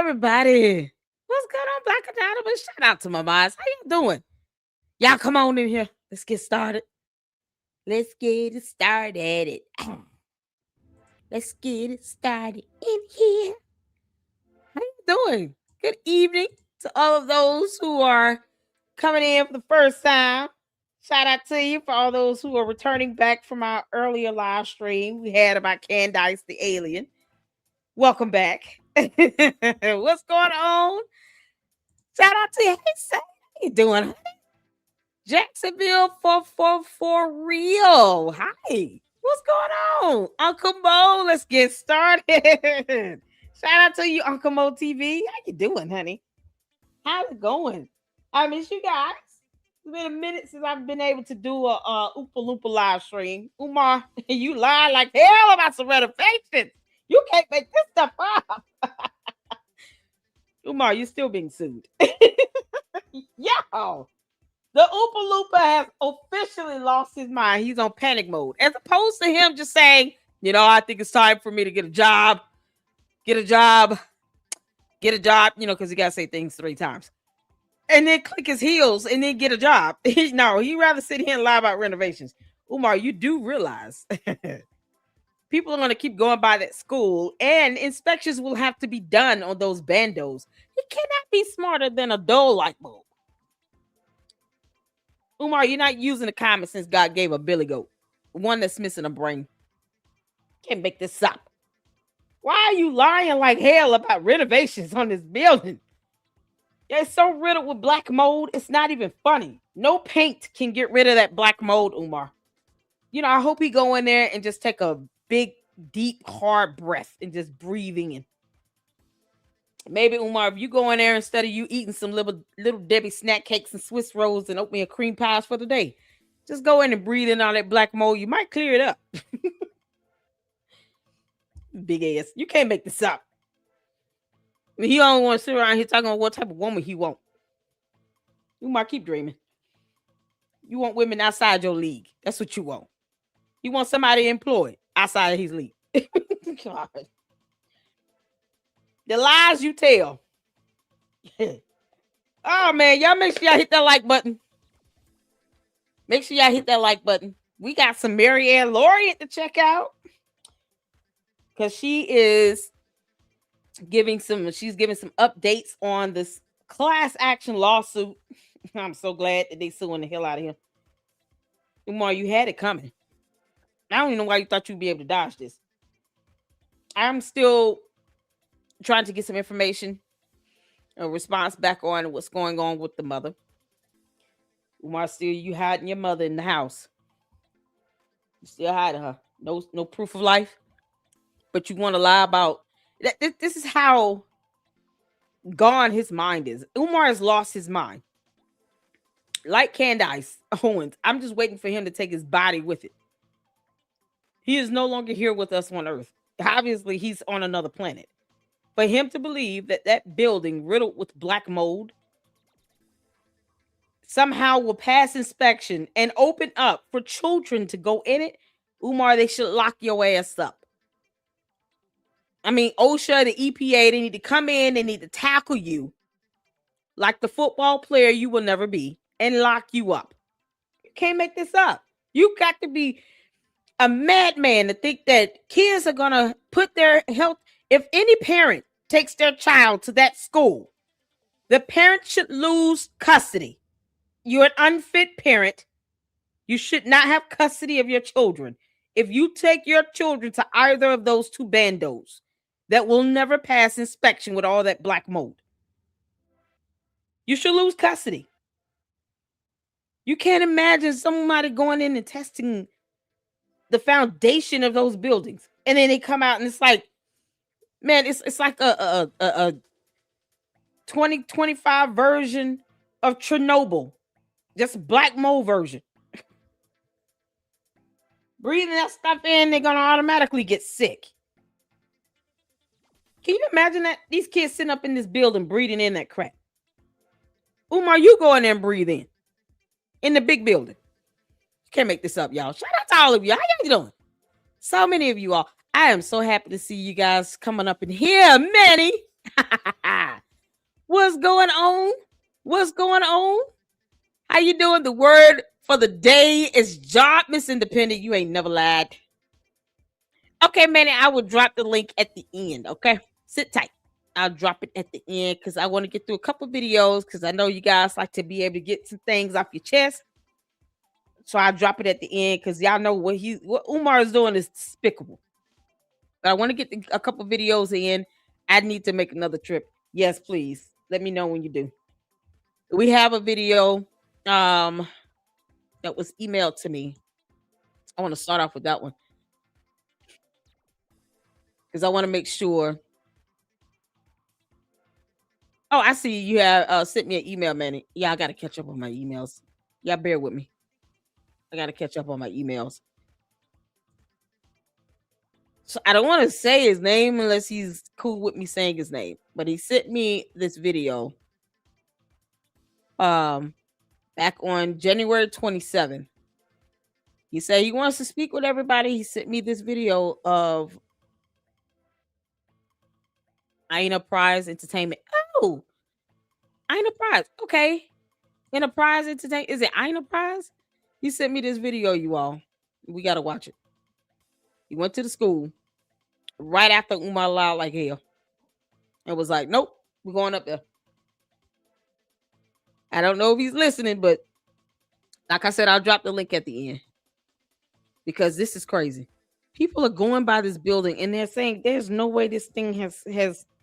everybody. What's going on, Black Anonymous? Shout out to my boys. How you doing? Y'all come on in here. Let's get started. Let's get it started. Let's get it started in here. How you doing? Good evening to all of those who are coming in for the first time. Shout out to you for all those who are returning back from our earlier live stream we had about Candice the alien. Welcome back. What's going on? Shout out to you. Hey, Sam. How you doing, honey? Jacksonville for real. Hi. What's going on? Uncle Mo, let's get started. Shout out to you, Uncle Mo TV. How you doing, honey? How's it going? I miss you guys. It's been a minute since I've been able to do a Oompa Loompa live stream. Umar, you lie like hell about some renovations. You can't make this stuff up. Umar, you're still being sued. Yo, the Oompa Loompa has officially lost his mind. He's on panic mode. As opposed to him just saying, I think it's time for me to get a job, because he got to say things 3 times. And then click his heels and then get a job. He'd rather sit here and lie about renovations. Umar, you do realize people are going to keep going by that school and inspections will have to be done on those bandos. You cannot be smarter than a dull light bulb. Umar, you're not using the common sense God gave a billy goat. One that's missing a brain. Can't make this up. Why are you lying like hell about renovations on this building? It's so riddled with black mold, it's not even funny. No paint can get rid of that black mold, Umar. I hope he go in there and just take a big, deep, hard breath and just breathing in. Maybe, Umar, if you go in there instead of you eating some little Debbie snack cakes and Swiss rolls and oatmeal cream pies for the day, just go in and breathe in all that black mold. You might clear it up. Big ass. You can't make this up. He don't want to sit around here talking about what type of woman he want. You might keep dreaming. You want women outside your league. That's what you want. You want somebody employed outside of his league. God. The lies you tell. Oh, man. Y'all make sure y'all hit that like button. Make sure y'all hit that like button. We got some Mary Ann Laureate to check out. Because she's giving some updates on this class action lawsuit. I'm so glad that they suing the hell out of him. Umar, you had it coming. I don't even know why you thought you'd be able to dodge this. I'm still trying to get some information, a response back on what's going on with the mother. Umar, still you hiding your mother in the house. You still hiding her. No proof of life. But you want to lie about this is how gone his mind is. Umar has lost his mind. Like Candice Owens, I'm just waiting for him to take his body with it. He is no longer here with us on Earth. Obviously, he's on another planet. For him to believe that building riddled with black mold somehow will pass inspection and open up for children to go in it, Umar, they should lock your ass up. I mean, OSHA, the EPA, they need to come in, they need to tackle you like the football player you will never be and lock you up. You can't make this up. You got to be a madman to think that kids are going to put their health. If any parent takes their child to that school, the parent should lose custody. You're an unfit parent. You should not have custody of your children. If you take your children to either of those 2 bandos, that will never pass inspection with all that black mold, you should lose custody. You can't imagine somebody going in and testing the foundation of those buildings. And then they come out and it's like, man, it's like a 2025 version of Chernobyl. Just black mold version. Breathing that stuff in, they're going to automatically get sick. Can you imagine that? These kids sitting up in this building breathing in that crap. Umar, you go in there and breathe in the big building. You can't make this up, y'all. Shout out to all of you. How y'all doing? So many of you all. I am so happy to see you guys coming up in here. Manny, What's going on? What's going on? How you doing? The word for the day is job, Miss Independent. You ain't never lied. Okay, Manny, I will drop the link at the end. Okay, sit tight. I'll drop it at the end because I want to get through a couple videos because I know you guys like to be able to get some things off your chest. So I'll drop it at the end because y'all know what Umar is doing is despicable. But I want to get a couple videos in. I need to make another trip. Yes, please. Let me know when you do. We have a video that was emailed to me. I want to start off with that one because I want to make sure. Oh, I see you have sent me an email, man. Yeah, I got to catch up on my emails. Yeah, bear with me. I got to catch up on my emails. So I don't want to say his name unless he's cool with me saying his name. But he sent me this video back on January 27th. He said he wants to speak with everybody. He sent me this video of Enterprise Entertainment. Oh, Enterprise. Okay. Enterprise Entertainment. Is it Enterprise? He sent me this video, you all. We got to watch it. He went to the school right after Umar lied like hell. And was like, nope, we're going up there. I don't know if he's listening, but like I said, I'll drop the link at the end. Because this is crazy. People are going by this building and they're saying there's no way this thing has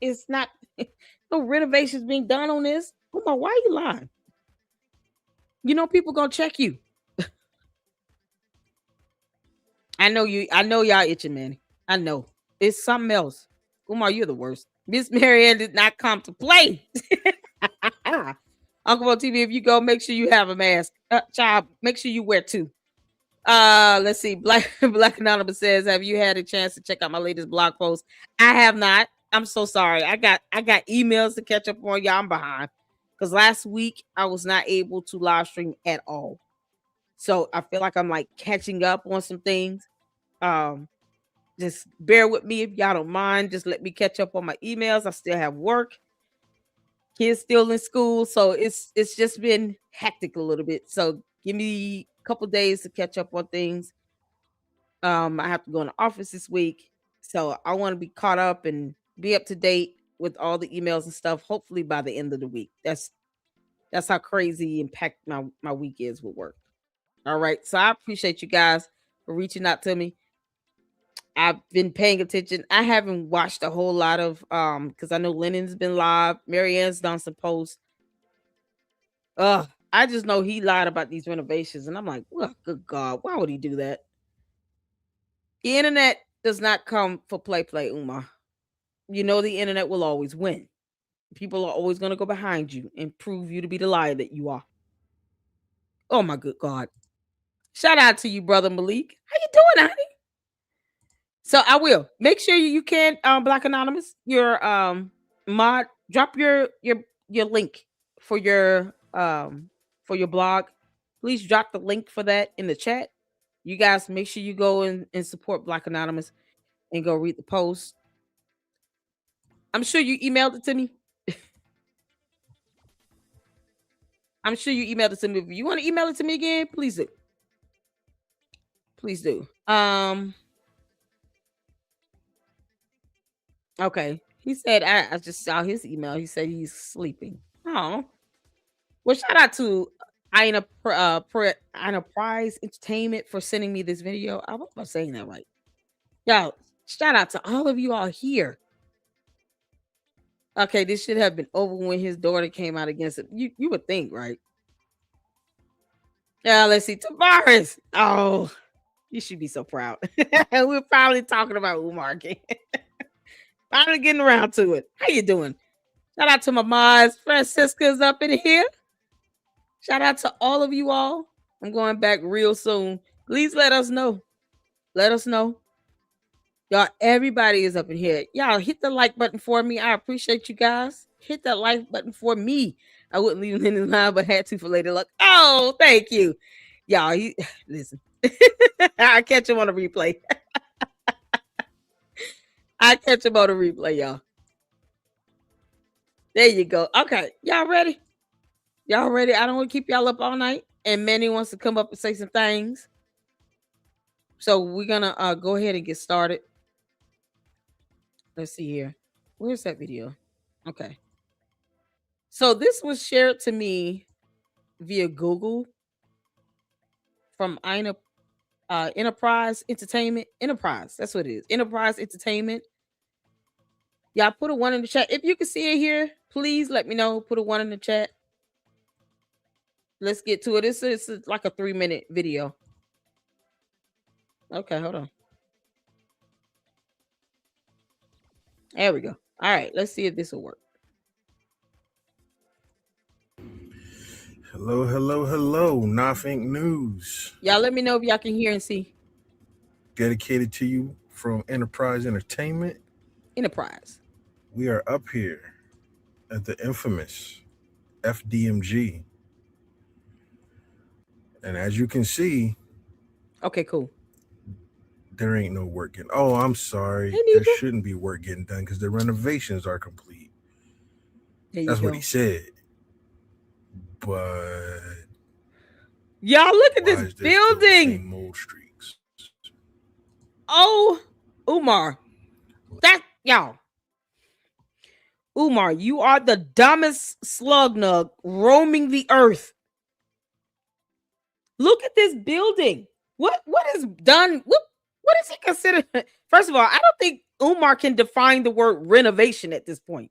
it's not no renovations being done on this. Umar, why are you lying? You know people gonna check you. I know y'all itching, man. I know. It's something else. Umar, you're the worst. Miss Marianne did not come to play. Uncle on TV, if you go, make sure you have a mask. Child, make sure you wear two. Let's see. Black Anonymous says, have you had a chance to check out my latest blog post? I have not. I'm so sorry. I got emails to catch up on. Y'all, I'm behind. Because last week I was not able to live stream at all. So I feel like I'm like catching up on some things. Just bear with me if y'all don't mind. Just let me catch up on my emails. I still have work. Kids still in school. So it's just been hectic a little bit. So give me a couple days to catch up on things. I have to go in the office this week. So I want to be caught up and be up to date with all the emails and stuff, hopefully by the end of the week. That's how crazy and packed my week is with work. All right. So I appreciate you guys for reaching out to me. I've been paying attention. I haven't watched a whole lot of because I know Lennon's been live. Marianne's done some posts. I just know he lied about these renovations, and I'm like, well, good God, why would he do that? The internet does not come for play, Umar. You know the internet will always win. People are always going to go behind you and prove you to be the liar that you are. Oh my good God! Shout out to you, brother Malik. How you doing, honey? So I will make sure you can Black Anonymous, your mod, drop your link for your blog. Please drop the link for that in the chat. You guys make sure you go and support Black Anonymous and go read the post. I'm sure you emailed it to me. I'm sure you emailed it to me. If you want to email it to me again, please do. Please do. Okay. He said I just saw his email. He said he's sleeping. Oh. Well, shout out to Enterprise Entertainment for sending me this video. I hope I'm saying that right. Y'all, shout out to all of you all here. Okay, this should have been over when his daughter came out against it. You would think, right? Yeah, let's see. Tavares. Oh, you should be so proud. We're finally talking about Umar again. Finally getting around to it. How you doing? Shout out to my mods. Francisca's up in here. Shout out to all of you all. I'm going back real soon. Please let us know. Let us know. Y'all, everybody is up in here. Y'all hit the like button for me. I appreciate you guys. Hit that like button for me. I wouldn't leave it in the line, but had to for later luck. Oh, thank you. Y'all, listen. I'll catch him on a replay. I catch him on a replay, y'all. There you go. Okay, y'all ready? Y'all ready? I don't want to keep y'all up all night. And Manny wants to come up and say some things. So we're gonna go ahead and get started. Let's see here. Where's that video? Okay. So this was shared to me via Google from Enterprise Entertainment. Enterprise, that's what it is. Enterprise Entertainment. Y'all put a one in the chat. If you can see it here, please let me know. Put a one in the chat. Let's get to it. This is like a 3-minute video. Okay, hold on. There we go. All right, let's see if this will work. Hello, hello, hello. Nothing News. Y'all let me know if y'all can hear and see. Dedicated to you from Enterprise Entertainment. Enterprise. We are up here at the infamous FDMG. And as you can see, okay, cool. There ain't no work getting. Oh, I'm sorry. Hey, there Nico. shouldn't be work getting done because the renovations are complete. There That's you what go. he said. But y'all look at why this is there still the building. same mold streaks? Oh, Umar. That y'all. Umar, you are the dumbest slug nug roaming the earth. Look at this building. What is done? What is he considered? First of all, I don't think Umar can define the word renovation at this point.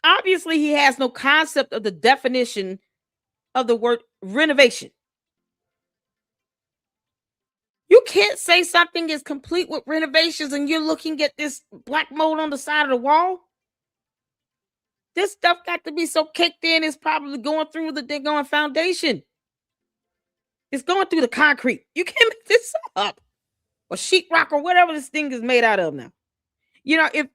Obviously, he has no concept of the definition of the word renovation. You can't say something is complete with renovations and you're looking at this black mold on the side of the wall. This stuff got to be so kicked in, it's probably going through the daggone foundation. It's going through the concrete. You can't make this up. Or sheetrock or whatever this thing is made out of now. You know, if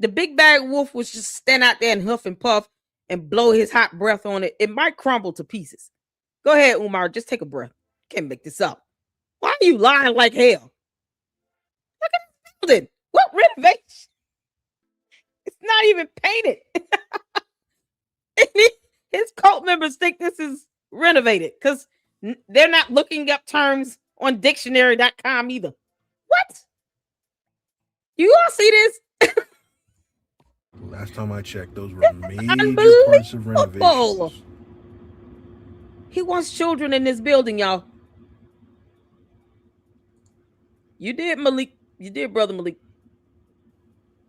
the big bad wolf was just stand out there and huff and puff and blow his hot breath on it, it might crumble to pieces. Go ahead, Umar. Just take a breath. Can't make this up. Why are you lying like hell? Look at this building. What renovation? It's not even painted. His cult members think this is renovated because they're not looking up terms on dictionary.com either. What? You all see this? Last time I checked, those were major parts of renovations. He wants children in this building, y'all. You did, Malik. You did, brother Malik.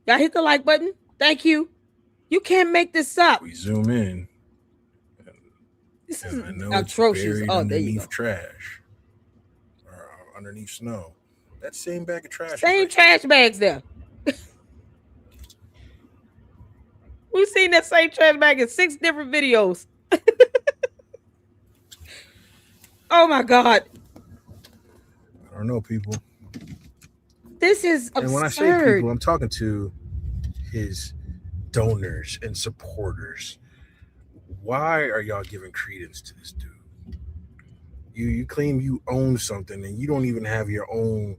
Y'all hit the like button. Thank you. You can't make this up. We zoom in. This is I know atrocious. It's buried oh, there you go. underneath trash or underneath snow. That same bag of trash. Same trash bags there. We've seen that same trash bag in 6 different videos. Oh my God. I don't know, people. This is absurd. And when I say people, I'm talking to his donors and supporters. Why are y'all giving credence to this dude? You claim you own something and you don't even have your own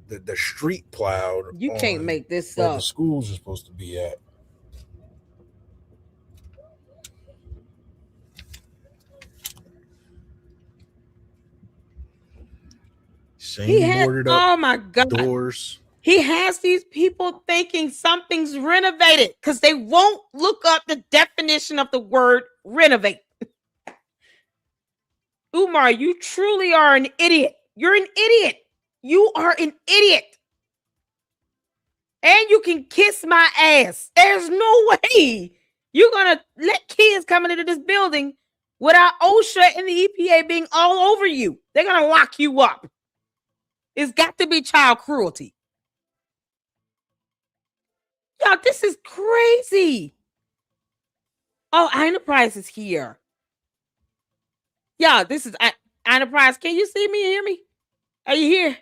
the street plowed. You can't make this where up. the schools are supposed to be at. Same boarded up. Oh my God. Doors. He has these people thinking something's renovated because they won't look up the definition of the word renovate. Umar, you truly are an idiot. You're an idiot. You are an idiot. And you can kiss my ass. There's no way you're going to let kids coming into this building without OSHA and the EPA being all over you. They're going to lock you up. It's got to be child cruelty. Y'all, this is crazy. Oh, Enterprise is here. Yeah, this is Enterprise. Can you see me and hear me? Are you here?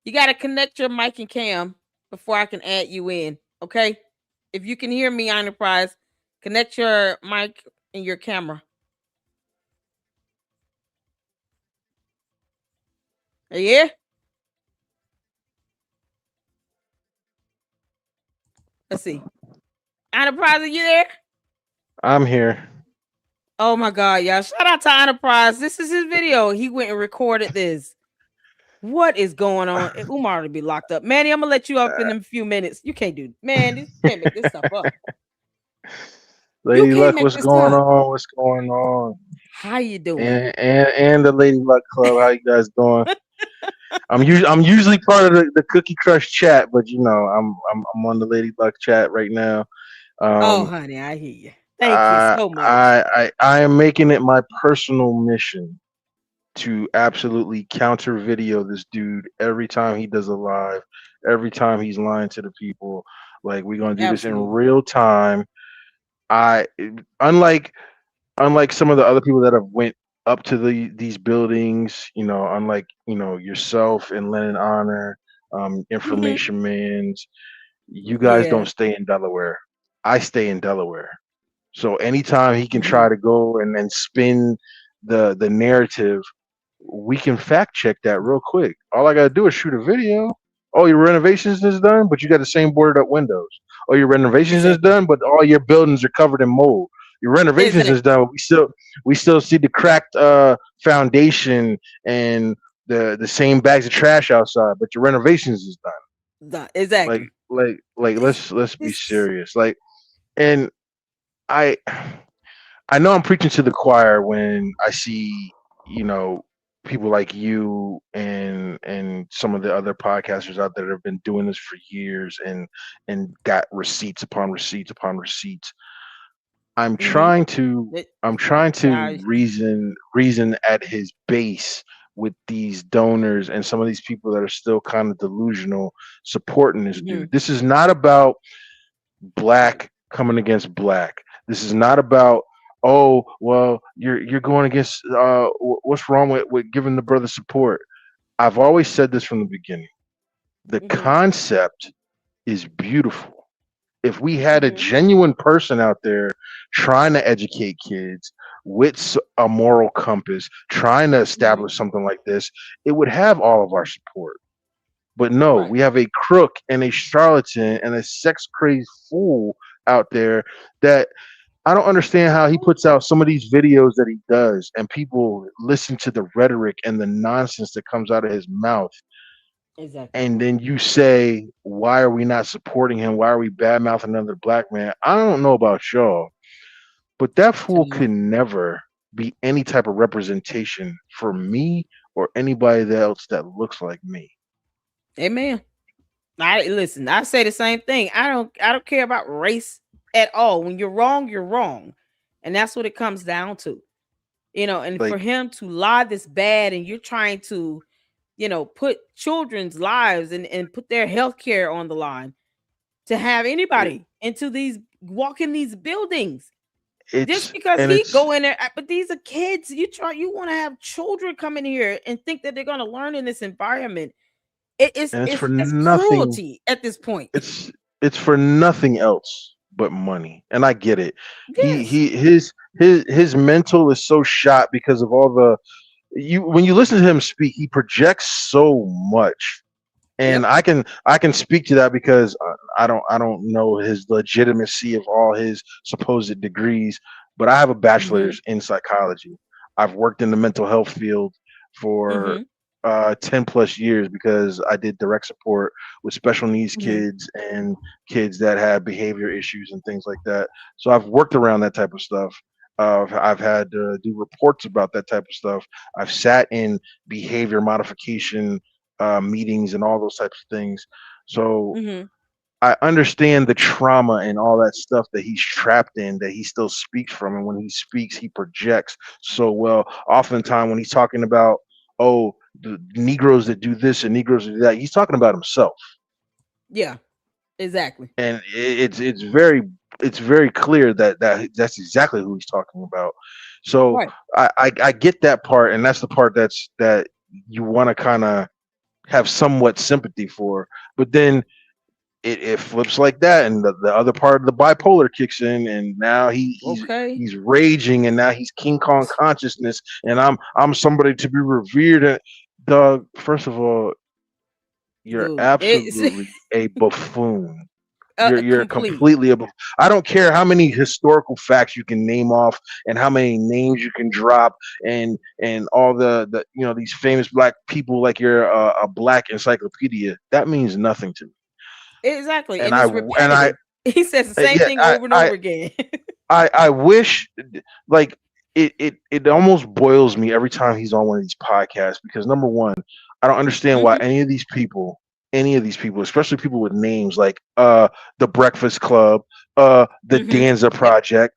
You got to connect your mic and cam before I can add you in, okay? If you can hear me, Enterprise, connect your mic and your camera. Are you here? Let's see. Enterprise, are you there? I'm here. Oh my god, y'all. Shout out to Enterprise. This is his video. He went and recorded this. What is going on? Umar to be locked up. Manny, I'm gonna let you up in a few minutes. You can't do, man, you can't make this stuff up. You Lady can't Luck, make what's this going up. on? What's going on? How you doing? And the Lady Luck Club, how you guys doing? I'm usually part of the Cookie Crush chat, but I'm on the Lady Luck chat right now. Oh, Um, honey, I hear you. Thank you I so much. I am making it my personal mission to absolutely counter video this dude every time he does a live, every time he's lying to the people. Like we're gonna do this in Absolutely. real time. I unlike unlike some of the other people that have went up to these buildings, unlike yourself and Lennon Honor, Hmm. Information Man's, you guys Yeah. don't stay in Delaware. I stay in Delaware. So anytime he can Hmm. try to go and spin the narrative, we can fact check that real quick. All I gotta do is shoot a video. Oh, your renovations is done, but you got the same boarded up windows. Oh, your renovations is Exactly. done, but all your buildings are covered in mold. Your renovations is Exactly. done, but we still see the cracked foundation and the same bags of trash outside, but your renovations is done. Like Exactly. like This, let's be this. serious. Like, and I I know I'm preaching to the choir when I see, you know, people like you and some of the other podcasters out there that have been doing this for years and got receipts upon receipts upon receipts. I'm Hmm. trying to It, I'm trying to I, reason at his base with these donors and some of these people that are still kind of delusional supporting this mhm. dude. This is not about black coming against black. This is not about, oh well, you're going against what's wrong with giving the brother support. I've always said this from the beginning. The Mhm. concept is beautiful. If we had a Mhm. genuine person out there trying to educate kids with a moral compass, trying to Mhm. establish something like this, it would have all of our support. But no, Right. we have a crook and a charlatan and a sex crazed fool out there that I don't understand how he puts out some of these videos that he does and people listen to the rhetoric and the nonsense that comes out of his mouth. Exactly. And then you say, why are we not supporting him? Why are we bad mouthing another black man? I don't know about y'all, but that fool Tell me. could never be any type of representation for me or anybody else that looks like me. Amen. I listen. I say the same thing. I don't care about race at all. When you're wrong, you're wrong, and that's what it comes down to. And for Like, him to lie this bad, and you're trying to, put children's lives and put their health care on the line to have it, anybody into these walk in these buildings just it's because and he it's go in there. But these are kids. You want to have children come in here and think that they're going to learn in this environment. It is and it's for it's that's nothing. cruelty at this point. It's it's for nothing else but money, and I get it. He Yes. he his mental is so shot because of all the you when you listen to him speak, he projects so much, and Yep. I can speak to that because I don't know his legitimacy of all his supposed degrees, but I have a Mhm. bachelor's in psychology. I've worked in the mental health field for Mhm. 10 plus years because I did direct support with special needs Mhm. kids and kids that have behavior issues and things like that. So I've worked around that type of stuff. I've had to do reports about that type of stuff. I've sat in behavior modification meetings and all those types of things. So Mhm. I understand the trauma and all that stuff that he's trapped in that he still speaks from. And when he speaks, he projects so well. Oftentimes, when he's talking about, oh, the Negroes that do this and Negroes that do that, he's talking about himself. Yeah. Exactly. And it's very clear that's exactly who he's talking about. So Right. I get that part, and that's the part that you want to kind of have somewhat sympathy for. But then it flips like that, and the other part of the bipolar kicks in, and now Okay. he's raging, and now he's King Kong consciousness, and I'm somebody to be revered. And Doug, first of all, you're Dude. It's absolutely a buffoon. You're complete. completely above. I don't care how many historical facts you can name off and how many names you can drop and all the these famous black people like you're a black encyclopedia. That means nothing to me. Exactly. And And I it's and I repetitive. He says the same yeah thing over and over again. I wish like it almost boils me every time he's on one of these podcasts because number one, I don't understand why Hmm. any of these people, especially people with names like the Breakfast Club, the Hmm. Danza Yep. Project,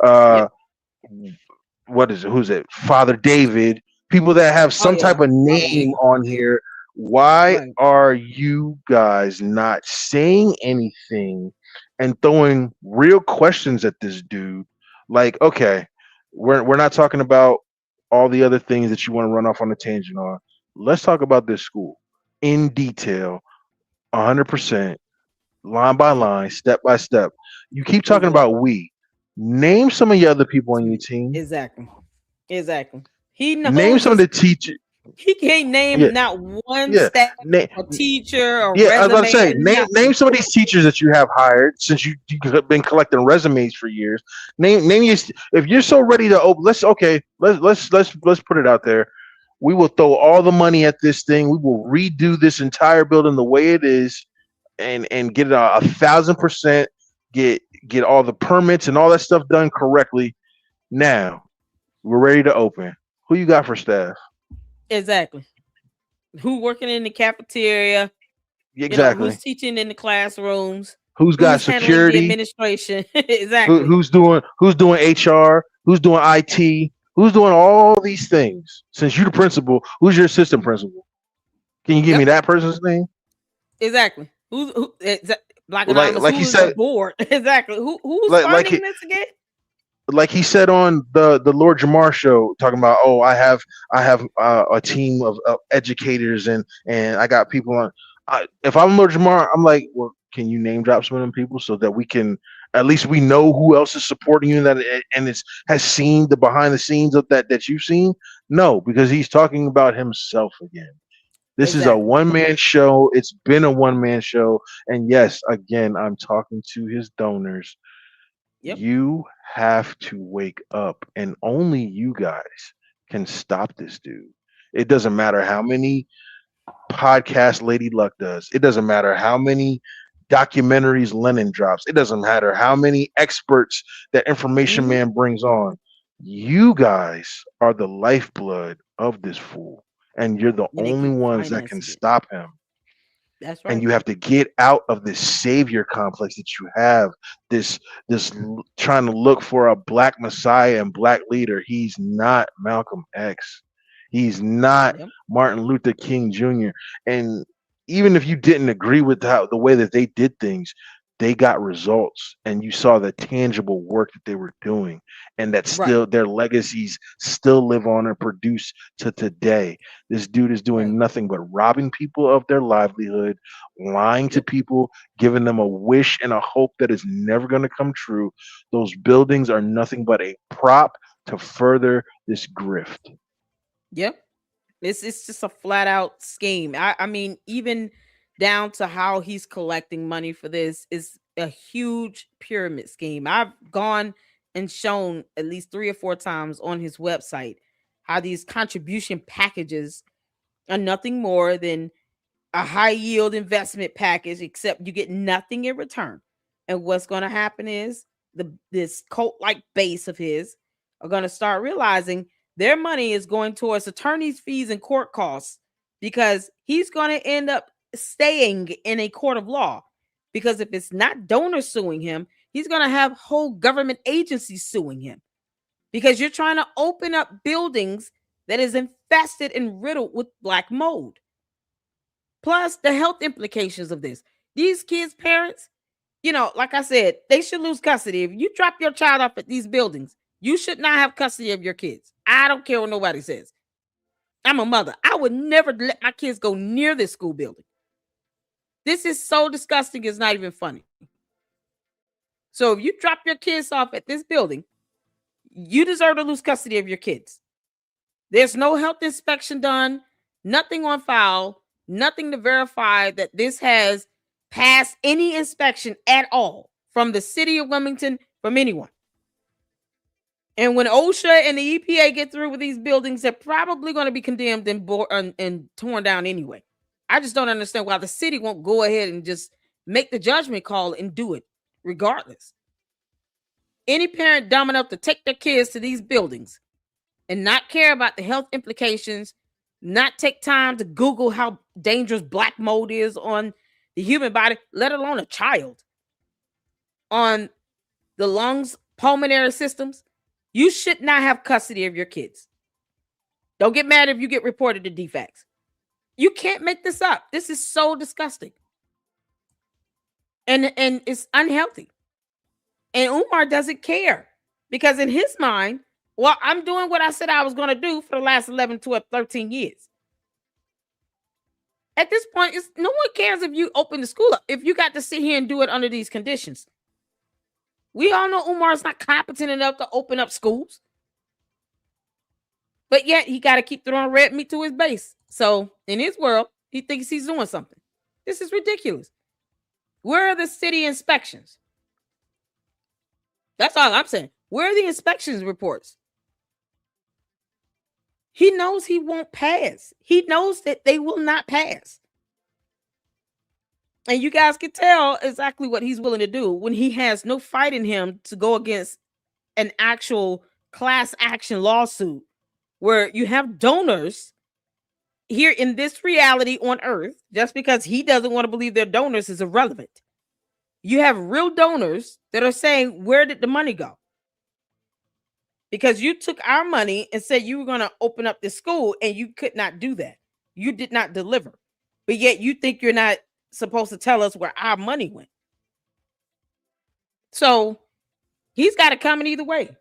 uh Yep. what is it? Who's it? Father David, people that have Oh some yeah. type of Father name David. on here. Why Right. are you guys not saying anything and throwing real questions at this dude? Like, okay, we're not talking about all the other things that you want to run off on a tangent on. Let's talk about this school in detail, 100%, line by Hmm. line, step by step. You keep talking about Exactly. we. Name some of your other people on your team. Exactly. Exactly. He Name knows some of his. the teachers. He can't Yeah, name not one yeah. staff, Na- a teacher, a yeah, I was about to resume, say, name nothing. some of these teachers that you have hired since you've been collecting resumes for years. Name your if you're so ready to open. Let's put it out there. We will throw all the money at this thing. We will redo this entire building the way it is, and get it 1,000%. Get get all the permits and all that stuff done correctly. Now we're ready to open. Who you got for staff? Exactly. Who working in the cafeteria? Who's Exactly. teaching in the classrooms? Who's got Who's handling the security? administration? Exactly. Who's doing HR? Who's doing IT? Who's doing all these things? Since you're the principal, who's your assistant principal? Can you give me Yep. that person's name? Exactly. Black Like Anonymous? like he Who is the said, board? Exactly. Who's like like funding he, this again? like he said on the Lord Jamar show, talking about, oh, I have a team of educators and I got people on. If I'm Lord Jamar, I'm like, well, can you name drop some of them people so that we can at least we know who else is supporting you and it's has seen the behind the scenes of that you've seen? No, because he's talking about himself again. This is a Exactly. one man show. It's been a one man show. And yes, again, I'm talking to his donors. Yep. You have to wake up, and only you guys can stop this dude. It doesn't matter how many podcasts Lady Luck does, it doesn't matter how many documentaries Lennon drops, it doesn't matter how many experts that Information Hmm. Man brings on. You guys are the lifeblood of this fool, and you're the And they only keep ones that can financing it. stop him. That's And right. you have to get out of this savior complex that you have, trying to look for a black messiah and black leader. He's not Malcolm X, he's not Yep. Martin Luther King Jr. And even if you didn't agree with how the way that they did things, they got results and you saw the tangible work that they were doing, and that Right. still their legacies still live on and produce to today. This dude is Right. doing nothing but robbing people of their livelihood, lying to Yep. people, giving them a wish and a hope that is never going to come true. Those buildings are nothing but a prop to further this grift. Yep. It's just a flat out scheme. I mean, even down to how he's collecting money for this is a huge pyramid scheme. I've gone and shown at least 3 or 4 times on his website how these contribution packages are nothing more than a high yield investment package, except you get nothing in return. And what's going to happen is this cult like base of his are going to start realizing their money is going towards attorneys' fees and court costs because he's going to end up staying in a court of law. Because if it's not donors suing him, he's going to have whole government agencies suing him because you're trying to open up buildings that is infested and riddled with black mold. Plus the health implications of this. These kids' parents, like I said, they should lose custody. If you drop your child off at these buildings, you should not have custody of your kids. I don't care what nobody says. I'm a mother. I would never let my kids go near this school building. This is so disgusting, it's not even funny. So if you drop your kids off at this building, you deserve to lose custody of your kids. There's no health inspection done, nothing on file, nothing to verify that this has pass any inspection at all from the city of Wilmington, from anyone. And when OSHA and the EPA get through with these buildings, they're probably going to be condemned and torn down anyway. I just don't understand why the city won't go ahead and just make the judgment call and do it regardless. Any parent dumb enough to take their kids to these buildings and not care about the health implications, not take time to Google how dangerous black mold is on the human body, let alone a child, on the lungs, pulmonary systems, you should not have custody of your kids. Don't get mad if you get reported to defects. You can't make this up. This is so disgusting. And it's unhealthy. And Umar doesn't care because in his mind, well, I'm doing what I said I was going to do for the last 11, 12, 13 years. At this point, no one cares if you open the school up, if you got to sit here and do it under these conditions. We all know Umar's not competent enough to open up schools. But yet, he got to keep throwing red meat to his base. So, in his world, he thinks he's doing something. This is ridiculous. Where are the city inspections? That's all I'm saying. Where are the inspections reports? He knows he won't pass. He knows that they will not pass. And you guys can tell exactly what he's willing to do when he has no fight in him to go against an actual class action lawsuit where you have donors here in this reality on Earth. Just because he doesn't want to believe they're donors is irrelevant. You have real donors that are saying, where did the money go? Because you took our money and said you were going to open up this school and you could not do that. You did not deliver. But yet you think you're not supposed to tell us where our money went. So he's got it coming either way.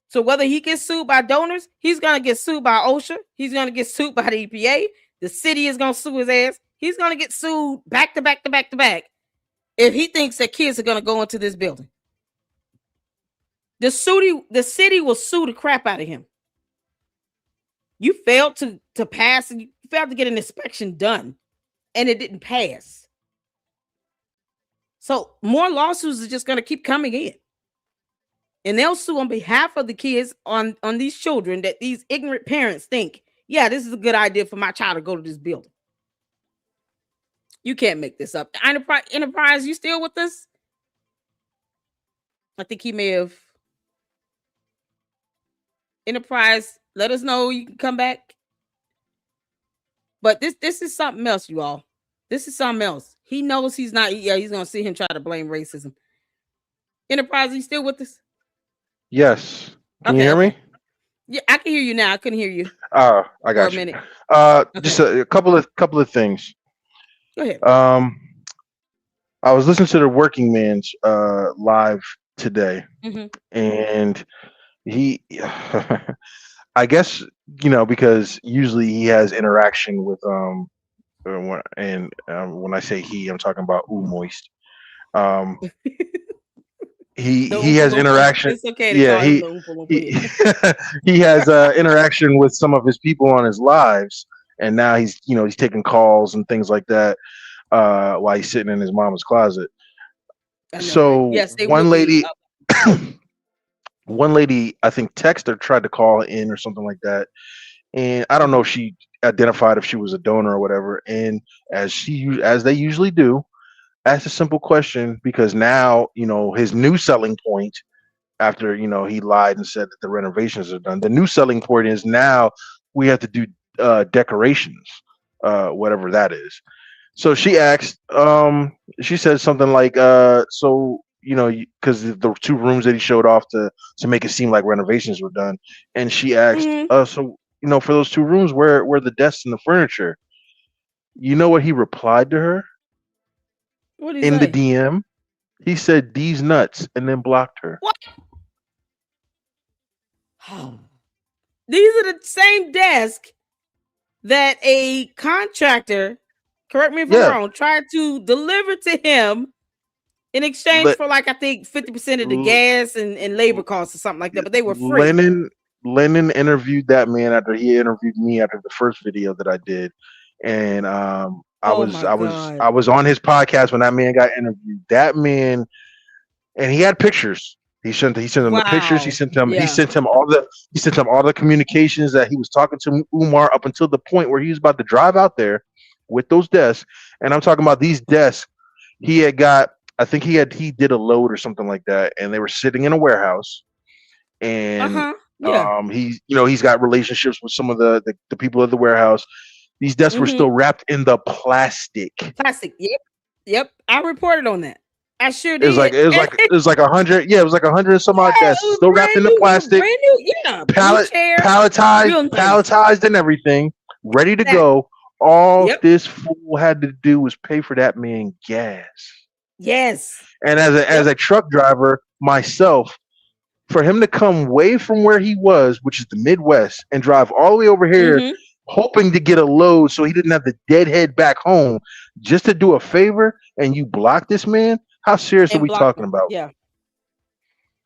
So whether he gets sued by donors, he's going to get sued by OSHA. He's going to get sued by the EPA. The city is going to sue his ass. He's going to get sued back to back to back to back if he thinks that kids are going to go into this building. The city will sue the crap out of him. You failed to pass, and you failed to get an inspection done, and it didn't pass. So more lawsuits are just going to keep coming in. And they'll sue on behalf of the kids on these children that these ignorant parents think, yeah, this is a good idea for my child to go to this building. You can't make this up. Enterprise, you still with us? I think he may have. Enterprise, let us know. You can come back. But this is something else, you all. This is something else. He knows he's not. Yeah, he's going to see him try to blame racism. Enterprise, are you still with us? Yes. Can you hear me? Yeah, I can hear you now. I couldn't hear you. Oh, I got you. For a minute. Just a couple of things. Go ahead. I was listening to the Working Man's live today, and he, I guess, because usually he has interaction with when I say he, I'm talking about Moist. He has interaction. It's okay. Yeah, he has interaction with some of his people on his lives, and now he's taking calls and things like that while he's sitting in his mama's closet. So right? Yes, one lady I think texted or tried to call in or something like that, and I don't know if she identified if she was a donor or whatever, and as they usually do, asked a simple question, because now his new selling point, after he lied and said that the renovations are done, the new selling point is now we have to do decorations, whatever that is. So she asked, she said something like, so because the two rooms that he showed off to make it seem like renovations were done, and she asked, so for those two rooms, where the desks and the furniture? You know what he replied to her? What did he say? The DM, he said, "These nuts," and then blocked her. What? These are the same desk that a contractor, correct me if I'm wrong, tried to deliver to him in exchange for I think 50% of the gas and labor costs or something like that, but they were free. Lennon interviewed that man after he interviewed me after the first video that I did, and I Oh was my I was God. I was on his podcast when that man got interviewed. That man, and he had pictures. He sent him the pictures. Wow. He Yeah. sent him all the communications that he was talking to Umar up until the point where he was about to drive out there with those desks. And I'm talking about these desks. He had got. I think he did a load or something like that, and they were sitting in a warehouse. And Uh-huh. Yeah. he's got relationships with some of the people at the warehouse. These desks were Mm-hmm. still wrapped in the plastic. Plastic. Yep. Yep. I reported on that. I sure It was like did. it was like it was like 100. Yeah, it was like 100 and some odd Yeah, it desks was still wrapped brand in the new. plastic, Brand new. Yeah. Blue chair. Real nice. palletized and everything, ready to Exactly. go. All Yep. this fool had to do was pay for that man gas. Yes. And as Yep. a truck driver myself, for him to come way from where he was, which is the Midwest, and drive all the way over here, Mm-hmm. hoping to get a load so he didn't have to deadhead back home, just to do a favor, and you block this man. How serious are And we blocked talking him. about? Yeah. And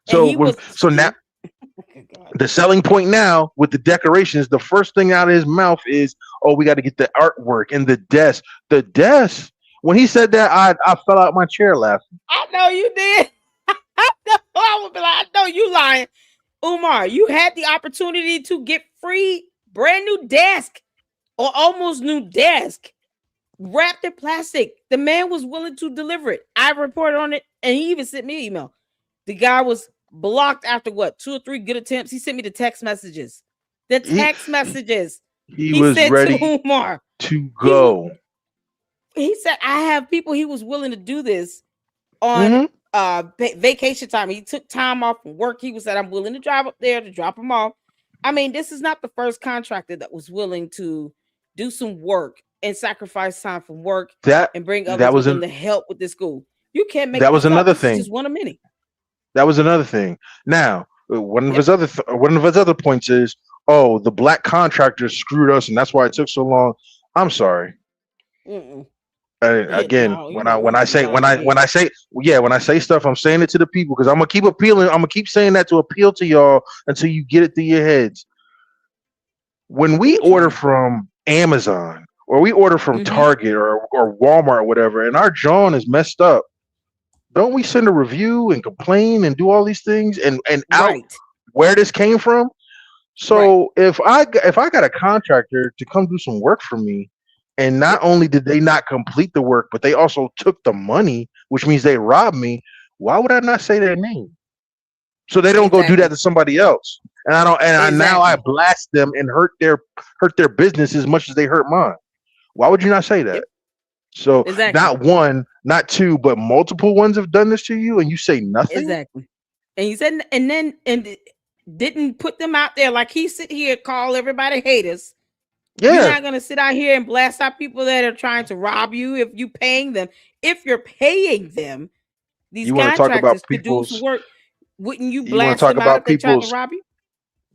So he was now see. Okay, God. the selling point now with the decorations, the first thing out of his mouth is, "Oh, we got to get the artwork and the desk." The desk. When he said that, I fell out my chair laughing. I know you did. I know. I would be like, I know you lying. Umar, you had the opportunity to get free brand new desk or almost new desk wrapped in plastic. The man was willing to deliver it. I reported on it and he even sent me an email. The guy was blocked after what, 2 or 3 good attempts. He sent me the text messages. The He text messages he he was sent to ready Umar. to He was go. he said, I have people he was willing to do this on Hmm. vacation time. He took time off from work. He was said, I'm willing to drive up there to drop him off. I mean, this is not the first contractor that was willing to do some work and sacrifice time from work That and bring that others was with them an to help with this school. You can't make that was this up. another This is thing. just one of many. That was another thing. Now, Yep. one of his other points is, oh, the black contractors screwed us, and that's why it took so long. I'm sorry. Mm-mm. Again, No, you when know I what when I you say trying to get. when I say stuff, I'm saying it to the people because I'm gonna keep appealing. I'm gonna keep saying that to appeal to y'all until you get it through your heads. When we We order trying. from Amazon or we order from Mm-hmm. Target or Walmart or whatever, and our John is messed up, don't we send a review and complain and do all these things and out Right. where this came from? Right. So if I got a contractor to come do some work for me, and not Yep. only did they not complete the work, but they also took the money, which means they robbed me, why would I not say their name? So they don't go do that Exactly. to somebody else. And I don't and I now I Exactly. blast them and hurt their business as much as they hurt mine. Why would you not say Yep. that? So Exactly. not one, not two, but multiple ones have done this to you and you say nothing? Exactly. And he said, and then didn't put them out there like he sit here call everybody haters. You're Yeah. not gonna sit out here and blast out people that are trying to rob you if you paying them. If you're paying them, these You want to talk about contractors to do some work. Wouldn't you you want to blast talk them out about if they tried to rob you?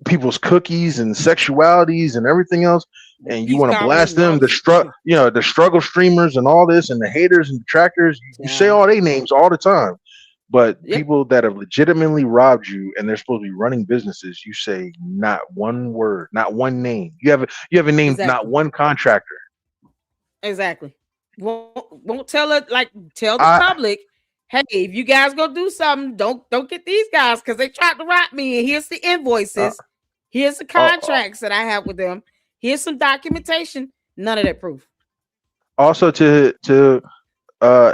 people's cookies and sexualities and everything else, and you Peace, want to powers, blast and all them, this. the struggle streamers and all this, and the haters and detractors. You say Yeah. all their names all the time, but Yep. people that have legitimately robbed you and they're supposed to be running businesses, you say not one word, not one name. You haven't named not Exactly. one contractor. Exactly. Won't tell it like tell the I public, hey, if you guys go do something, don't get these guys because they tried to rob me. And here's the uh, invoices. Here's the uh, contracts that I have with them. Here's some documentation. None of that proof. also to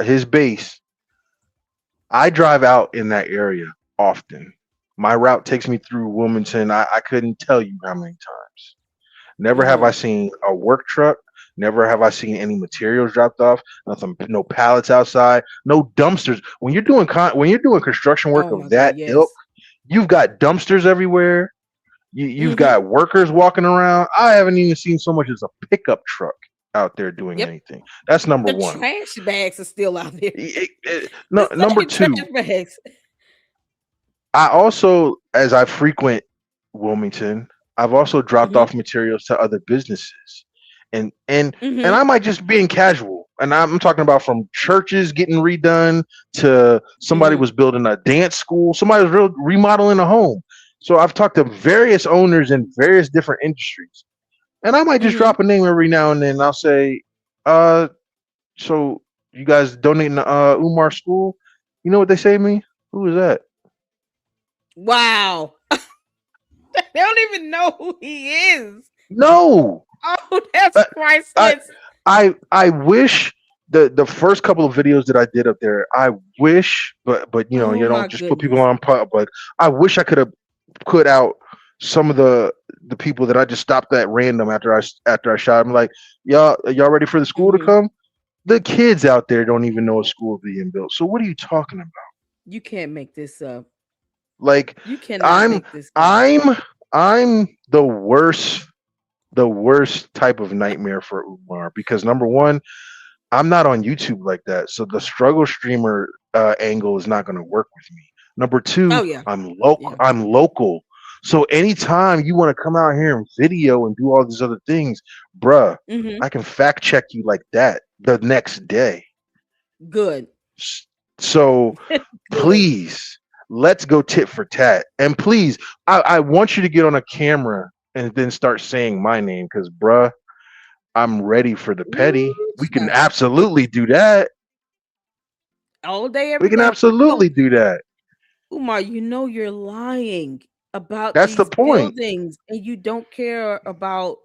his base. I drive out in that area often. My route takes me through Wilmington. I couldn't tell you how many times. Never have Mm-hmm. I seen a work truck. Never have I seen any materials dropped off. Nothing, no pallets outside, no dumpsters. When you're doing construction work Oh of my God, that ilk, yes. you've got dumpsters everywhere. You've Mm-hmm. got workers walking around. I haven't even seen so much as a pickup truck out there doing Yep. anything. That's number The one. trash bags are still out there. No, The number same two. trash bags. I also, as I frequent Wilmington, I've also dropped Mm-hmm. off materials to other businesses, and Mm-hmm. I might just being casual, and I'm talking about from churches getting redone to somebody Mm-hmm. was building a dance school, somebody was remodeling a home. So I've talked to various owners in various different industries, and I might just Mm-hmm. drop a name every now and then. I'll say, uh, So you guys donating to Umar school? You know what they say to me? Who is that? Wow. They don't even know who he is. No. Oh, that's Uh, I priceless. I wish the first couple of videos that I did up there, I wish, but you know, Oh you my don't just put people goodness. on public. I wish I could have put out some of the people that I just stopped at random after I shot. I'm like, y'all ready for the school to Hmm. come? The kids out there don't even know a school being built. So what are you talking about? You can't make this up. Like You cannot I'm make this up. I'm I'm the worst type of nightmare for Umar because number one, I'm not on YouTube like that, so the struggle streamer angle is not going to work with me. Number two, Oh yeah. I'm local. Yeah. I'm local, so anytime you want to come out here and video and do all these other things, bruh, Hmm. I can fact check you like that the next day. Good. S- So Good. please, let's go tit for tat, and please, I want you to get on a camera and then start saying my name, because bruh, I'm ready for the petty. Ooh, We can child. absolutely do that. All day, We every can day. So, absolutely do that. Umar, you know you're lying about That's the these point. buildings and you don't care about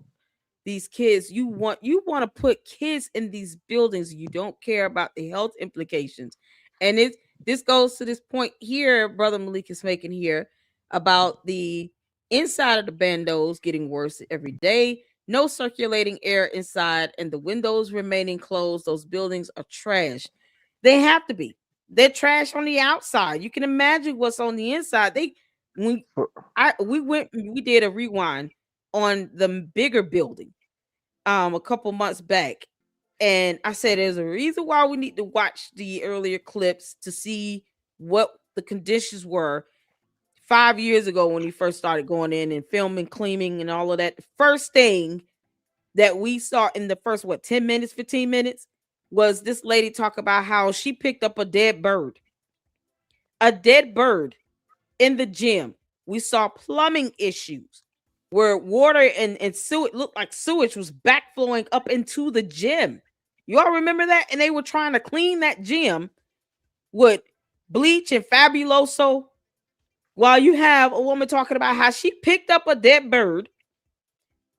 these kids. You want to put kids in these buildings. You don't care about the health implications. And this goes to this point here, Brother Malik is making here about the inside of the bandos getting worse every day. No circulating air inside, and the windows remaining closed. Those buildings are trash. They have to be. They're trash on the outside. You can imagine what's on the inside. When we did a rewind on the bigger building a couple months back, and I said there's a reason why we need to watch the earlier clips to see what the conditions were 5 years ago when he first started going in and filming, cleaning, and all of that. The first thing that we saw in the first 10 minutes, 15 minutes was this lady talk about how she picked up a dead bird in the gym. We saw plumbing issues where water and sewage looked like sewage was backflowing up into the gym. You all remember that? And they were trying to clean that gym with bleach and Fabuloso, while you have a woman talking about how she picked up a dead bird,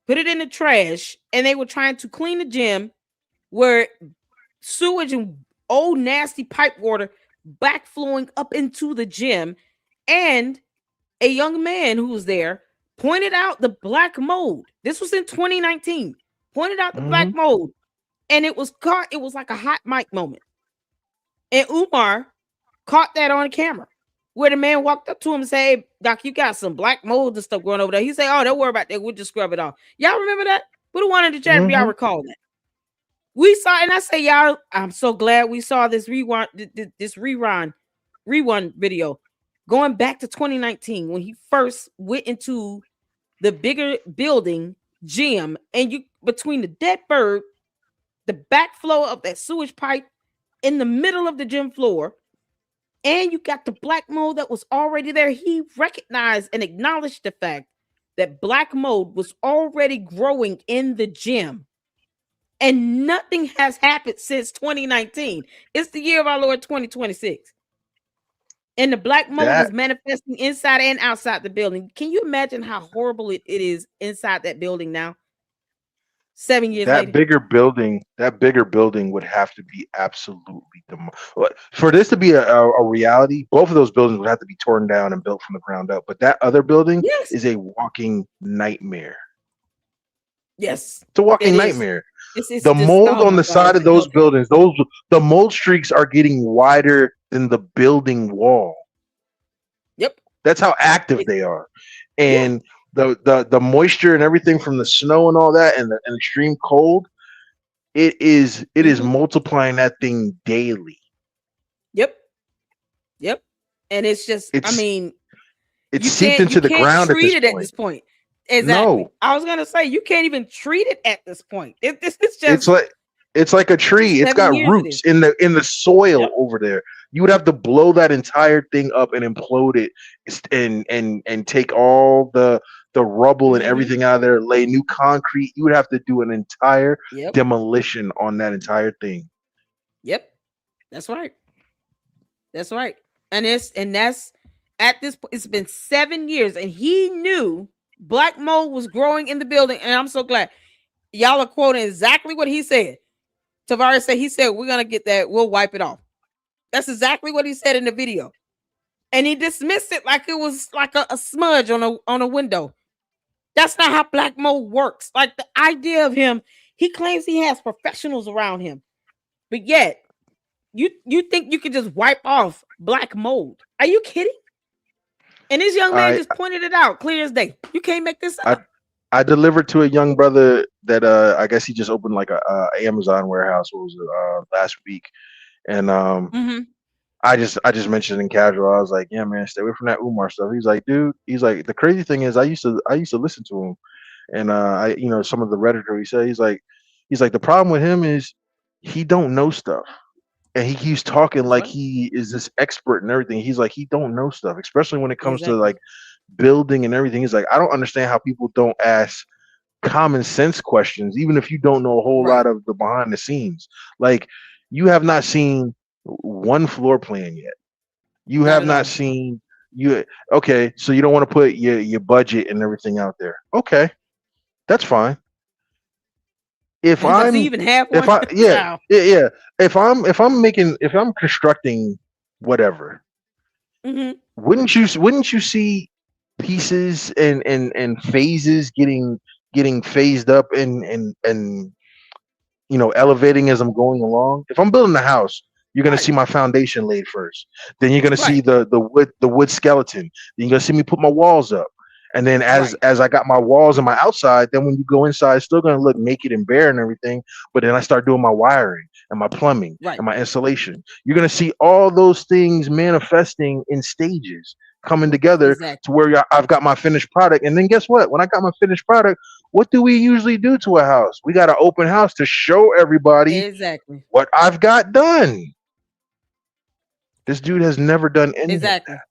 put it in the trash, and they were trying to clean the gym where sewage and old nasty pipe water backflowing up into the gym. And a young man who was there pointed out the black mold. This was in 2019. Pointed out the black Hmm. mold, and it was caught. It was like a hot mic moment. And Umar caught that on camera, where the man walked up to him and said, "Hey, Doc, you got some black mold and stuff going over there." He said, "Oh, don't worry about that. We'll just scrub it off." Y'all remember that? Put a one in the chat if y'all Hmm. recall that. We saw, and I say, y'all, I'm so glad we saw this rewind, this rerun video going back to 2019 when he first went into the bigger building gym, and you between the dead bird, the backflow of that sewage pipe in the middle of the gym floor, and you got the black mold that was already there. He recognized and acknowledged the fact that black mold was already growing in the gym. And nothing has happened since 2019. It's the year of our Lord 2026. And the black mold That is manifesting inside and outside the building. Can you imagine how horrible it is inside that building now, 7 years later? that bigger building would have to be absolutely for this to be a reality. Both of those buildings would have to be torn down and built from the ground up. But that other building Yes. is a walking nightmare. Yes, It's a it walking is. nightmare. It's The just, mold oh on my the God, side it's of a those hellscape. buildings, the mold streaks are getting wider than the building wall. Yep. That's how active It, they are. yeah. And the moisture and everything from the snow and all that and the and extreme cold, it is Mhm. multiplying that thing daily. Yep. Yep. And it's just, I It's mean, it's you seeped can't you into the can't ground at treat this it at this point. point. Exactly. No, I was gonna say you can't even treat it at this point. This is it's just like it's like a tree. It's got 7 years it roots is. in the Yep. soil over there. You would have to blow that entire thing up and implode it, and take all the rubble and Hmm. everything out of there, lay new concrete. You would have to do an entire Yep. demolition on that entire thing. Yep. That's right. That's right. And that's at this point, it's been 7 years, and he knew black mold was growing in the building. And I'm so glad y'all are quoting exactly what he said. Tavares said, he said, we're gonna get that, we'll wipe it off. That's exactly what he said in the video. And he dismissed it like it was like a smudge on a window. That's not how black mold works. Like the idea of him, he claims he has professionals around him, but yet you think you can just wipe off black mold? Are you kidding? And this young man I just pointed it out clear as day. You can't make this I up. I delivered to a young brother that I guess he just opened like a Amazon warehouse. What was it last week? And Mm-hmm. I just mentioned in casual. I was like, yeah, man, stay away from that Umar stuff. He's like, dude. He's like, the crazy thing is, I used to listen to him, and I some of the rhetoric he said. He's like the problem with him is he don't know stuff, and he keeps talking That's like right. he is this expert and everything. He's like he don't know stuff, especially when it comes to Exactly. like building and everything. He's like, I don't understand how people don't ask common sense questions, even if you don't know a whole Right. lot of the behind the scenes. Like, you have not seen one floor plan yet. You Not have at not all. seen you okay, so you don't want to put your budget and everything out there. Okay, that's fine. If Does he I'm even have if one? I yeah, Child. yeah, yeah. If I'm constructing whatever, Mm-hmm. wouldn't you see pieces and phases getting phased up and elevating as I'm going along. If I'm building a house, you're gonna Right. see my foundation laid first. Then you're gonna see Right. the wood skeleton. Then you're gonna see me put my walls up. And then as Right. as I got my walls and my outside, then when you go inside, it's still gonna look naked and bare and everything. But then I start doing my wiring and my plumbing Right. and my insulation. You're gonna see all those things manifesting in stages coming together to Exactly. where I've got my finished product. And then guess what? When I got my finished product, what do we usually do to a house? We got an open house to show everybody Exactly. what I've got done. This dude has never done any of Exactly. that.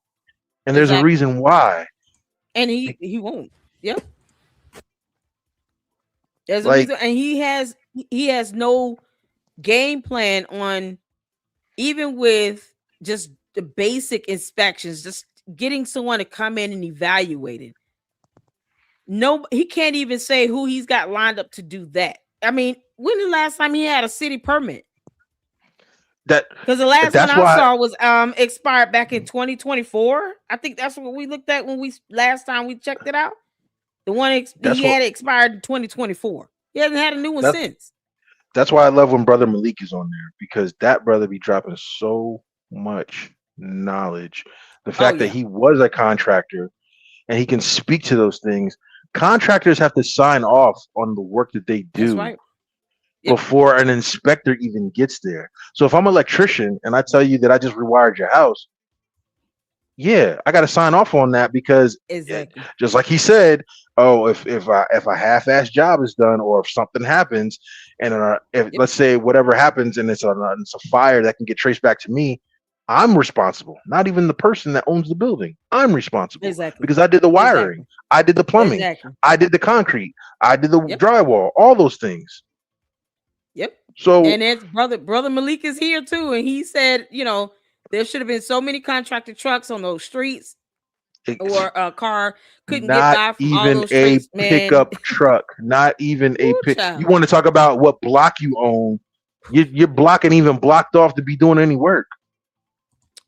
And there's a Exactly. reason why. And he Be- he won't. Yep. There's a Like reason. And he has no game plan on, even with just the basic inspections, just getting someone to come in and evaluate it. No, he can't even say who he's got lined up to do that. I mean, when the last time he had a city permit? that Because the last one that's I why saw was expired back in 2024. I think that's what we looked at when we last time we checked it out. The one that's he what had expired in 2024. He hasn't had a new one that since. that's why I love when Brother Malik is on there because that brother be dropping so much knowledge. The Oh fact that yeah, he was a contractor and he can speak to those things. Contractors have to sign off on the work that they that's do right. Yep. before an inspector even gets there. So if I'm an electrician and I tell you that I just rewired your house, yeah, I got to sign off on that because Exactly. just like he said, oh, if a half-ass job is done or if something happens and if Yep. let's say whatever happens and it's a fire that can get traced back to me, I'm responsible. Not even the person that owns the building. I'm responsible Exactly. because I did the wiring, Exactly. I did the plumbing, Exactly. I did the concrete, I did the Yep. drywall, all those things. Yep. So And it's brother Malik is here too, and he said, there should have been so many contracted trucks on those streets, it's or a car couldn't get not by from all even those a streets, man. pickup truck. Not even a Ooh, pick. You child. want to talk about what block you own? Your block ain't even blocked off to be doing any work.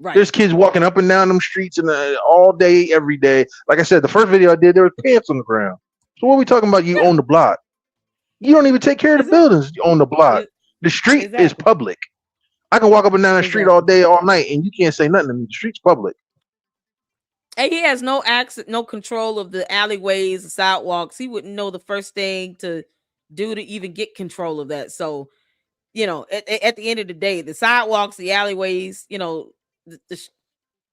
Right. There's kids walking up and down them streets and all day, every day. Like I said, the first video I did, there was pants on the ground. So what are we talking about? You Yeah. own the block. You don't even take care of the Exactly. buildings. You own the block. E- The street is Exactly. public. I can walk up and down the street all Exactly. day, all night, and you can't say nothing to me. The street's public. And he has no access, no control of the alleyways, the sidewalks. He wouldn't know the first thing to do to even get control of that. So, at the end of the day, the sidewalks, the alleyways, the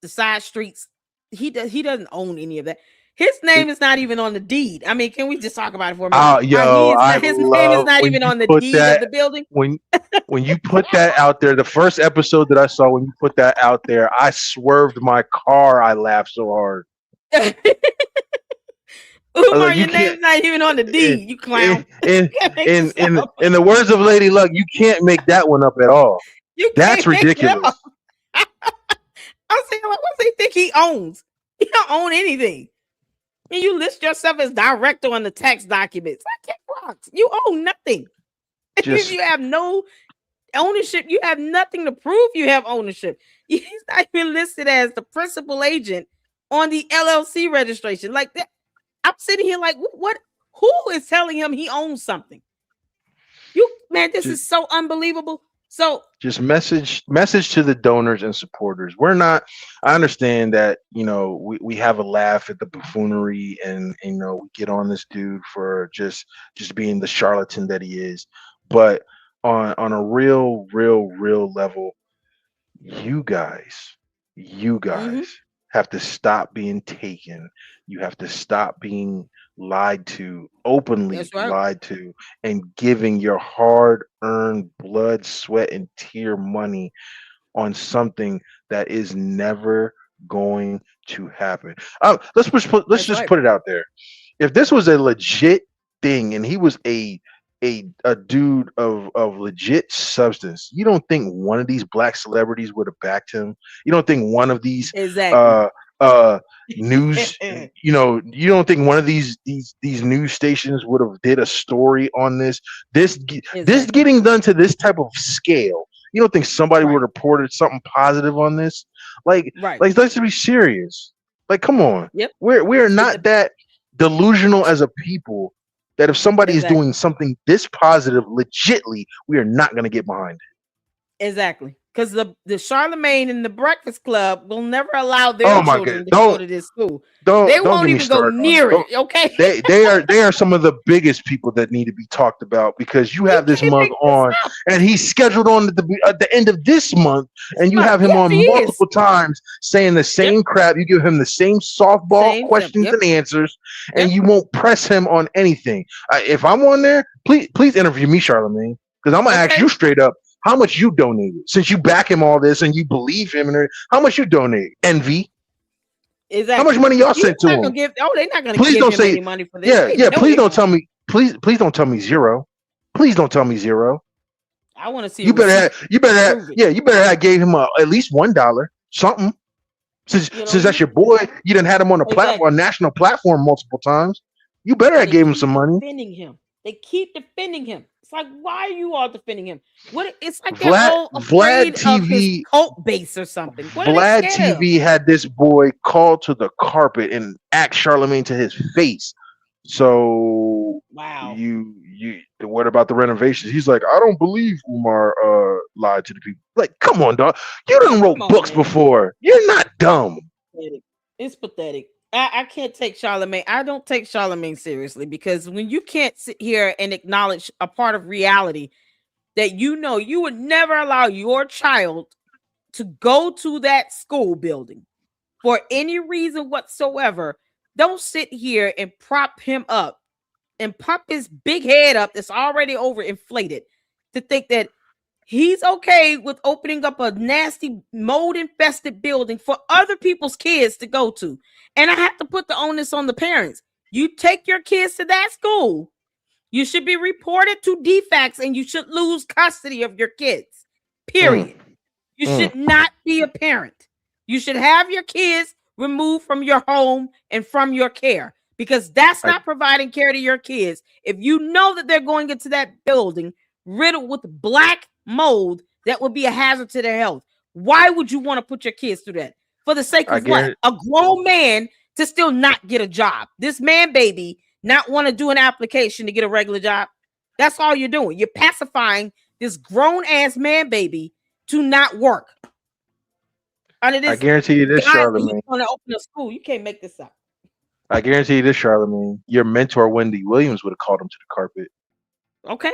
side streets, he doesn't own any of that. His name is not even on the deed. I mean, can we just talk about it for a minute? Yo, I His name is love not when even you on the put deed of that the building. when when you put that out there. The first episode that I saw when you put that out there, I swerved my car. I laughed so hard. I was Umar, like, you your can't. name's not even on the In deed, you in clown. in Make in, this in, up. in the words of Lady Luck, you can't make that one up at all. You That's can't make it up. ridiculous. I'm saying, like, what do you think he owns? He don't own anything. And you list yourself as director on the tax documents. I can't rocks. You own nothing. Just You have no ownership. You have nothing to prove you have ownership. He's not even listed as the principal agent on the LLC registration. Like that, I'm sitting here like, what? Who is telling him he owns something? You man, this just is so unbelievable. So just message to the donors and supporters. We're not, I understand that, we have a laugh at the buffoonery, and we get on this dude for just being the charlatan that he is. But on a real level, you guys, you mhm, guys have to stop being taken. You have to stop being lied to, openly that's right. lied to, and giving your hard earned blood, sweat, and tear money on something that is never going to happen. Let's That's just right. put it out there. If this was a legit thing and he was a dude of legit substance, you don't think one of these black celebrities would have backed him? You don't think one of these Exactly. uh news, you don't think one of these news stations would have did a story on this Exactly. getting done to this type of scale? You don't think somebody would Right. have reported something positive on this? like Right. like let's be serious. Like, come on. Yep. We're It not that delusional as a people that if somebody is exactly. doing something this positive legitly, we are not going to get behind it. Exactly. Because the Charlemagne and the Breakfast Club will never allow their Oh my god. children to go Don't to this school. They don't won't get me even go started on near don't it. Okay. they are some of the biggest people that need to be talked about, because you You have this can't mug make this on up. and he's scheduled on at the end of this month, This and you month. have him Yes, he on is. multiple times saying the Yep. same crap. You give him the same softball Same stuff. questions Yep. and answers, and Yep. you won't press him on anything. If I'm on there, please interview me, Charlemagne, because I'm gonna ask Okay. you straight up how much you donated, since you back him all this and you believe him, and how much you donate. Envy, how much Exactly. money y'all You're sent to not him? gonna give. Oh, they're not gonna Please give don't him say, any money for this. yeah, They yeah. know Please they don't won't. tell me. Please don't tell me zero. Please don't tell me zero. I want to see a You better receipt have. You better to have. prove it. Yeah, you better have gave him at least $1, something. Since You know, since that's your boy, you didn't had him on a platform, exactly. national platform multiple times. You better And have they gave him keep some money. defending him. They keep defending him. It's like, why are you all defending him? What? It's like they're Vlad all Vlad afraid of his TV cult base or something. What are they Vlad scared of? TV had this boy called to the carpet and act Charlemagne to his face. So Wow. what about the renovations? He's like, I don't believe Umar lied to the people. Like, come on, dog. You done Come wrote on, books man. before. You're not dumb. Pathetic. It's pathetic. I can't take Charlemagne. I don't take Charlemagne seriously because when you can't sit here and acknowledge a part of reality that you would never allow your child to go to that school building for any reason whatsoever, don't sit here and prop him up and pop his big head up that's already overinflated to think that he's okay with opening up a nasty mold infested building for other people's kids to go to. And I have to put the onus on the parents. You take your kids to that school, you should be reported to DFACS and you should lose custody of your kids. Mm, Period. You mm. should not be a parent. You should have your kids removed from your home and from your care because that's I not providing care to your kids. If you know that they're going into that building riddled with black mold, that would be a hazard to their health. Why would you want to put your kids through that? For the sake I of what? guarantee. A grown man to still not get a job. This man baby not want to do an application to get a regular job. That's all you're doing. You're pacifying this grown ass man baby to not work under I this guarantee you this, guise that he's Charlemagne. going to open a school. You can't make this up. I guarantee you this, Charlemagne. Your mentor Wendy Williams would have called him to the carpet. Okay.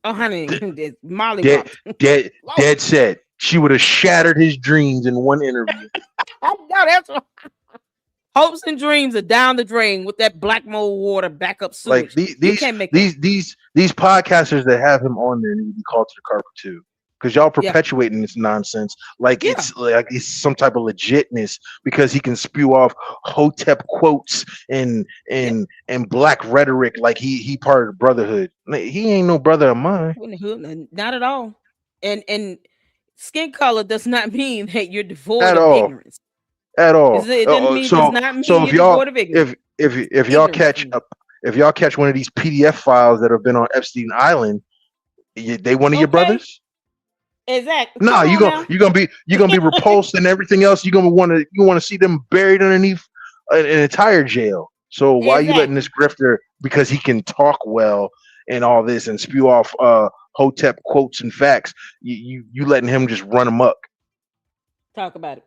Oh, honey, Molly Dead, Wops. dead, Whoa. dead set. She would have shattered his dreams in one interview. No, that's what hopes and dreams are down the drain with that black mold water backup Like sewage. these You these can't make that. these podcasters that have him on there need to be called to the carpet too, because y'all Yeah. perpetuating this nonsense Yeah. like it's some type of legitness, because he can spew off hotep quotes and Yep. and black rhetoric like he part of the brotherhood. Like, he ain't no brother of mine. Not at all. And skin color does not mean that you're devoid At of all. ignorance. At all. It doesn't mean, does not So mean if you're y'all devoid of ignorance. if y'all Ignorance to catch me. if y'all catch one of these PDF files that have been on Epstein Island, they one of your Okay, brothers? exactly. Nah, Come on now. you're gonna be repulsed and everything else. You want to see them buried underneath an entire jail. So why are you letting this Exactly. grifter, because he can talk well and all this and spew off Hotep quotes and facts? You letting him just run amok, Talk about it.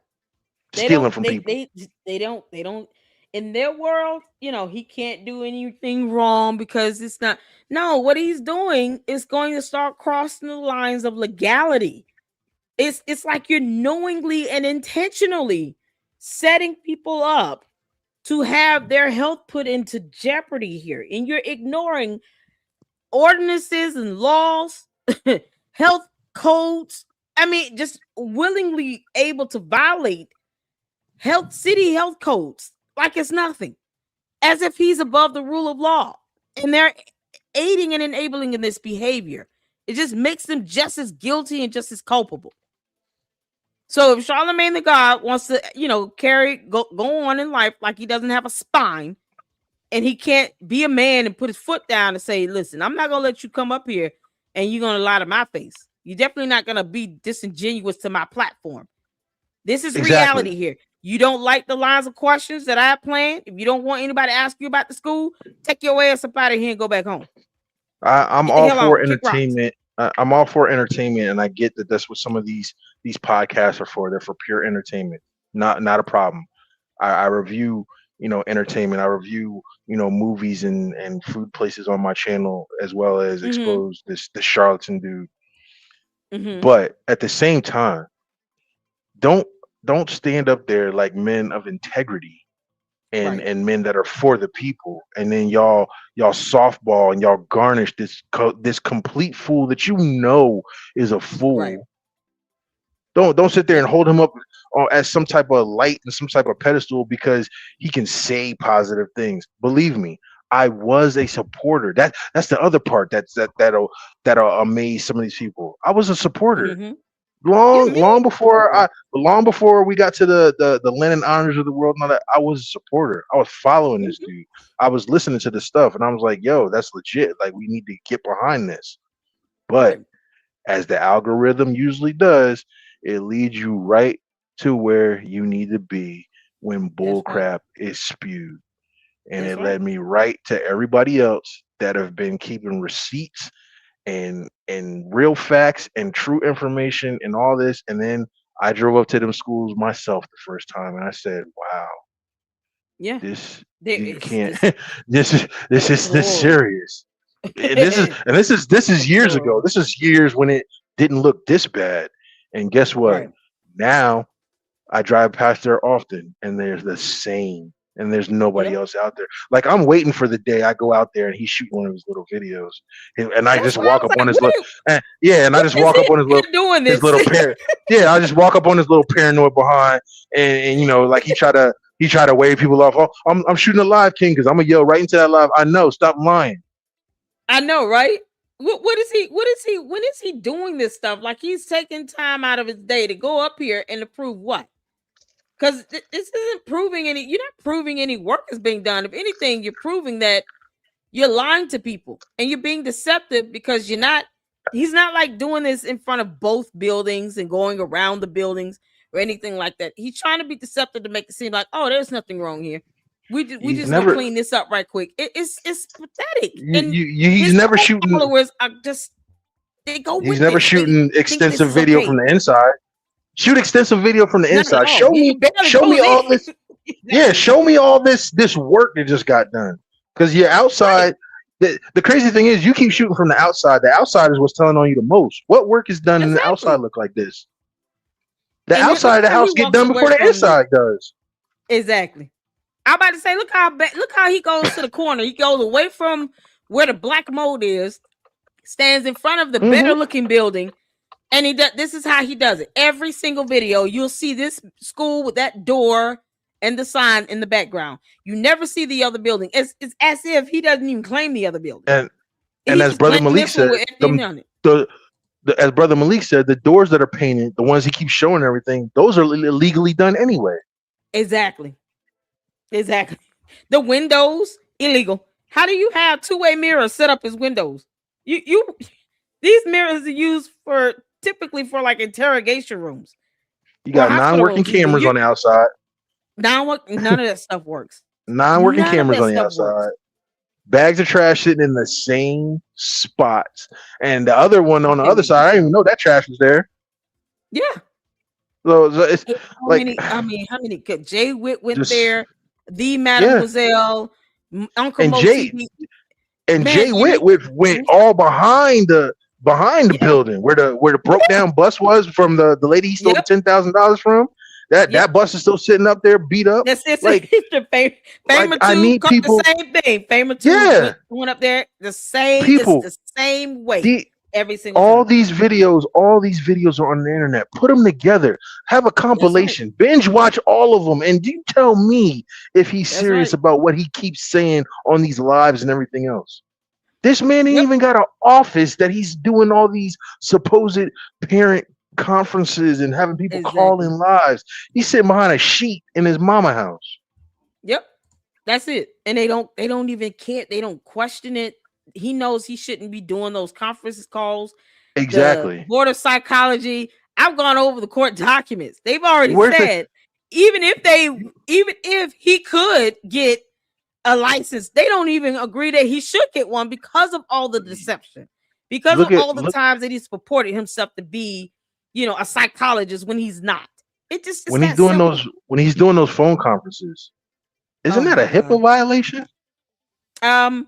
They don't. stealing from people? They don't. In their world, he can't do anything wrong because it's not. No, what he's doing is going to start crossing the lines of legality. It's like you're knowingly and intentionally setting people up to have their health put into jeopardy here, and you're ignoring ordinances and laws, health codes. I mean, just willingly able to violate city health codes like it's nothing, as if he's above the rule of law. And they're aiding and enabling in this behavior. It just makes them just as guilty and just as culpable. So if Charlemagne the God wants to, go on in life like he doesn't have a spine, and he can't be a man and put his foot down and say, listen, I'm not gonna let you come up here and you're gonna lie to my face. You're definitely not gonna be disingenuous to my platform. This is Exactly. reality here. You don't like the lines of questions that I have planned. If you don't want anybody to ask you about the school, take your ass up out of here and go back home. I'm Get the all hell for on, kick rocks. entertainment. I'm all for entertainment, and I get that that's what some of these podcasts are for. They're for pure entertainment, not a problem. I review, entertainment. I review, movies and food places on my channel, as well as Mm-hmm. expose this charlatan dude. Mm-hmm. But at the same time, don't don't stand up there like men of integrity and Right. and men that are for the people, and then y'all softball and y'all garnish this complete fool that is a Right. fool. Don't sit there Yeah. and hold him up as some type of light and some type of pedestal because he can say positive things. Believe me, I was a supporter. That's the other part that'll amaze some of these people. I was a supporter Mm-hmm. Yeah, long me long before too. we got to the Lennon honors of the world and all that. I was a supporter. I was following this Mm-hmm. dude. I was listening to the stuff and I was like, yo, that's legit. Like, we need to get behind this. But Right. as the algorithm usually does, it leads you right to where you need to be when That's bull right. crap is spewed. And That's it right. led me right to everybody else that have been keeping receipts and real facts and true information and all this. And then I drove up to them schools myself the first time and I said, wow, Yeah. this There you is can't this. this Good is this Lord. serious. And this is years ago. Lord. This is years when it didn't look this bad. And guess what? Right. Now I drive past there often and there's the same. And there's nobody Yep. else out there. Like, I'm waiting for the day I go out there and he's shooting one of his little videos, and I That's just why I walk was up on like, his little, yeah, and I what just is walk up on he doing his this? little pair, yeah, I just walk up on his little paranoid behind, and like he try to wave people off. Oh, I'm shooting a live, king, because I'm gonna yell right into that live. I know, stop lying. I know, right? What is he when is he doing this stuff? Like, he's taking time out of his day to go up here and to prove what? Because this isn't proving any, you're not proving any work is being done. If anything, you're proving that you're lying to people and you're being deceptive because he's not like doing this in front of both buildings and going around the buildings or anything like that. He's trying to be deceptive to make it seem like, oh, there's nothing wrong here. We He's just gonna never clean this up right quick. It's pathetic. And he's his never own shooting followers are just, they go he's with never this. They shooting think this extensive is video from okay. the inside. Shoot extensive video from the Not at inside. all. He barely Show me goes all this. in. Yeah, Exactly. show me all this work that just got done. Because you're Right. outside. The crazy thing is, you keep shooting from the outside. The outside is what's telling on you the most. What work is done in the outside Exactly. look like this? The And look outside of the how he house get walks done away before the from the, inside does. exactly. I'm about to say, look how he goes to the corner. He goes away from where the black mold is, stands in front of the better Hmm. looking building, and he does. This is how he does it. Every single video, you'll see this school with that door and the sign in the background. You never see the other building. It's as if he doesn't even claim the other building. And He as just Brother claimed Malik this one said, with everything on it. the as Brother Malik said, the doors that are painted, the ones he keeps showing everything, those are illegally done anyway. Exactly. Exactly. The windows illegal. How do you have two-way mirrors set up as windows? You these mirrors are used for typically for like interrogation rooms You or got hospital non-working rooms. Even cameras you on the outside, now what? None of that stuff works. non-working None of cameras that on the stuff works. outside, bags of trash sitting in the same spots, and the other one on the Okay, other well, side, I didn't even know that trash was there. yeah. So it's And how like many? I mean, how many? Jay Witt went just there. The yeah, Mademoiselle, Uncle and Mo Jay TV. and Man, Jay Witt went Mhm. all behind the Yeah, building where the broke yeah, down bus was from the lady he stole the yep, $10,000 from. That yep. bus is still sitting up there, beat up. That's it. Like The Famer I two need cut the people. same thing. Famer two Yeah, went up there the same. It's people. the same way The every single all time. these videos are on the internet. Put them together. Have a That's right. compilation. Binge watch all of them, and you tell me if he's That's serious right. about what he keeps saying on these lives and everything else. This man ain't Yep. even got an office that he's doing all these supposed parent conferences and having people call Exactly. in lives. He's sitting behind a sheet in his mama house. Yep. That's it. And they don't even care. They don't question it. He knows he shouldn't be doing those conferences calls. The Exactly. board of psychology. I've gone over the court documents. They've already Where's the said even if he could get a license, they don't even agree that he should get one because of all the deception, because of look at all the look times that he's purported himself to be, a psychologist when he's not. It's when he's that doing simple. those phone conferences. Isn't Oh that a my HIPAA god. violation? Um,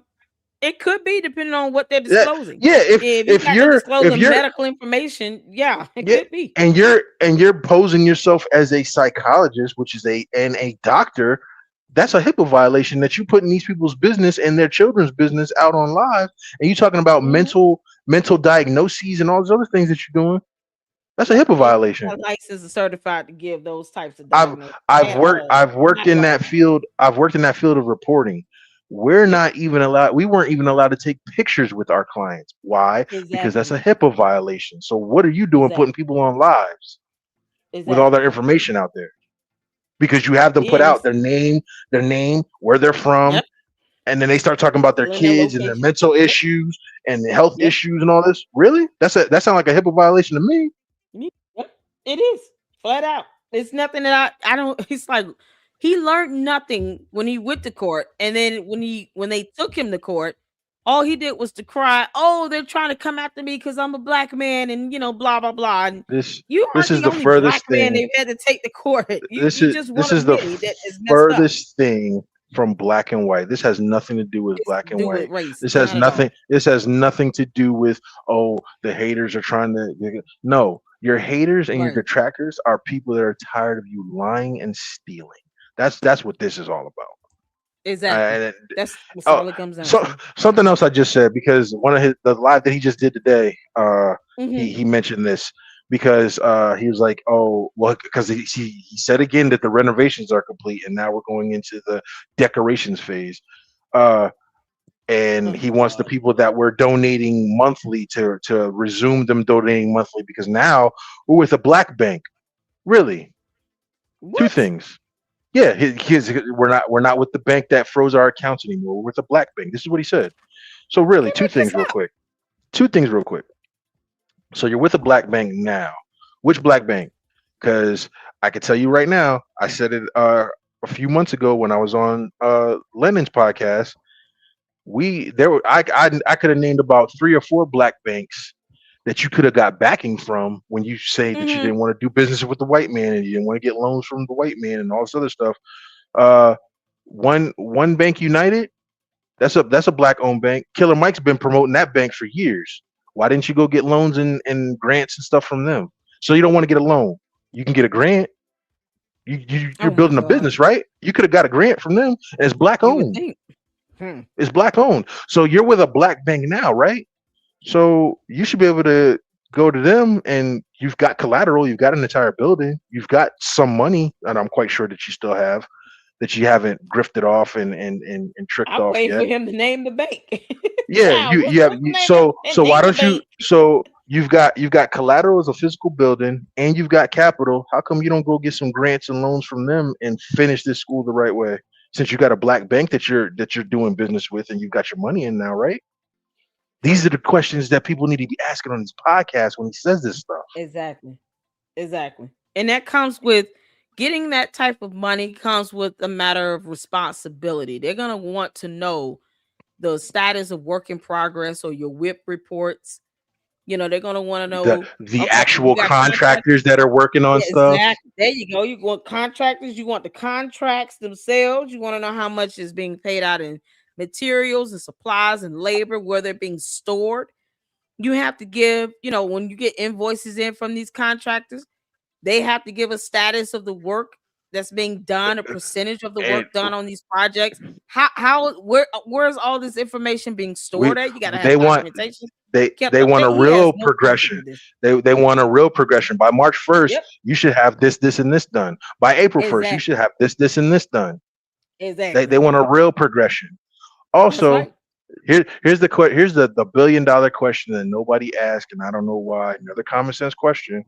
it could be depending on what they're Yeah, disclosing. yeah. If he's If got to you're disclose if the you're medical information, yeah, it yeah, could be. and you're posing yourself as a psychologist, which is a doctor, that's a HIPAA violation that you putting these people's business and their children's business out on live, and you talking about Mhm. mental diagnoses and all those other things that you're doing. That's a Yep, HIPAA and violation. a license is certified to give those types of I've diagnoses I've at worked all. I've worked Not in allowed. that field. I've worked in that field of reporting. We're Yep, not even allowed. We weren't even allowed to take pictures with our clients. Why? Because that's a exactly, HIPAA violation. So what are you doing putting exactly, people on lives with all their exactly. information out there? Because you have them put Then out it's their name, where they're from, yep, and then they start talking about their filling their kids and their location. mental Yep, issues and the health yep. issues and all this. Really? That sounds like a HIPAA violation to me. Yep, it is flat out. It's nothing that I don't. It's like he learned nothing when he went to court, and then when they took him to court, all he did was to cry. Oh, they're trying to come after me because I'm a black man, and blah blah blah. And This you this aren't is the the only black furthest man thing. they've had to take to court. You This you is just one this of is the many that is messed up. furthest thing from black and white. This has nothing to do with It's black to and do with white. race, This has not at nothing. all. This has nothing to do with the haters are trying to. No, your haters and your Right? detractors are people that are tired of you lying and stealing. That's what this is all about. Exactly. And That's oh, all it comes down so to. something else I just said because one of the live that he just did today, Hmm. he mentioned this because he was like, oh, well, because he said again that the renovations are complete and now we're going into the decorations phase. Uh, and Oh he wants the God. people that were donating monthly to resume them donating monthly because now we're with a black bank. Really, two What? things. Yeah, we're not with the bank that froze our accounts anymore. We're with the black bank. This is what he said. So Who really, came up with this? two things real quick. So you're with a black bank now. Which black bank? Because I can tell you right now, I said it a few months ago when I was on Lennon's podcast. I could have named about 3 or 4 black banks that you could have got backing from when you say that you Hmm. didn't want to do business with the white man and you didn't want to get loans from the white man and all this other stuff. Uh, one Bank United, that's a black owned bank. Killer Mike's been promoting that bank for years. Why didn't you go get loans and grants and stuff from them? So you don't want to get a loan. You can get a grant. You're Oh my building a God. business, right? You could have got a grant from them, and it's black You would owned. think. Hmm. It's black owned. So you're with a black bank now, right? So you should be able to go to them, and you've got collateral. You've got an entire building. You've got some money, and I'm quite sure that you still have that you haven't grifted off and tricked I'm off waiting for yet. him to name the bank. Yeah, Child, you what's you have the name of so and so why name the don't you bank? you've got collateral as a physical building, and you've got capital. How come you don't go get some grants and loans from them and finish this school the right way? Since you got a black bank that you're doing business with, and you've got your money in now, right? These are the questions that people need to be asking on this podcast when he says this stuff. Exactly. Exactly. And that comes with getting that type of money comes with a matter of responsibility. They're going to want to know the status of work in progress or your WIP reports. They're going to want to The know, the okay, you actual got contracts. contractors that are working on Yeah, stuff. exactly. There you go. You want contractors, you want the contracts themselves, you want to know how much is being paid out in materials and supplies and labor, where they're being stored. You have to give, when you get invoices in from these contractors, they have to give a status of the work that's being done, a percentage of the And work done on these projects. Where's all this information being we stored at? You got to they have want documentation kept they up. want a He has real no time to progression. do this. They want a real progression. By March 1st, Yep, you should have this and this done. By April 1st, you should exactly, have this and this done. They exactly. want a real progression. That's Also, right. here's the $1 billion question that nobody asked, and I don't know why. Another common sense question.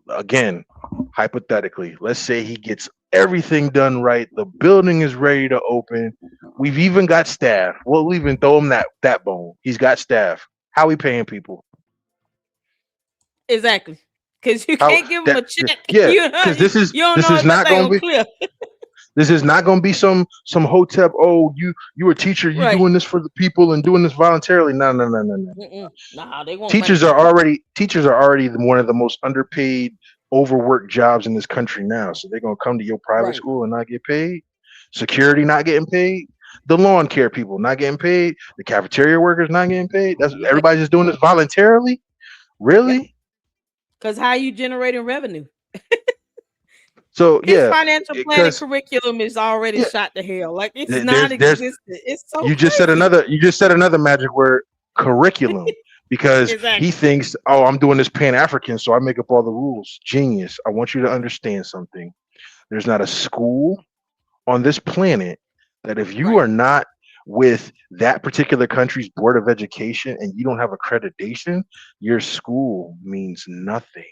Again, hypothetically, let's say he gets everything done right. The building is ready to open. We've even got staff. We'll even throw him that bone. He's got staff. How we paying people? Exactly. Because you How can't give them that? a check. Yeah, You know, because this is you don't this know is if that not thing going will to be. clear. This is not going to be some hotep. Oh, you a teacher. You Right. doing this for the people and doing this voluntarily. No, no, no, no, no. Mm-mm. Nah, they want money Teachers now. are already one of the most underpaid, overworked jobs in this country now. So they're gonna come to your private Right. school and not get paid. Security not getting paid. The lawn care people not getting paid. The cafeteria workers not getting paid. That's Yep. everybody's just doing this voluntarily. Yep. Really? Because how you generating revenue? So His yeah, financial planning because curriculum is already yeah, shot to hell. Like it's there's non-existent. It's so you crazy. just said another magic word, curriculum, because he Exactly. thinks, oh, I'm doing this Pan African, so I make up all the rules. Genius. I want you to understand something. There's not a school on this planet that if you Right. are not with that particular country's board of education and you don't have accreditation, your school means nothing.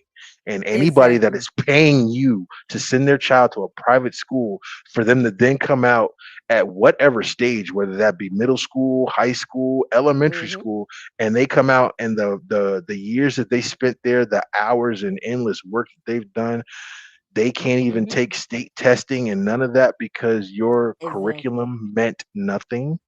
And anybody that Exactly. is paying you to send their child to a private school for them to then come out at whatever stage, whether that be middle school, high school, elementary Mm-hmm. school, and they come out and the years that they spent there, the hours and endless work that they've done, they can't even Mm-hmm. take state testing and none of that because your Exactly. curriculum meant nothing.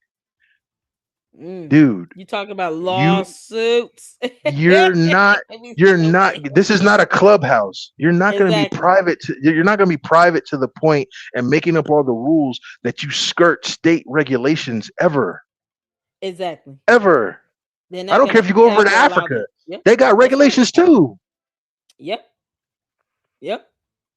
Mm. Dude, You talk about you lawsuits. you're not Every you're single not day. this is not a clubhouse. You're not going to be Exactly. private you're not going to be private to the point and making up all the rules that you skirt state regulations ever. Exactly. Ever. They're I not don't care gonna if you go they're over not to gonna allow Africa. that. Yep. They got That's right. regulations too. Yep. Yep.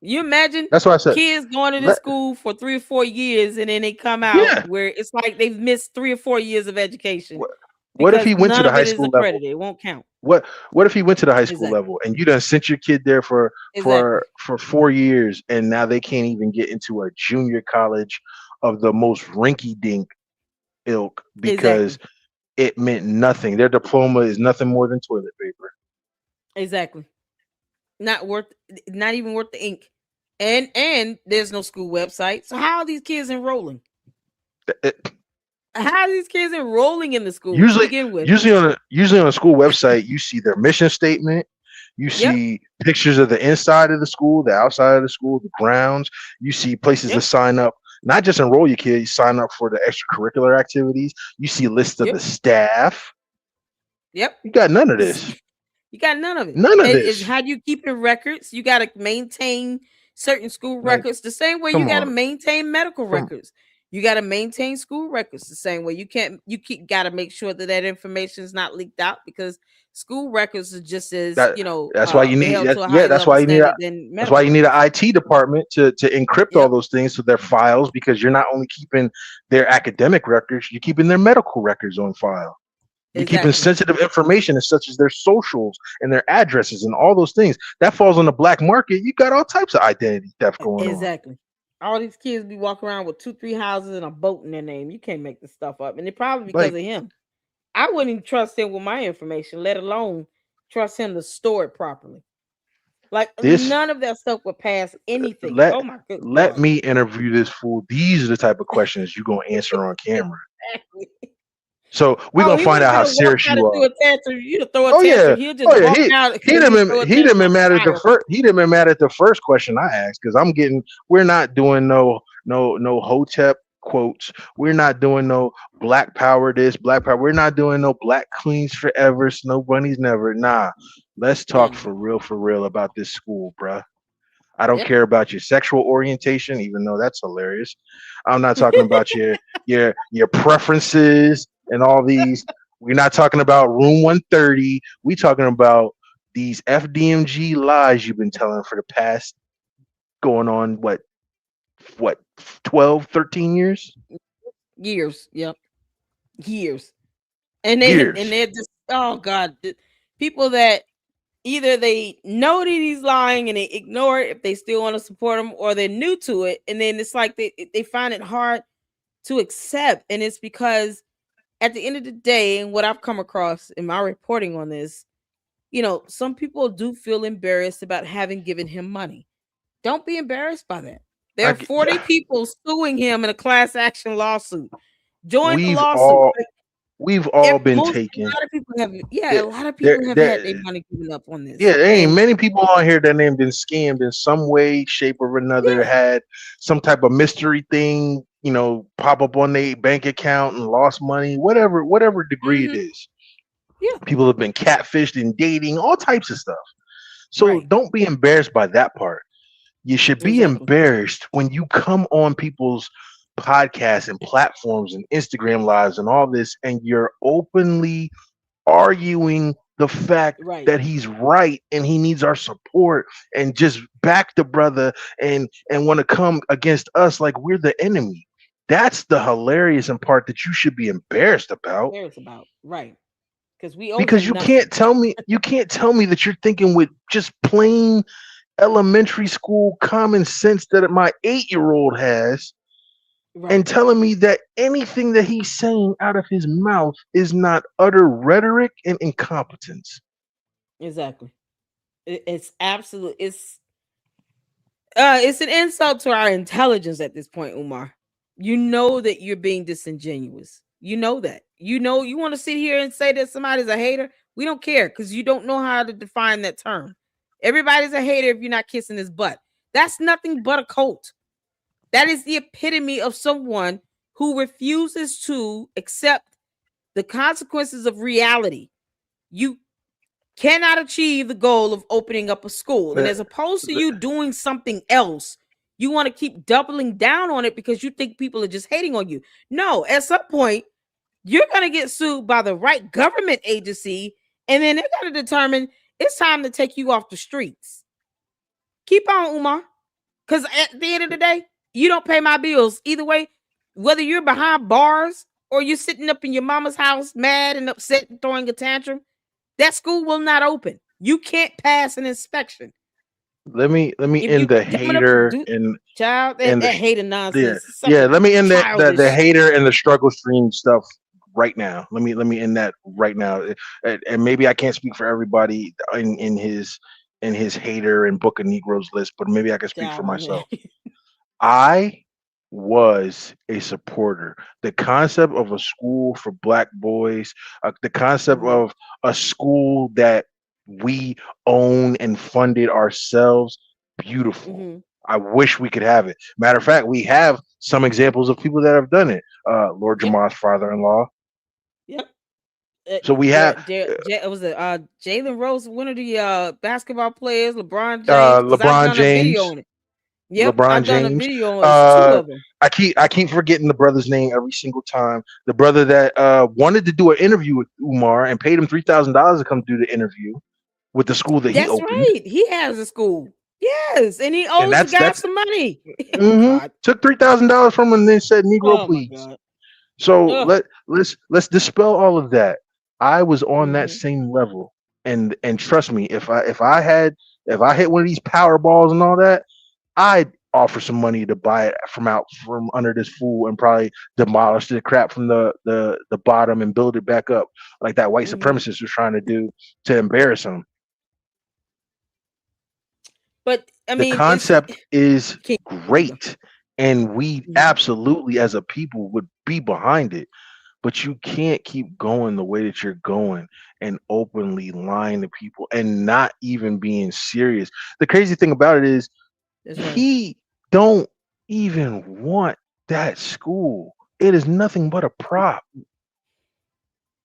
You imagine That's why I said kids going to this let school for 3 or 4 years and then they come out yeah. where it's like they've missed 3 or 4 years of education What, what if because he went to none the of high it is school level? accredited. It won't count. What if he went to the high school Exactly. level and you done sent your kid there for Exactly. 4 years and now they can't even get into a junior college of the most rinky dink ilk because Exactly. it meant nothing. Their diploma is nothing more than toilet paper. Exactly. Not worth not even worth the ink. And there's no school website. So how are these kids enrolling? It- How are these kids enrolling in the school to usually begin with? usually on a school website you see their mission statement, you Yep. see pictures of the inside of the school, the outside of the school, the grounds, you see places to Yep. sign up, not just enroll your kids, sign up for the extracurricular activities, you see lists of Yep. the staff. Yep. You got none of this. You got none of it. None of And it's this. how do you keep your records? You got to maintain certain school Like, records the same way you come got to on. maintain medical Come records. You got to maintain school records the same way. You can't. You keep got to make sure that that information is not leaked out because school records are just as that that's why you need held that, to a yeah, higher that's level why you need standard than that's why medical you need an records. IT department to encrypt all Yep. those things to their files because you're not only keeping their academic records, you're keeping their medical records on file. You're keeping Exactly. sensitive information such as their socials and their addresses and all those things. That falls on the black market. You got all types of identity theft going on. Exactly. All these kids be walking around with 2, 3 houses and a boat in their name. You can't make this stuff up, and it probably because Like of him. I wouldn't even trust him with my information, let alone trust him to store it properly. Like This none of that stuff would pass anything. let Oh my good let God. me interview this fool. These are the type of questions you gonna answer on camera. Exactly. So we're Oh, gonna he find won't out how finna walk serious out you and are. do a tantrum. You to throw a Oh tantrum. yeah, He'll just oh yeah. walk out and He'd have you been throw a he'd have tantrum been like mad at a the child. first. He'd have been mad at the first question I asked because I'm getting. We're not doing no hotep quotes. We're not doing no black power this black power. We're not doing no black queens forever. Snow bunnies never. Nah, let's Yeah, talk no. for real about this school, bruh. I don't Yep. care about your sexual orientation, even though that's hilarious. I'm not talking about your preferences and all these. We're not talking about room 130. We talking about these FDMG lies you've been telling for the past going on what 12, 13 years? Years. Yep. Years. And Years. they're just oh God. People that either they know that he's lying and they ignore it if they still want to support him, or they're new to it, and then it's like they find it hard to accept. And it's because at the end of the day, and what I've come across in my reporting on this, some people do feel embarrassed about having given him money. Don't be embarrassed by that. There I are 40 people suing him in a class action lawsuit. Join the we've lawsuit. all we've all been A taken. lot of people have, yeah, a There, lot of there, people have had their there, money given up on yeah, this. there ain't And many people on here that ain't been scammed in some way, shape, or another. yeah, Had some type of mystery thing, pop up on their bank account and lost money, whatever degree it hmm is. yeah, People have been catfished in dating, all types of stuff. So right, don't be embarrassed by that part. You should be exactly, embarrassed when you come on people's podcasts and platforms and Instagram lives and all this, and you're openly arguing the fact right, that he's right and he needs our support and just back the brother and want to come against us like we're the enemy. That's the hilarious and part that you should be embarrassed about cares about, right, because we owe because him you nothing. can't tell me that you're thinking with just plain elementary school common sense that my 8-year-old has and Right, telling me that anything that he's saying out of his mouth is not utter rhetoric and incompetence. exactly. It's absolute. It's an insult to our intelligence at this point, Umar. You know that you're being disingenuous. You know that. You know you want to sit here and say that somebody's a hater. We don't care because you don't know how to define that term. Everybody's a hater if you're not kissing his butt. That's nothing but a cult. That is the epitome of someone who refuses to accept the consequences of reality. You cannot achieve the goal of opening up a school. And Uh, as opposed to th- you doing something else, you want to keep doubling down on it because you think people are just hating on you. No, at some point, you're going to get sued by the right government agency, and then they're going to determine it's time to take you off the streets. Keep on, Umar, because at the end of the day, you don't pay my bills. Either way, whether you're behind bars or you're sitting up in your mama's house mad and upset and throwing a tantrum, that school will not open. You can't pass an inspection. let me If end you the dumb enough to hater do and child, that, and that the hater yeah nonsense is such yeah a let me end the childish. hater and the struggle stream stuff right now. Let me end that right now. And maybe I can't speak for everybody in his hater and book of Negroes list, but maybe I can speak for Child, man. myself. I was a supporter. The concept of a school for black boys, the concept hmm of a school that we own and funded ourselves, beautiful. hmm I wish we could have it. Matter of fact, we have some examples of people that have done it. Lord Yep. Jamal's father-in-law. Yep. So we have It was Jalen Rose, one of the basketball players, LeBron James, because I've LeBron done a video James. on it. Yep, LeBron I've done a James. video on it. It's two Uh, of them. I keep forgetting the brother's name every single time. The brother that wanted to do an interview with Umar and paid him $3,000 to come do the interview with the school that he That's opened, right. He has a school. Yes, and he and owes the guy that's some money. God. took $3,000 from him and then said, "Negro, Oh my please." God. So Ugh. let's dispel all of that. I was on that hmm same level, and trust me, if I hit one of these power balls and all that, I'd offer some money to buy it from under this fool and probably demolish the crap from the bottom and build it back up like that white Mhm. supremacist was trying to do to embarrass him. But I The mean, it's concept is can't go. great, and we Mhm. absolutely as a people would be behind it. But you can't keep going the way that you're going and openly lying to people and not even being serious. The crazy thing about it is That's right. he don't even want that school. It is nothing but a prop.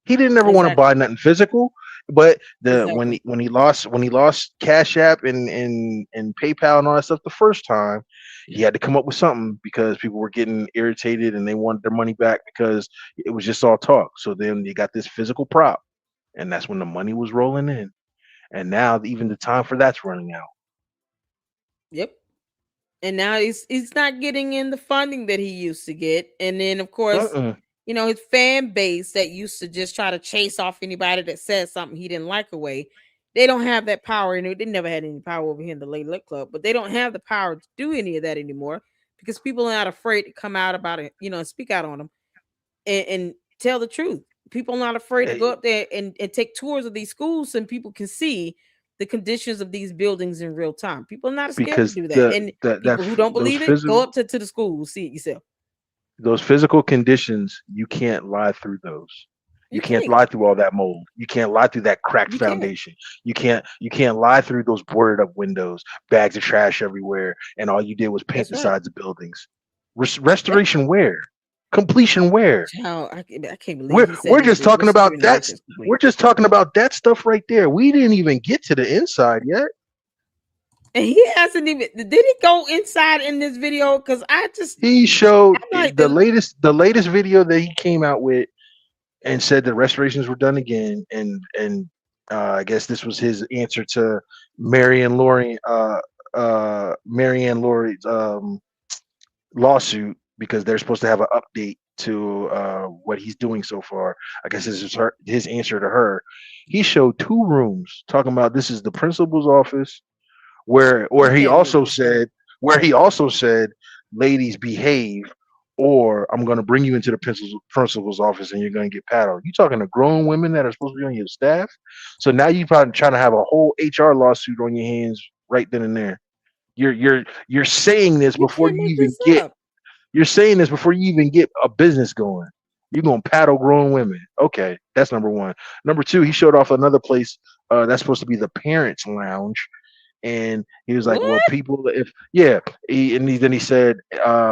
He didn't ever want to Exactly. buy nothing physical, but the Exactly. when he lost Cash App and PayPal and all that stuff the first time, he had to come up with something because people were getting irritated and they wanted their money back because it was just all talk. So then you got this physical prop, and that's when the money was rolling in. And now even the time for that's running out. Yep. And now he's not getting in the funding that he used to get. And then of course, Mm-mm. his fan base that used to just try to chase off anybody that said something he didn't like away. They don't have that power, and they never had any power over here in the Lady Luck Club, but they don't have the power to do any of that anymore because people are not afraid to come out about it, and speak out on them and tell the truth. People are not afraid to go Eh, up there and take tours of these schools so people can see the conditions of these buildings in real time. People are not scared to because do that. And people who don't those believe it, go up to the school, see it yourself. those physical conditions, you can't lie through those. You You can't can't. lie through all that mold. You can't lie through that cracked You can't. foundation. You can't lie through those boarded up windows, bags of trash everywhere, and all you did was paint That's the right. sides of buildings. Yep. Restoration where? Completion where? Child, I can't believe We're he said we're his just talking about restoring work that. is complete. We're just talking about that stuff right there. We didn't even get to the inside yet. And he hasn't even did he go inside in this video? Because He showed I'm like the latest video that he came out with and said the restorations were done again, and I guess this was his answer to Marianne Laurie's lawsuit because they're supposed to have an update to what he's doing so far. I guess this is his answer to her. He showed two rooms talking about this is the principal's office where you he can't make also this up. said ladies behave or I'm going to bring you into the principal's office and you're going to get paddled. You talking to grown women that are supposed to be on your staff? So now you probably trying to have a whole HR lawsuit on your hands right then and there. You're saying this You before can't you make even this get up. you're saying this before you even get a business going. You're gonna paddle grown women. Okay, that's number one. Number two, he showed off another place that's supposed to be the parents' lounge, and he was like, "Well, What? people, if yeah," then he said,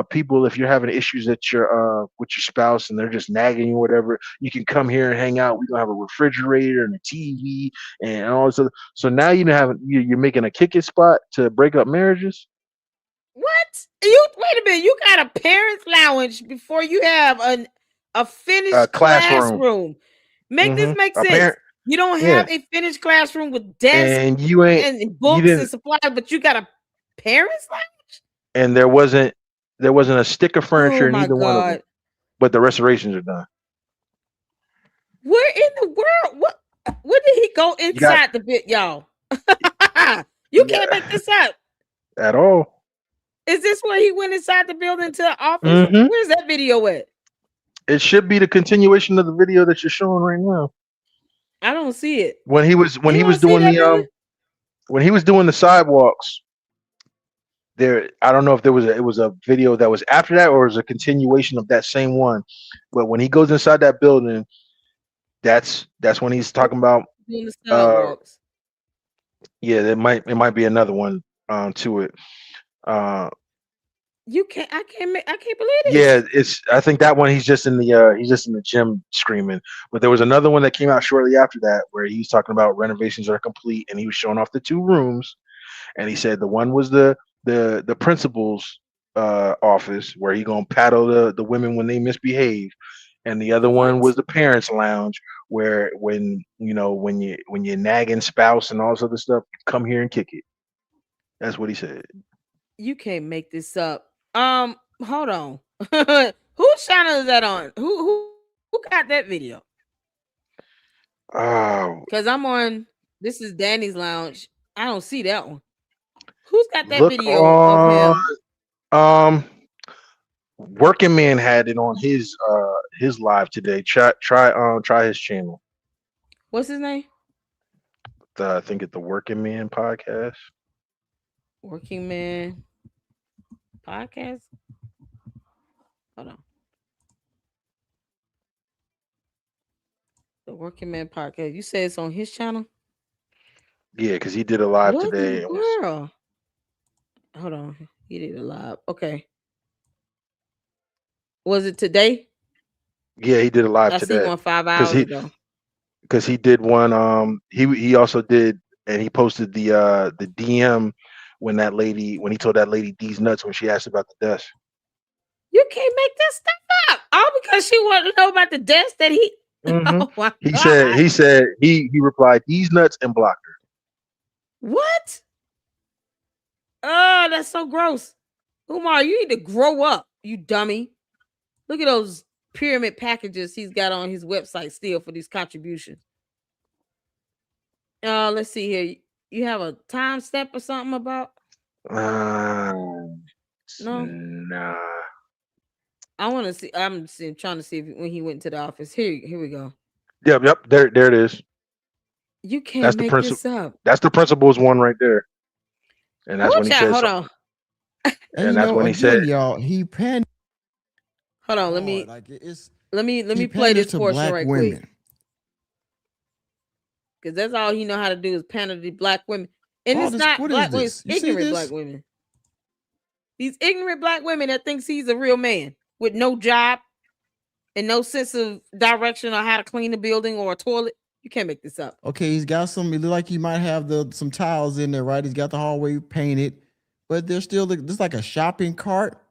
"People, if you're having issues at your with your spouse and they're just nagging you, or whatever, you can come here and hang out. We gonna have a refrigerator and a TV and all this other." So now you're making a kick it spot to break up marriages. What? You wait a minute. You got a parents' lounge before you have a finished Classroom, classroom. Make this make a sense. parent, You don't yeah, have a finished classroom with desks and you ain't and you books and didn't, supplies, but you got a parents' lounge. and there wasn't a stick of Oh furniture in my either one of them, god! but the restorations are done. Where in the world? What? Where did he go You got inside the bit, y'all? You can't make yeah, this up. at all. Is this where he went inside the building to the office? Hmm. Where's that video at? It should be the continuation of the video that you're showing right now. I don't see it. When he was You don't see doing that the video? when he was doing the sidewalks, there I don't know if it was a video that was after that or it was a continuation of that same one. But when he goes inside that building, that's when he's talking about Doing the uh sidewalks. yeah, it might be another one to it. Uh You can't. I can't believe yeah, this. I think that one he's just in the gym screaming. But there was another one that came out shortly after that where he was talking about renovations are complete and he was showing off the two rooms and he said the one was the principal's office where he gonna paddle the women when they misbehave, and the other one What? was the parents' lounge where when you nagging spouse and all this other stuff, come here and kick it. That's what he said. You can't make this up. Hold on. Whose channel is that on? Who got that video? Oh, Cause I'm on. This is Danny's lounge. I don't see that one. Who's got that look video of on him? Um, Working Man had it on his live today. Try his channel. What's his name? I think it's the Working Man podcast. Working Man Podcast. Hold on. The Working Man Podcast. You say it's on his channel? Yeah, because he did a live What in today. the world? Hold on. He did a live. Okay. Was it today? Yeah, he did a live I see today one 5 because hours ago. he did one. He also did, and he posted the DM when he told that lady D's nuts when she asked about the desk. You can't make this stuff up. All because she wanted to know about the desk that he. Mm-hmm. Oh my He God. said he replied D's nuts and blocked her. What? Oh, that's so gross. Umar, you need to grow up, you dummy. Look at those pyramid packages he's got on his website still for these contributions. Let's see here. You have a time step or something about? No. Nah. I want to see. Trying to see if when he went to the office. Here we go. Yep. There it is. You can't make this up. That's the principal's one right there. And that's when he said. Hold on. And that's when he said, y'all, he panned. Hold on. Let me play this portion right quick. Because that's all he know how to do is pander to black women. And it's not black women, it's ignorant black women. These ignorant black women that thinks he's a real man with no job and no sense of direction or how to clean a building or a toilet. You can't make this up. Okay, he's got some. It look like he might have some tiles in there, right? He's got the hallway painted, but there's still this like a shopping cart.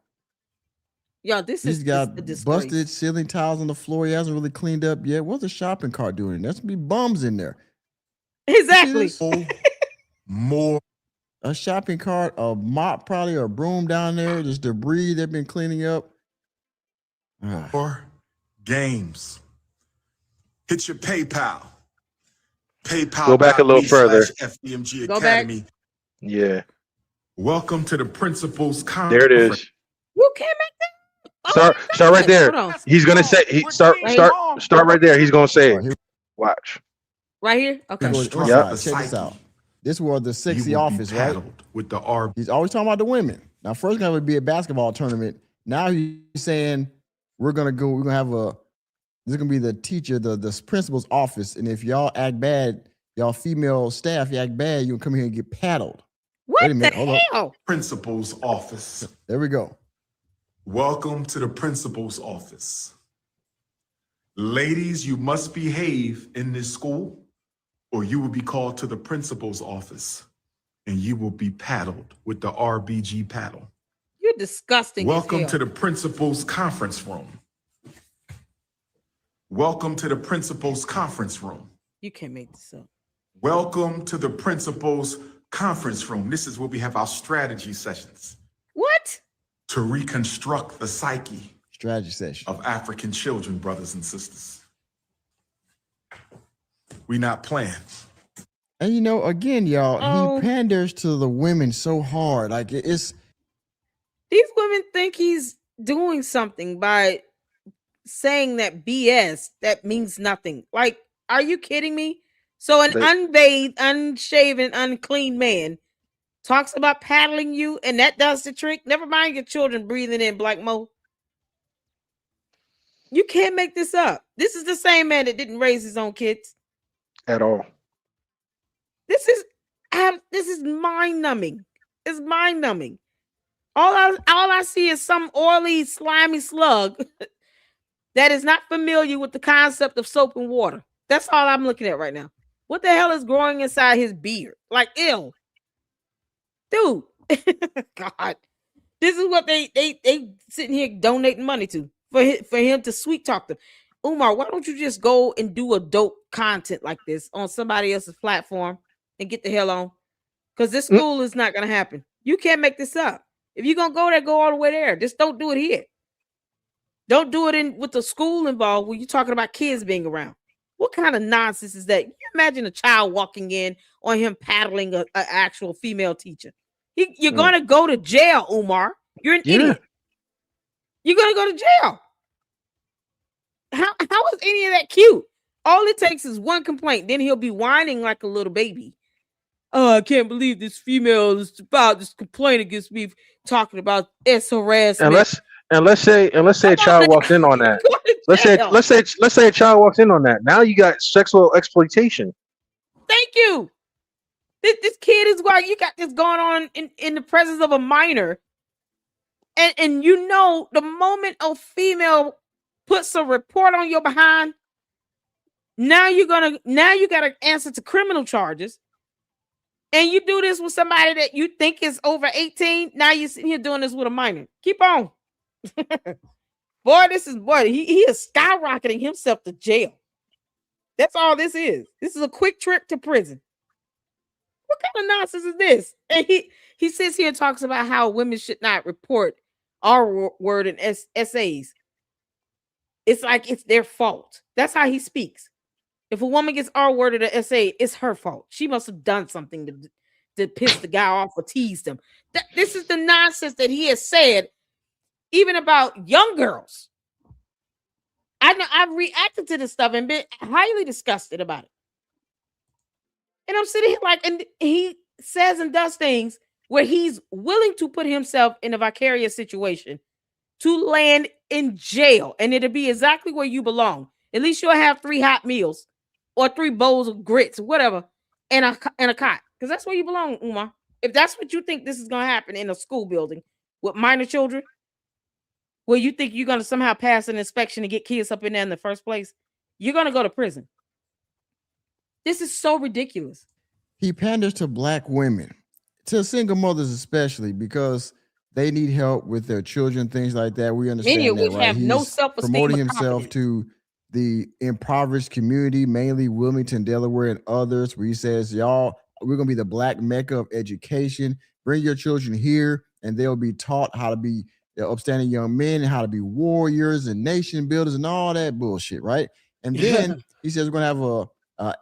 Yo, he's got busted ceiling tiles on the floor. He hasn't really cleaned up yet. What's a shopping cart doing? There's gonna be bums in there. Exactly. More. A shopping cart, a mop, probably, or a broom down there. Just debris they've been cleaning up. Or games. Hit your PayPal. PayPal. Go back a little further. FDMG Academy. Yeah. Welcome to the Principal's Conference. There it is. You can't make that. Start right there. He's gonna say start right there. He's gonna say it. Watch. Right here? Okay. Check this out. This was the sexy office, right? With the R. He's always talking about the women. Now, first going to be a basketball tournament. Now he's saying we're gonna have this is gonna be the teacher, the principal's office. And if y'all act bad, y'all female staff, you act bad, you can come here and get paddled. What Wait a minute, the hell? Principal's office. There we go. Welcome to the principal's office. Ladies, you must behave in this school, or you will be called to the principal's office and you will be paddled with the RBG paddle. You're disgusting. Welcome to the principal's conference room. Welcome to the principal's conference room. You can't make this up. Welcome to the principal's conference room. This is where we have our strategy sessions. What? To reconstruct the psyche. Strategy session. Of African children, brothers and sisters. We not playing. And again, y'all, he panders to the women so hard. Like it's these women think he's doing something by saying that BS that means nothing. Like, are you kidding me? So an unbathed, unshaven, unclean man talks about paddling you, and that does the trick. Never mind your children breathing in Black Mo. You can't make this up. This is the same man that didn't raise his own kids. At all. This is mind-numbing. It's mind-numbing. All I see is some oily, slimy slug that is not familiar with the concept of soap and water. That's all I'm looking at right now. What the hell is growing inside his beard? Like, ew. Dude. God. This is what they sitting here donating money to for him to sweet talk them. Umar, why don't you just go and do adult content like this on somebody else's platform and get the hell on? Because this school is not going to happen. You can't make this up. If you're going to go there, go all the way there. Just don't do it here. Don't do it with the school involved when you're talking about kids being around. What kind of nonsense is that? You imagine a child walking in on him paddling an actual female teacher. You're going to go to jail, Umar. You're an Yeah. idiot. You're gonna go to jail. How is any of that cute? All it takes is one complaint. Then he'll be whining like a little baby. Oh, I can't believe this female is about this complaint against me talking about S And harassment. let's say Come a on child now. walks in on You're that. going to jail. Let's say a child walks in on that. Now you got sexual exploitation. Thank you. This kid is why you got this going on in the presence of a minor. And you know, the moment a female puts a report on your behind, now you gotta answer to criminal charges. And you do this with somebody that you think is over 18. Now you're sitting here doing this with a minor. Keep on. Boy, he is skyrocketing himself to jail. That's all this is. This is a quick trip to prison. What kind of nonsense is this? And he sits here and talks about how women should not report R-word and essays. It's like it's their fault. That's how he speaks. If a woman gets R-worded an essay, it's her fault. She must have done something to piss the guy off or tease him. This is the nonsense that he has said, even about young girls. I know I've reacted to this stuff and been highly disgusted about it. And I'm sitting here like, and he says and does things where he's willing to put himself in a vicarious situation to land in jail, and it'll be exactly where you belong. At least you'll have 3 hot meals or 3 bowls of grits, whatever, and a cot, because that's where you belong, Umar. If that's what you think this is going to happen in a school building with minor children, where you think you're going to somehow pass an inspection and get kids up in there in the first place, you're going to go to prison. This is so ridiculous. He panders to black women, to single mothers especially, because they need help with their children, things like that. We understand Many of that, which right? have He's no self-esteem promoting or himself confidence. to the impoverished community, mainly Wilmington, Delaware, and others, where he says, y'all, we're going to be the black mecca of education. Bring your children here, and they'll be taught how to be upstanding young men and how to be warriors and nation builders and all that bullshit, right? And then he says we're going to have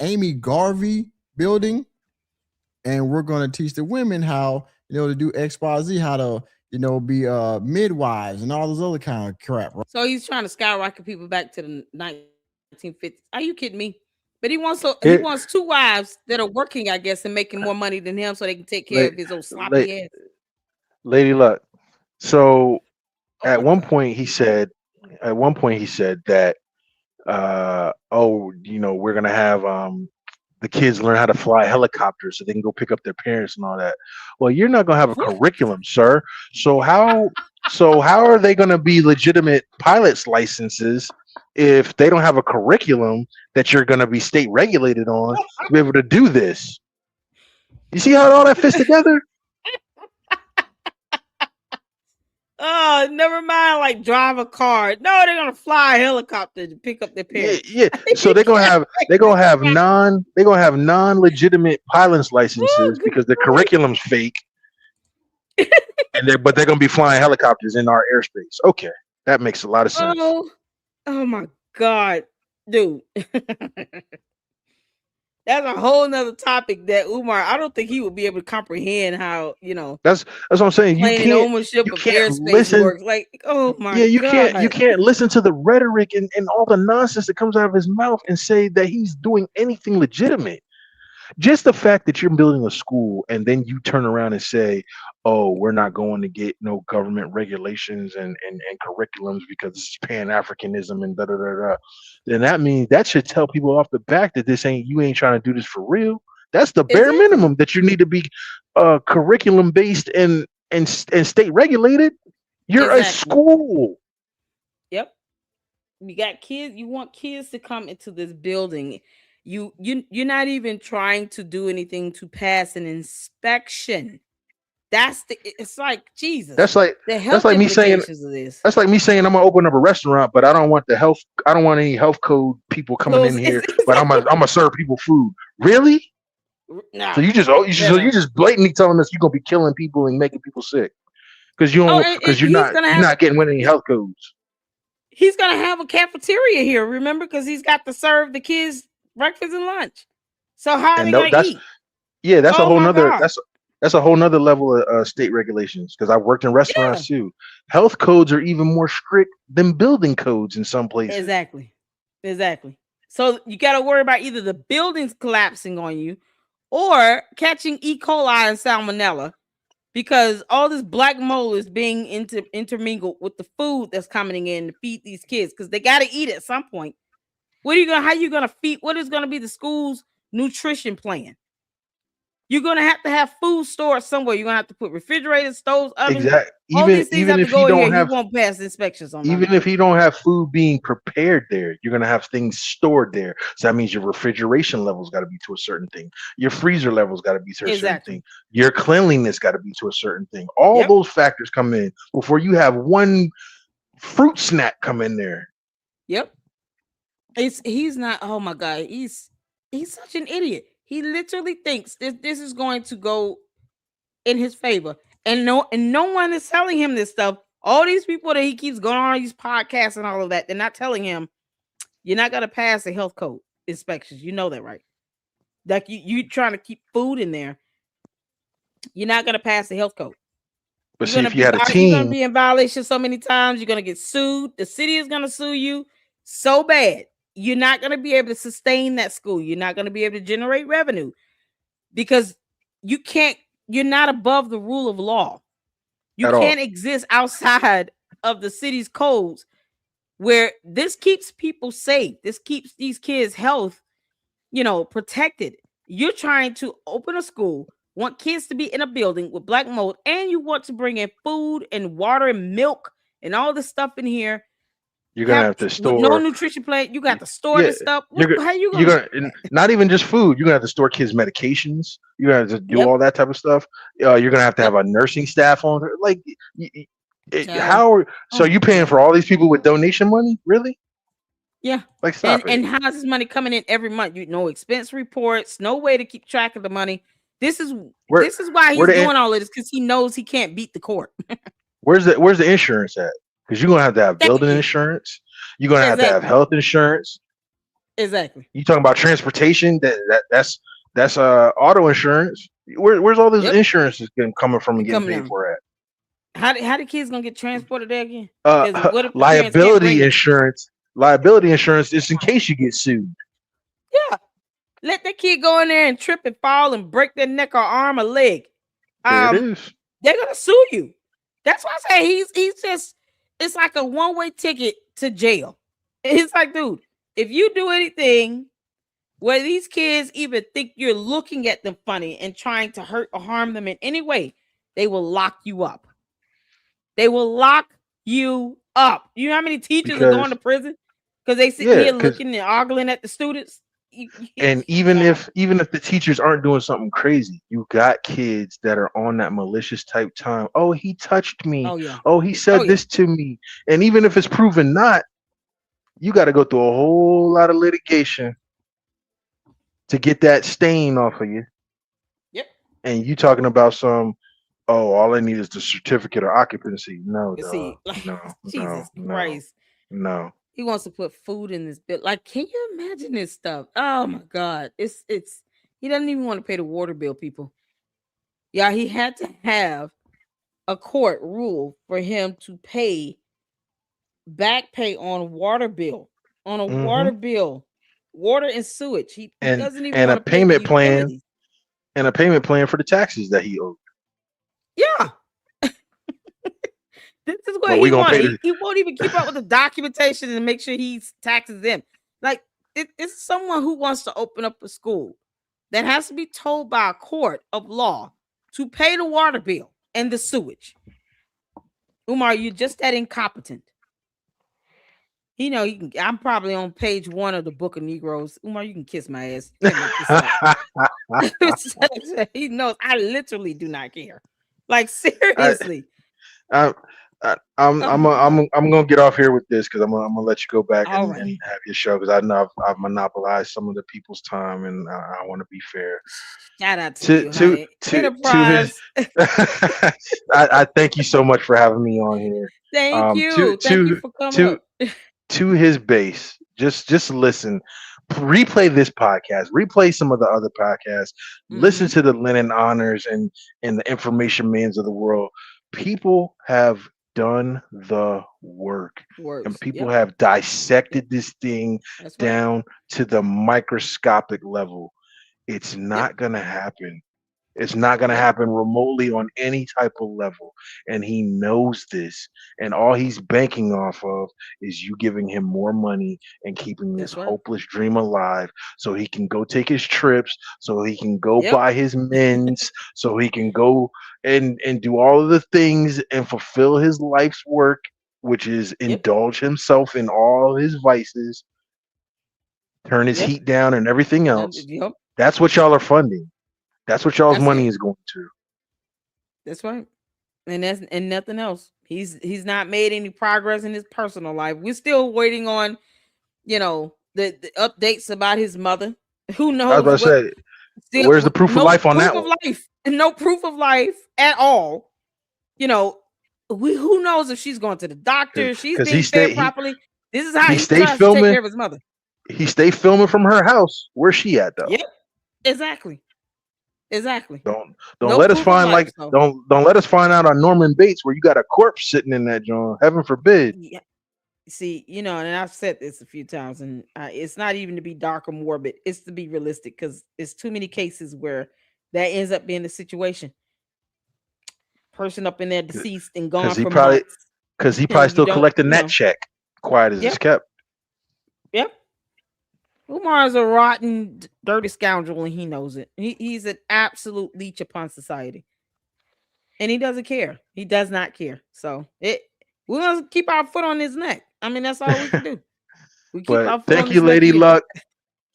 Amy Garvey building, and we're going to teach the women how, to do XYZ, how to, be midwives and all this other kind of crap. Right? So he's trying to skyrocket people back to the 1950s. Are you kidding me? But he wants 2 wives that are working, I guess, and making more money than him, so they can take care of his old sloppy ass. Lady Luck. So Oh at my one God. point he said that we're gonna have the kids learn how to fly helicopters so they can go pick up their parents and all that. Well, you're not gonna have a What? curriculum, sir. So how are they gonna be legitimate pilots licenses if they don't have a curriculum that you're gonna be state regulated on to be able to do this? You see how all that fits together? Oh, never mind. Like drive a car. No, they're gonna fly a helicopter to pick up their parents. Yeah. So they're gonna have non-legitimate pilots licenses because the curriculum's fake, but they're gonna be flying helicopters in our airspace. Okay, that makes a lot of sense. Oh my God, dude. That's a whole nother topic that Umar, I don't think he would be able to comprehend how, That's what I'm saying. claiming ownership of airspace works. Like, oh my you God. can't listen to the rhetoric and all the nonsense that comes out of his mouth and say that he's doing anything legitimate. Just the fact that you're building a school and then you turn around and say, oh, we're not going to get no government regulations and curriculums because it's Pan-Africanism and da-da-da-da, then that means that should tell people off the back that you ain't trying to do this for real. That's the bare Exactly. minimum, that you need to be curriculum based and state regulated. You're a school. Yep. You got kids. You want kids to come into this building. You're not even trying to do anything to pass an inspection. It's like Jesus. That's like me saying of this. That's like me saying I'm gonna open up a restaurant, but I don't want any health code people coming in here, but I'm gonna serve people food. Really? No. So you just blatantly telling us you're gonna be killing people and making people sick because you're not getting with any health codes. He's gonna have a cafeteria here, remember? Because he's got to serve the kids breakfast and lunch. So how are they gonna eat? Yeah, that's a whole nother. That's a whole nother level of state regulations because I worked in Yeah, restaurants too. Health codes are even more strict than building codes in some places. exactly. Exactly. So you got to worry about either the buildings collapsing on you or catching E. coli and salmonella because all this black mold is being intermingled with the food that's coming in to feed these kids because they got to eat at some point. What are you gonna? How you gonna feed? What is gonna be the school's nutrition plan? You're gonna have to have food stored somewhere. You're gonna have to put refrigerators, stoves, ovens. Exactly. All Even these things even have to if he go in here. don't He have won't pass inspections on none of even that. if you don't have food being prepared there, you're gonna have things stored there. So that means your refrigeration levels got to be to a certain thing. Your freezer levels got to be to a certain Exactly. thing. Your cleanliness got to be to a certain thing. All Yep. those factors come in before you have one fruit snack come in there. Yep. He's not. Oh my god. He's such an idiot. He literally thinks this is going to go in his favor, and no one is telling him this stuff. All these people that he keeps going on these podcasts and all of that, they're not telling him you're not gonna pass the health code inspections. You know that, right? Like you trying to keep food in there, you're not gonna pass the health code. But see, if you had a You're gonna team, be in violation so many times. You're gonna get sued. The city is gonna sue you so bad. You're not gonna be able to sustain that school. You're not gonna be able to generate revenue because you can't. You're not above the rule of law. You at all, can't exist outside of the city's codes where this keeps people safe. This keeps these kids' health, protected. You're trying to open a school, want kids to be in a building with black mold, and you want to bring in food and water and milk and all this stuff in here. you're gonna Have have to with no store. nutrition plan, you got to store Yeah, this stuff. you're How you you're gonna? gonna and not even just food. You're gonna have to store kids' medications. You're gonna have to do Yep, all that type of stuff. You're gonna have to have yep, a nursing staff on. Like, child. how? So Oh you my paying for god. all these people with donation money? Really? Yeah. Like, And stop it. and how's this money coming in every month? You know, expense reports, no way to keep track of the money. This is Where this is why where he's the doing all of this because he knows he can't beat the court. where's the insurance at? Because you're gonna have Thank building you. insurance. You're gonna have to have Exactly. health insurance. Exactly. You talking about transportation? That's auto insurance. Where's all this Yep. insurances coming from and It getting coming paid down. for at? How the kids gonna get transported there again? Because what if the parents can't bring Liability them? insurance. Liability insurance is in case you get sued. Yeah. Let the kid go in there and trip and fall and break their neck or arm or leg. There it Um, is. they're gonna sue you. That's why I say he's just it's like a one-way ticket to jail. It's like, dude, if you do anything where these kids even think you're looking at them funny and trying to hurt or harm them in any way, they will lock you up. They will lock you up. You know how many teachers are going Because to prison because they sitting yeah, here because looking and ogling at the students? and even Child. if the teachers aren't doing something crazy, you got kids that are on that malicious type time. Oh, he touched me. Oh yeah. Oh, he Oh said yeah. this to me. And even if it's proven not, you got to go through a whole lot of litigation to get that stain off of you. Yep. And you talking about some, oh, all I need is the certificate of occupancy. No, You dog. see, like No, no, Jesus no, Christ. no. He wants to put food in this bit. Like, can you imagine this stuff? Oh my God. It's he doesn't even want to pay the water bill, people. Yeah, he had to have a court rule for him to pay back pay on water bill. On a Hmm. water bill, water and sewage. He And doesn't even and a want to pay the payment plan utilities. and a payment plan for the taxes that he owed. Yeah. This is what Well, we he gonna pay wanted. the He won't even keep up with the documentation and make sure he taxes them. Like it's someone who wants to open up a school that has to be told by a court of law to pay the water bill and the sewage. Umar, you're just that incompetent. You know, you can. I'm probably on page 1 of the Book of Negroes. Umar, you can kiss my ass. You can't make this up. He knows I literally do not care. Like I, seriously. I, Oh my God. I'm gonna get off here with this because I'm gonna let you go back All and right. have your show because I know I've monopolized some of the people's time and I want to be fair Shout out to to you, honey. his. Enterprise. I thank you so much for having me on here. Thank To you. Thank you for coming to up. to his base. Just listen. replay this podcast, replay some of the other podcasts, listen Mm-hmm. to the Lennon Honors and the Information Mans of the world. People have done the work, and Works. people Yep. have dissected this thing That's right. down to the microscopic level. It's Yep. not going to happen. It's not going to Yep. happen remotely on any type of level. And he knows this. And all he's banking off of is you giving him more money and keeping this That's right. hopeless dream alive so he can go take his trips, so he can go Yep. buy his men's, so he can go and do all of the things and fulfill his life's work, which is Yep. indulge himself in all his vices, turn his Yep. heat down and everything else. Yep. That's what y'all are funding. That's what y'all's That's money it. is going to. That's right. And nothing else. He's not made any progress in his personal life. We're still waiting on, the updates about his mother. Who I was knows about to what? say, Still, where's the proof of no life on proof that of one? life. No proof of life at all. You know, who knows if she's going to the doctor, if she's Because he being fed stayed properly. This is how he he stayed tries to take filming. care of his mother. He stayed filming from her house. Where's she at though? Yep, exactly. Exactly. Don't No let us proof of find life. like So don't let us find out on Norman Bates where you got a corpse sitting in that joint. Heaven forbid. yeah. See, and I've said this a few times, and it's not even to be dark or morbid. It's to be realistic because it's too many cases where that ends up being the situation. Person up in there deceased and Because gone he for probably months, because he probably and you still don't, collecting that check. Quiet as it's Yep, kept. yep. Umar is a rotten, dirty scoundrel, and he knows it. He's an absolute leech upon society, and he doesn't care. He does not care. So we're gonna keep our foot on his neck. I mean, that's all we can do. We keep But our foot on thank you, his neck. Lady Luck.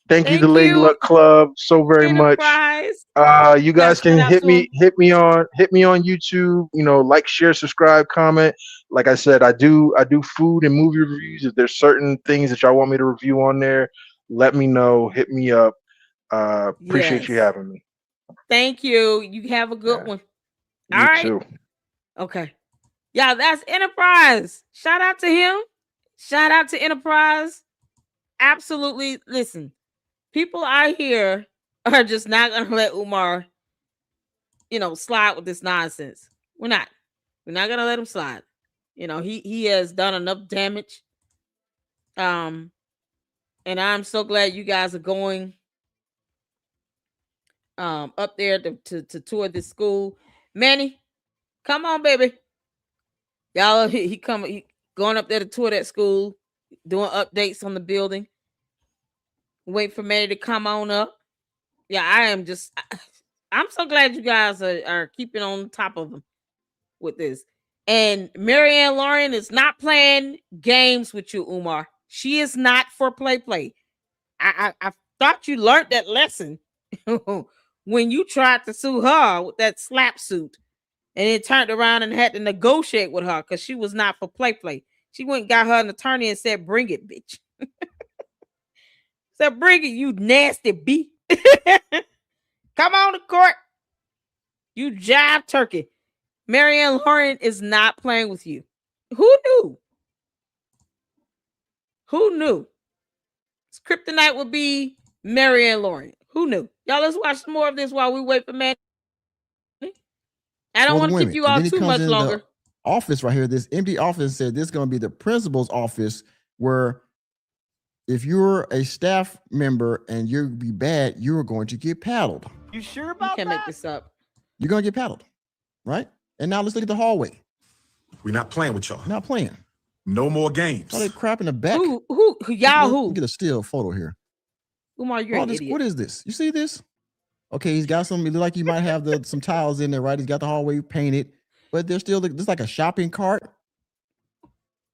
Thank you, the Thank Lady you, Luck Club, so very much. Enterprise. You Got guys to shout can out to him. hit me on YouTube. Like, share, subscribe, comment. Like I said, I do food and movie reviews. If there's certain things that y'all want me to review on there, let me know. Hit me up. Appreciate you Yes. having me. Thank you. You have a good Yeah, one. All you right. too. Okay. Yeah, that's Enterprise. Shout out to him. Shout out to Enterprise. Absolutely. Listen, people out here are just not gonna let Umar, slide with this nonsense. We're not. We're not gonna let him slide. He has done enough damage. Um, and I'm so glad you guys are going up there to tour this school. Manny, come on, baby. Y'all, he going up there to tour that school, doing updates on the building. Wait for Manny to come on up. Yeah, I'm so glad you guys are keeping on top of them with this. And Marianne Lauren is not playing games with you, Umar. She is not for play. I thought you learned that lesson when you tried to sue her with that slap suit, and then turned around and had to negotiate with her because she was not for play. She went and got her an attorney and said, "Bring it, bitch." Said, "Bring it, you nasty b." Come on to court, you jive turkey. Marianne Lauren is not playing with you. Who knew? Who knew? Kryptonite would be Marianne Lauren. Who knew? Y'all, let's watch some more of this while we wait for Manny. I don't For the want to keep women. you And all then he too comes much in the longer. office right here, this empty office, said this is going to be the principal's office where if you're a staff member and you be bad, you're going to get paddled. You sure You about can't that? make this up. You're going to get paddled, right? And now let's look at the hallway. We're not playing with y'all. Not playing. No more games. All that crap in the back. Who y'all who? Get a still photo here. Umar, you're an This, idiot. what is this? You see this? Okay, he's got some. It look like he might have some tiles in there, right? He's got the hallway painted, but there's still this like a shopping cart.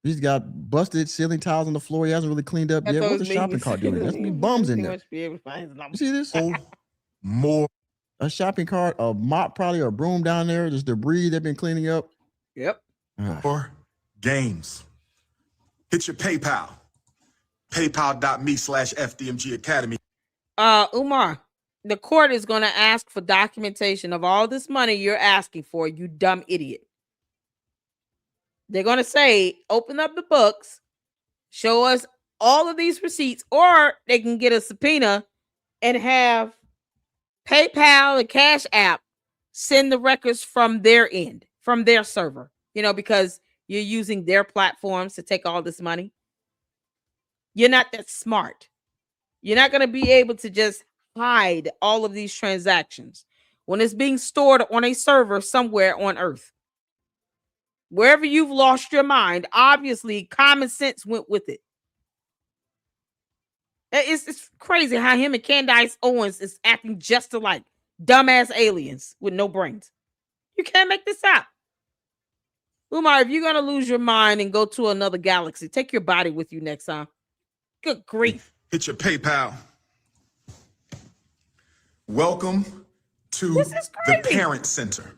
He's got busted ceiling tiles on the floor. He hasn't really cleaned up yet. What's the shopping cart doing? There's be bums in there. You see this? No more. A shopping cart, a mop, probably a broom down there. There's debris they've been cleaning up. Yep. More games. Hit your PayPal. PayPal.me/FDMG Academy. Umar, the court is going to ask for documentation of all this money you're asking for, you dumb idiot. They're going to say, open up the books, show us all of these receipts, or they can get a subpoena and have PayPal and Cash App send the records from their end, from their server, because you're using their platforms to take all this money. You're not that smart. You're not going to be able to just hide all of these transactions when it's being stored on a server somewhere on Earth. Wherever you've lost your mind, obviously common sense went with it. It's crazy how him and Candace Owens is acting just alike. Dumbass aliens with no brains. You can't make this up. Umar, if you're going to lose your mind and go to another galaxy, take your body with you next time. Good grief. Hit your PayPal. Welcome to This is the crazy. Parent Center.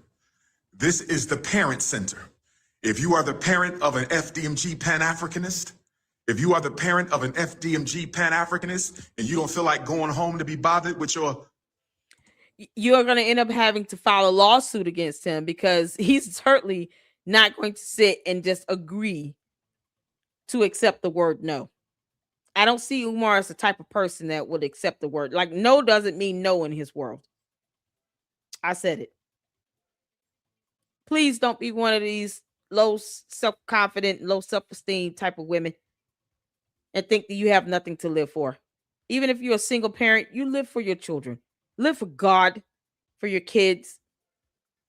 This is the Parent Center. If you are the parent of an FDMG Pan-Africanist, if you are the parent of an FDMG Pan-Africanist and you don't feel like going home to be bothered with your... You're going to end up having to file a lawsuit against him because he's certainly not going to sit and just agree to accept the word no. I don't see Umar as the type of person that would accept the word. Like, no doesn't mean no in his world. I said it. Please don't be one of these low self-confident, low self-esteem type of women and think that you have nothing to live for. Even if you're a single parent, you live for your children. Live for God, for your kids.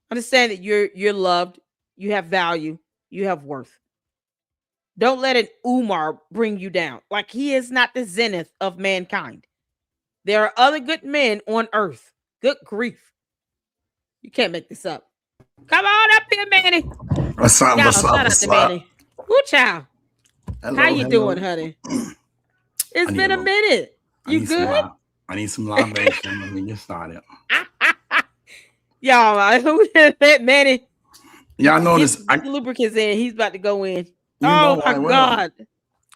Understand that you're loved, you have value, you have worth. Don't let an Umar bring you down. Like, he is not the zenith of mankind. There are other good men on earth. Good grief. You can't make this up. Come on up here, Manny. What's up? Y'all, What's up? shout out What's to up? Manny. Woo, child. Hello, How you hello. doing, honey? It's I need been a a little- minute. I You need some good? I need some libation. Let me get started. Y'all, who that Manny? Y'all Get notice the lubricants in. He's about to go in. you Oh know my I will. God.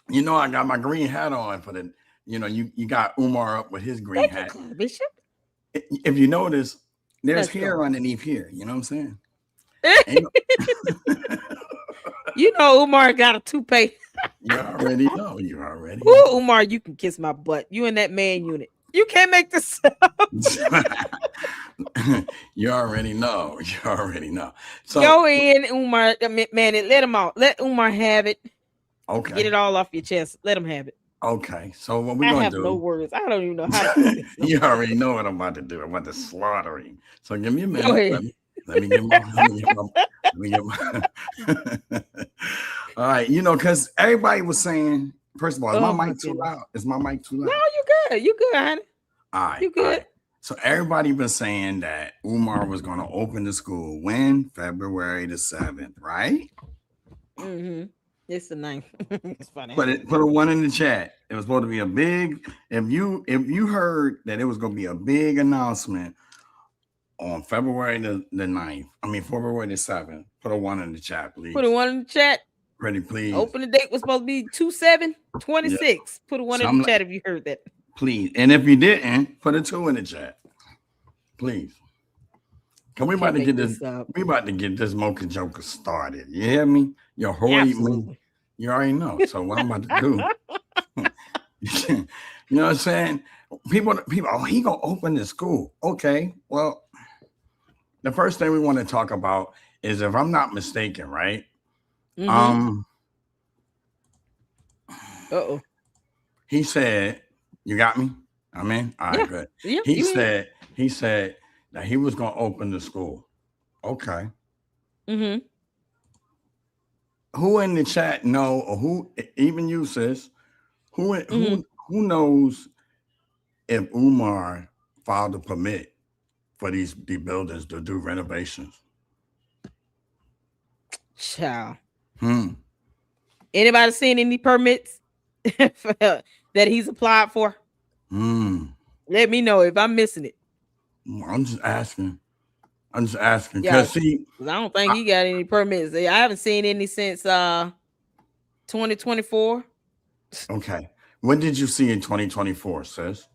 You know I got my green hat on for the you got Umar up with his green Thank you, hat. Clyde Bishop. If you notice, there's Let's hair go. underneath here. You know what I'm saying? Ain't You know Umar got a toupee. you already know. You already Ooh, know. Umar, you can kiss my butt. You in that man unit. You can't make this up. You already know. You already know. So Go in, Umar. Man, let him out. Let Umar have it. okay. Get it all off your chest. Let him have it. Okay. So what we're I gonna have do? no words. I don't even know how to say this. You already know what I'm about to do. I'm about to slaughter him. So give me a minute. Go ahead. Let me get my. All right, because everybody was saying. First of all, is Oh, my my mic too goodness. loud? Is my mic too loud? No, you good. You good, honey. All right, You all good. right. So everybody been saying that Umar was going to open the school when February the 7th, right? Mm-hmm. It's the 9th. It's funny. Put a one in the chat. It was supposed to be a big. If you heard that it was going to be a big announcement on February the 9th, February the 7th, put a one in the chat, please. Put a one in the chat. Pretty please. Opening date was supposed to be 2/7/26. Put a one in the chat if you heard that. Please. And if you didn't, put a 2 in the chat. Please. Can we about to get this? We about to get this Mocha Joker started. You hear me? Your holy Absolutely. You already know. So what I'm about to do. You know what I'm saying? People, oh, he gonna open the school. Okay. Well, the first thing we want to talk about is, if I'm not mistaken, right? Uh-oh. He said, you got me? I'm in? All right, good. Yep, He said that he was gonna open the school. Okay. Mm-hmm. Who in the chat know, or who, even you, sis, who knows if Umar filed a permit for these buildings to do renovations? Child. Anybody seen any permits that he's applied for? Let me know if I'm missing it. I'm just asking. Because I don't think he got any permits. I haven't seen any since 2024. Okay. What did you see in 2024, sis?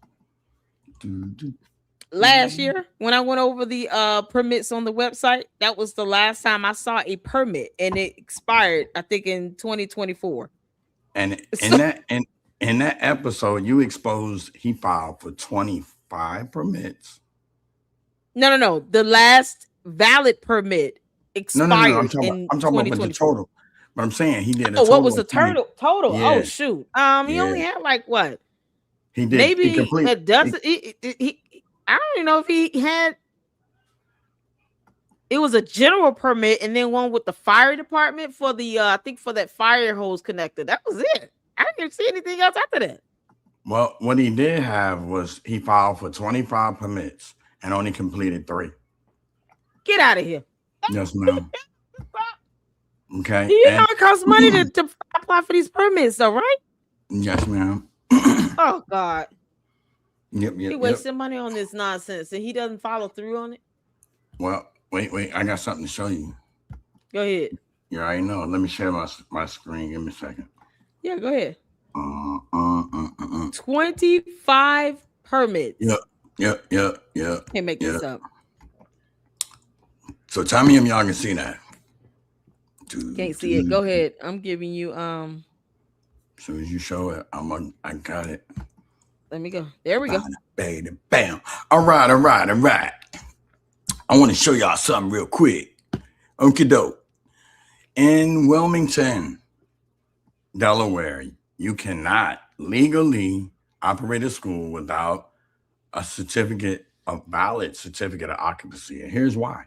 Last year, when I went over the permits on the website, that was the last time I saw a permit, and it expired, I think, in 2024. And In that episode, you exposed he filed for 25 permits. No. The last valid permit expired No. in I'm talking about the 2024. total. But I'm saying he did a Oh, total. what was the total? Oh Yeah. shoot. He only had like what? He did. Maybe he complete, a dozen. He I don't even know if he had. It was a general permit and then one with the fire department for the I think for that fire hose connector. That was it. I didn't see anything else after that. Well, what he did have was he filed for 25 permits and only completed 3. Get out of here. Yes, ma'am. Okay. You know it costs money to apply for these permits, though, right? Yes, ma'am. Oh God. Yep. He wasting money on this nonsense and he doesn't follow through on it. Well, wait. I got something to show you. Go ahead. You already know. Let me share my screen. Give me a second. Yeah, go ahead. 25 permits. Yep. Can't make this up. So tell me if y'all can see that. Can't see it. Go ahead. I'm giving you As soon as you show it, I got it. Let me go. There we go. Bam. All right. I want to show y'all something real quick. Okie doke. In Wilmington, Delaware, you cannot legally operate a school without a valid certificate of occupancy. And here's why.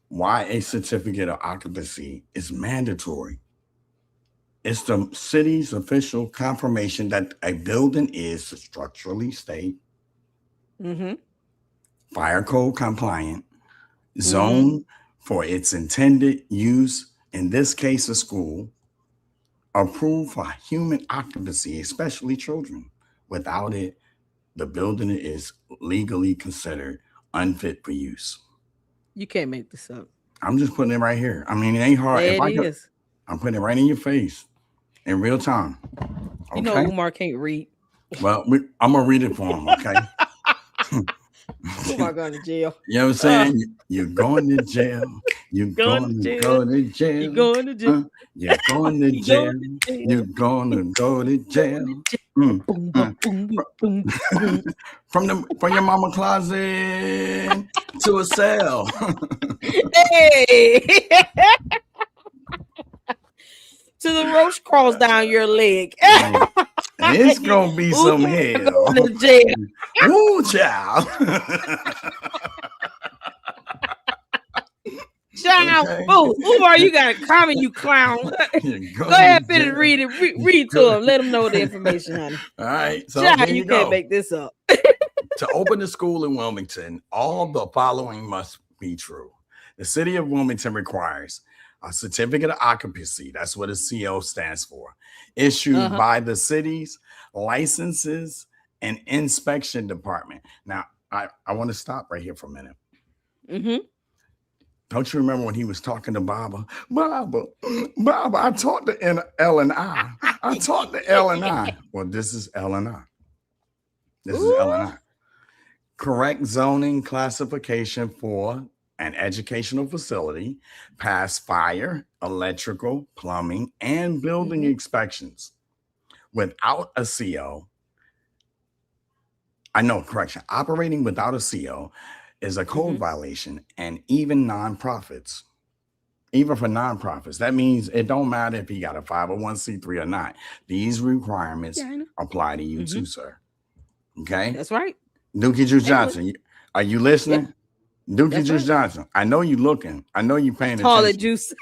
Why a certificate of occupancy is mandatory. It's the city's official confirmation that a building is structurally safe, fire code compliant, zoned for its intended use, in this case, a school, approved for human occupancy, especially children. Without it, the building is legally considered unfit for use. You can't make this up. I'm just putting it right here. I mean, it ain't hard. I'm putting it right in your face in real time. Okay? You know Umar can't read. Well, I'm going to read it for him, okay? Umar going to jail. You know what I'm saying? You're going to jail. You're going to go to jail. You're going to jail. You're going to jail. You're going to go to jail. From your mama closet to a cell. Hey. To the roach crawls down your leg. And it's going to be some hell. Going to jail. Woo, child. Child, okay. Umar, you got to comment, you clown. Go ahead, finish reading. Read to him. Let him know the information, honey. All right. So child, you can't make this up. To open a school in Wilmington, all the following must be true. The city of Wilmington requires a certificate of occupancy. That's what a CO stands for. Issued by the city's licenses and inspection department. Now, I want to stop right here for a minute. Don't you remember when he was talking to Baba? Baba, I talked to L&I. I talked to L&I. Well, this is L&I. This is L&I. Correct zoning classification for an educational facility, pass fire, electrical, plumbing, and building inspections. Without a CO, operating without a CO is a code violation, and even for nonprofits, that means it don't matter if you got a 501c3 or not. These requirements apply to you too, sir. Okay? That's right. Dookie Juice Johnson, are you listening? Dookie Juice Johnson, I know you looking. I know you paying attention. Call it Juice.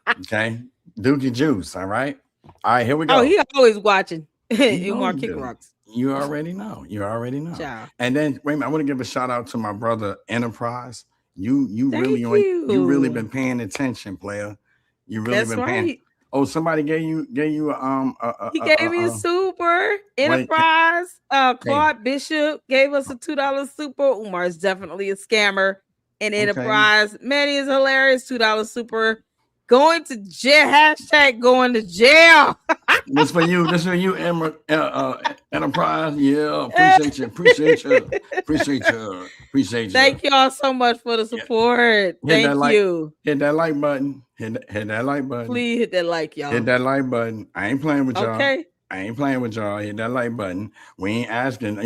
Okay? Dookie Juice, all right? All right, here we go. Oh, he always watching. Umar Kick Rocks. You already know. Child. And then wait a minute, I want to give a shout out to my brother Enterprise. You really been paying attention, player. You really been paying. Oh, somebody gave you he gave me a super Enterprise. Claude Bishop gave us a $2 super. Umar is definitely a scammer. And Enterprise, Manny is hilarious. $2 super. Going to jail. Hashtag going to jail. This for you. This for you, Enterprise. Yeah, appreciate you. Appreciate you. Appreciate you. Appreciate you. Thank y'all so much for the support. Thank you. Hit that like button. Hit that like button. Please hit that like, y'all. Hit that like button. I ain't playing with y'all. Okay. I ain't playing with y'all. Hit that like button. We ain't asking,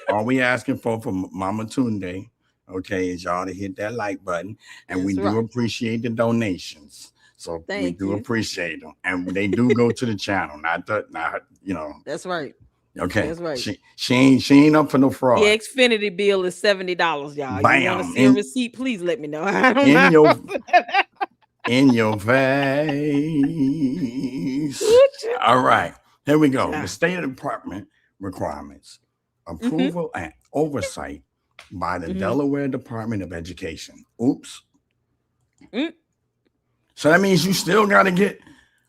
all we asking for Mama Tunde, okay, is y'all to hit that like button. And we do appreciate the donations. So we do appreciate them. And they do go to the channel. That's right. Okay. That's right. She ain't up for no fraud. The Xfinity bill is $70, y'all. Bam. You want to see a receipt? Please let me know. I don't know. In your face. All right. Here we go. The State Department requirements. Approval and oversight by the Delaware Department of Education. Oops. So that means you still got to get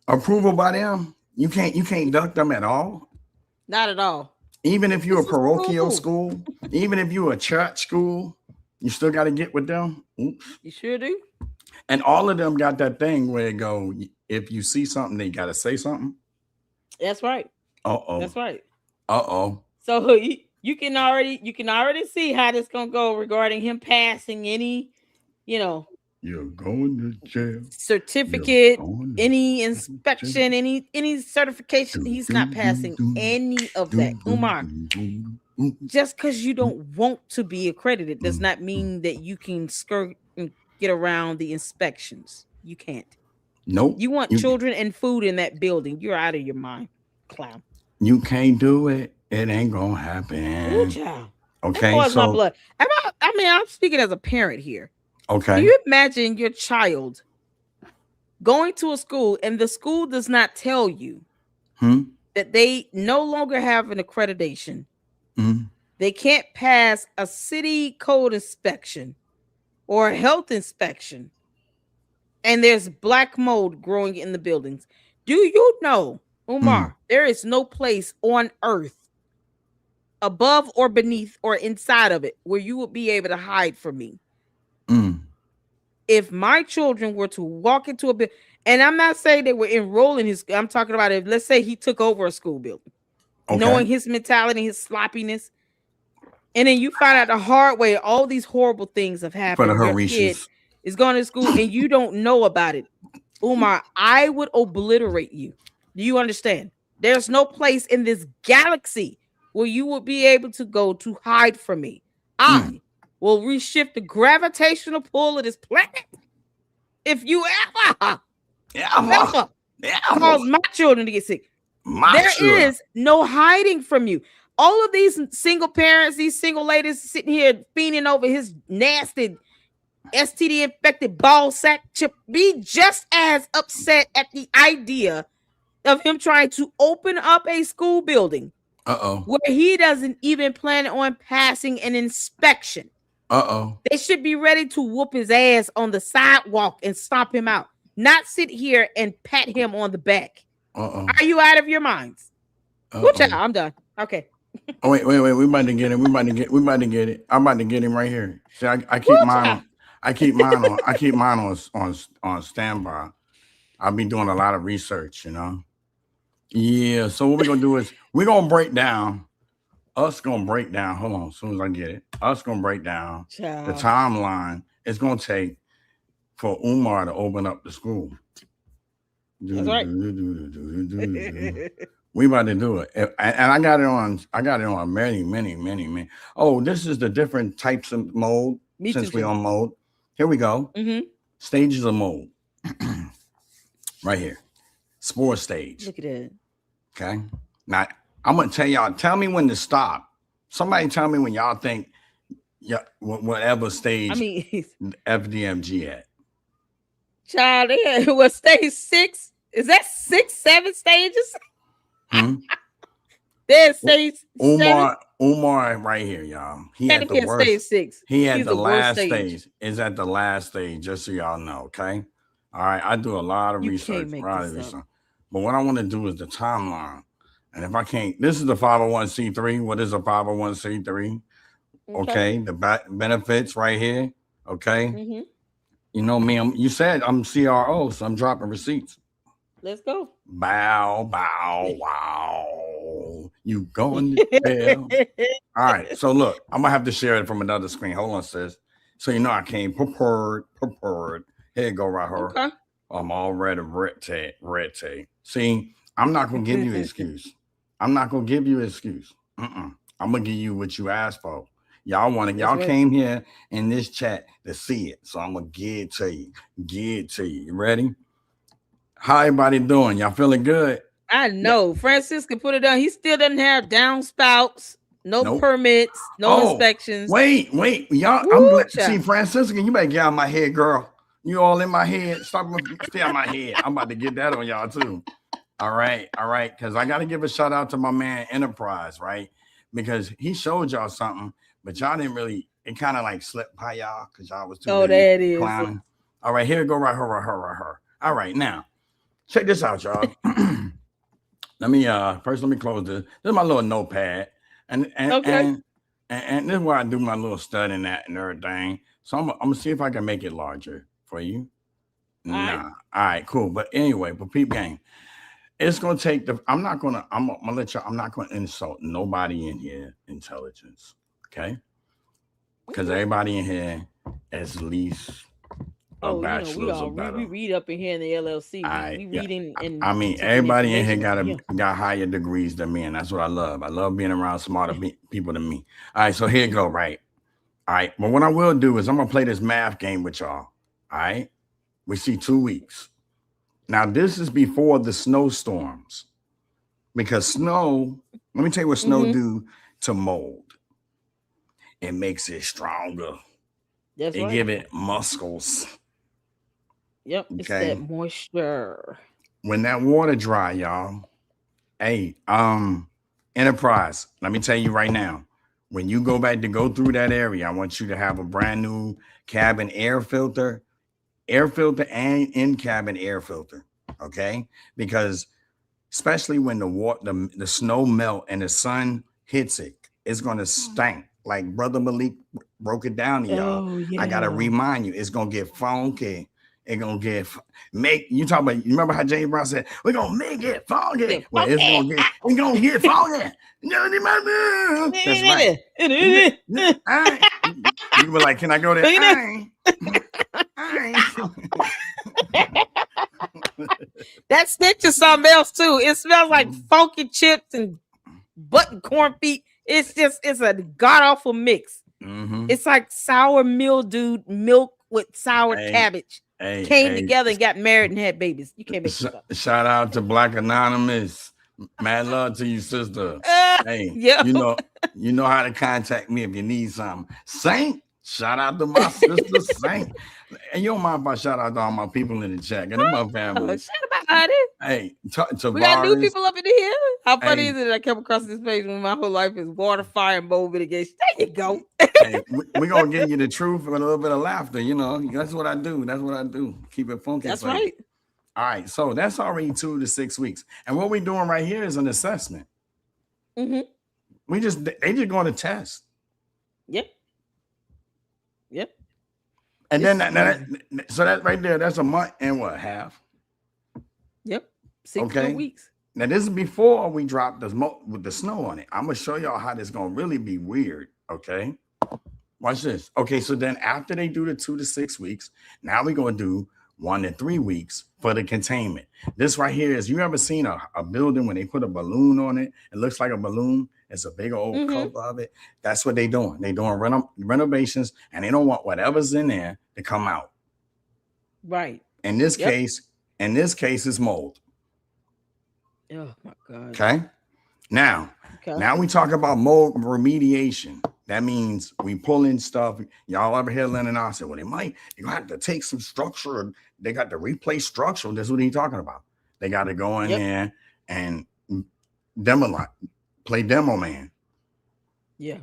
approval by them. You can't duck them at all. Not at all. Even if you're a parochial school, even if you're a church school, you still got to get with them. Oops. You sure do. And all of them got that thing where it go, if you see something, they got to say something. That's right. Uh-oh. That's right. Uh-oh. So you can already see how this gonna go regarding him passing any, you're going to jail. Certificate, any inspection, any certification. He's not passing any of that. Umar, just because you don't want to be accredited does not mean that you can skirt and get around the inspections. You can't. Nope. You want children and food in that building. You're out of your mind, clown. You can't do it. It ain't gonna happen. Ooh, child. Okay. That my blood. I'm speaking as a parent here. Okay. Can you imagine your child going to a school and the school does not tell you that they no longer have an accreditation? They can't pass a city code inspection or a health inspection, and there's black mold growing in the buildings. Do you know, Umar, there is no place on earth above or beneath or inside of it where you would be able to hide from me? If my children were to walk into a building, and I'm not saying they were enrolling his, I'm talking about if, let's say he took over a school building, knowing his mentality, his sloppiness, and then you find out the hard way, all these horrible things have happened. Your kid is going to school and you don't know about it. Umar, I would obliterate you. Do you understand? There's no place in this galaxy where you will be able to go to hide from me. I will reshift the gravitational pull of this planet if you ever cause my children to get sick. There is no hiding from you. All of these single parents, these single ladies sitting here fiending over his nasty STD infected ball sack chip, be just as upset at the idea of him trying to open up a school building where he doesn't even plan on passing an inspection. They should be ready to whoop his ass on the sidewalk and stomp him out, not sit here and pat him on the back. Are you out of your minds? I'm done. Okay. Oh, wait. We about to get it. We about to get it. I'm about to get him right here. See, I keep mine on standby. I'll be doing a lot of research, Yeah. So what we're gonna do is we're gonna break down. Hold on, as soon as I get it. Gonna break down the timeline it's gonna take for Umar to open up the school. That's right. We about to do it. And I got it on many. Oh, this is the different types of mold. Since we're on mold. Here we go. Stages of mold. Right here. Spore stage. Look at that. Okay. Now I'm gonna tell y'all, tell me when to stop. Somebody tell me when y'all think whatever stage FDMG at. Child, what stage 6? Is that 6, 7 stages? There's stage Umar right here, y'all. He had the worst. Stage 6. He had the last stage. Is at the last stage, just so y'all know, okay? All right, I do a lot of research. But what I want to do is the timeline. And if I can't, this is the 501c3. What is a 501c3? Okay, the benefits right here. Okay. You know me. You said I'm CRO, so I'm dropping receipts. Let's go. Bow, bow, wow. You going to tell? All right. So look, I'm gonna have to share it from another screen. Hold on, sis. So you know I came prepared. Here you go, right here. Okay. I'm already red tape. See, I'm not gonna give you an excuse. I'm not gonna give you an excuse. I'm gonna give you what you asked for. Y'all right. came here in this chat to see it. So I'm gonna give it to you. You ready? How everybody doing? Y'all feeling good? I know. Francisco put it on. He still doesn't have downspouts, no Nope. permits, no inspections. Wait. Y'all, Woo, I'm glad to child. see Francisca. You better get out of my head, girl. You all in my head. Stay out of my head. I'm about to get that on y'all too. All right. Because I got to give a shout out to my man Enterprise, right? Because he showed y'all something, but y'all didn't really, it kind of like slipped by y'all because y'all was too busy that is. clowning. All right, here we go, right her. All right, now, check this out, y'all. Let me close this. This is my little notepad. And Okay. and this is where I do my little studying that and everything. So I'm gonna see if I can make it larger for you. All right, cool. But anyway, for peep game, it's gonna take I'm gonna let y'all, I'm not gonna insult nobody in here intelligence. Okay. Because everybody in here is at least a bachelor's or better. We read up in here in the LLC. We reading and I mean, everybody in here got higher degrees than me, and that's what I love. I love being around smarter people than me. All right, so here you go, right? All right, but what I will do is I'm gonna play this math game with y'all. All right, we see 2 weeks. Now this is before the snowstorms, because snow. Let me tell you what snow do to mold. It makes it stronger. That's it give it muscles. Yep, it's that moisture. When that water dry, y'all. Hey, Enterprise, let me tell you right now. When you go back to go through that area, I want you to have a brand new cabin air filter and in-cabin air filter. Okay? Because especially when the snow melt and the sun hits it, it's gonna stink. Like Brother Malik broke it down to y'all. Oh, yeah. I gotta remind you, it's gonna get funky. It's gonna get you remember how James Brown said, we're gonna make it funky. Well, it's gonna get funky. That's right. You were like, can I go there? That stench is something else too. It smells like funky chips and button corn feet. It's a god awful mix. It's like sour mildewed milk with sour cabbage. Came together and got married and had babies. You can't make this up. Shout out to Black Anonymous. Mad love to you, sister. You know how to contact me if you need something. Saint, shout out to my sister Saint. And you don't mind if I shout out to all my people in the chat. And my family. Shout out to Hey, we got new people up in here. How funny is it that I came across this page when my whole life is water, fire, and mold mitigation? There you go. We're going to give you the truth with a little bit of laughter. You know, that's what I do. Keep it funky. That's right. All right. So that's already 2 to 6 weeks. And what we're doing right here is an assessment. They just going to test. Yep. And then so that right there, that's a month and what, half? Yep. 6 more weeks. Now this is before we drop with the snow on it. I'm gonna show y'all how this gonna really be weird. Okay, watch this. Okay, so then after they do the 2 to 6 weeks, now we're gonna do 1 to 3 weeks for the containment. This right here is, you ever seen a building when they put a balloon on it? It looks like a balloon. It's a big old cover of it. That's what they're doing. They're doing renovations, and they don't want whatever's in there to come out. Right. In this case, it's mold. Oh my God. Okay. Now we talk about mold remediation. That means we pull in stuff. Y'all ever hear Lennon I said, well, you have to take some structure. They got to replace structure. That's what he's talking about. They got to go in there and play demo man. Yeah.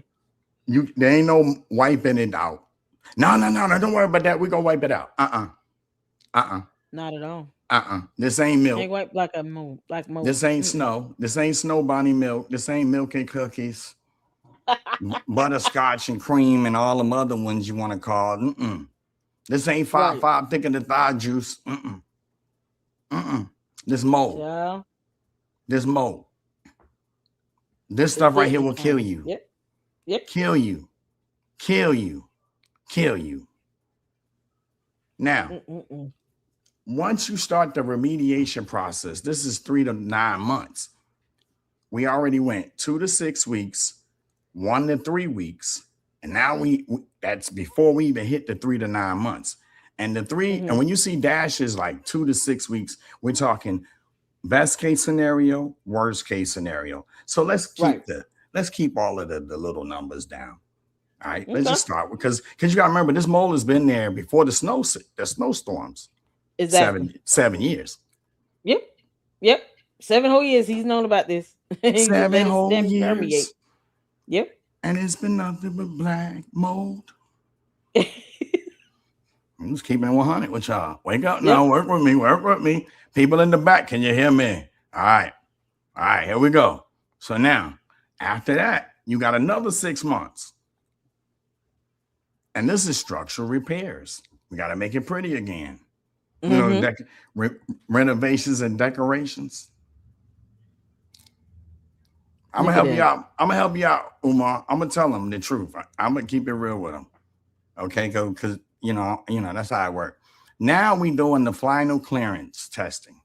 There ain't no wiping it out. No, don't worry about that. We're gonna wipe it out. Not at all. This ain't milk. Ain't white black mold. This ain't snow. This ain't Snow Bonnie milk. This ain't milk and cookies. Butterscotch and cream and all them other ones you want to call. This ain't 5 thick in the thigh juice. This mold. Yeah. This mold. This stuff right here will kill you. Yep. Kill you. Kill you. Kill you. Now, once you start the remediation process, this is 3 to 9 months. We already went 2 to 6 weeks, 1 to 3 weeks, and now we that's before we even hit the 3 to 9 months. And the 3, and when you see dashes like 2 to 6 weeks, we're talking best case scenario, worst case scenario. So let's keep all of the little numbers down. All right, let's just start because you gotta remember this mold has been there before the snowstorms. Exactly. 7 years. Yep. 7 whole years he's known about this. 7 whole years. Yep. And it's been nothing but black mold. I'm just keeping it 100 with y'all. Wake up now. Work with me. Work with me. People in the back, can you hear me? All right. All right, here we go. So now, after that, you got another 6 months. And this is structural repairs. We got to make it pretty again. You know, renovations and decorations. I'm gonna help you out. I'm gonna help you out, Umar. I'm gonna tell them the truth. I'm gonna keep it real with them. Okay, because you know that's how it works. Now we doing the final clearance testing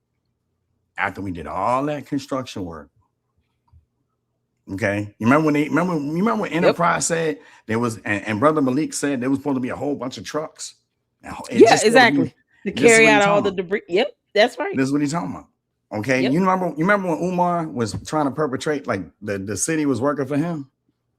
after we did all that construction work. Okay, you remember when Enterprise said there was, and Brother Malik said there was supposed to be a whole bunch of trucks. Exactly. To carry out all the debris. Yep, that's right. This is what he's talking about. Okay, you remember when Umar was trying to perpetrate, like the city was working for him.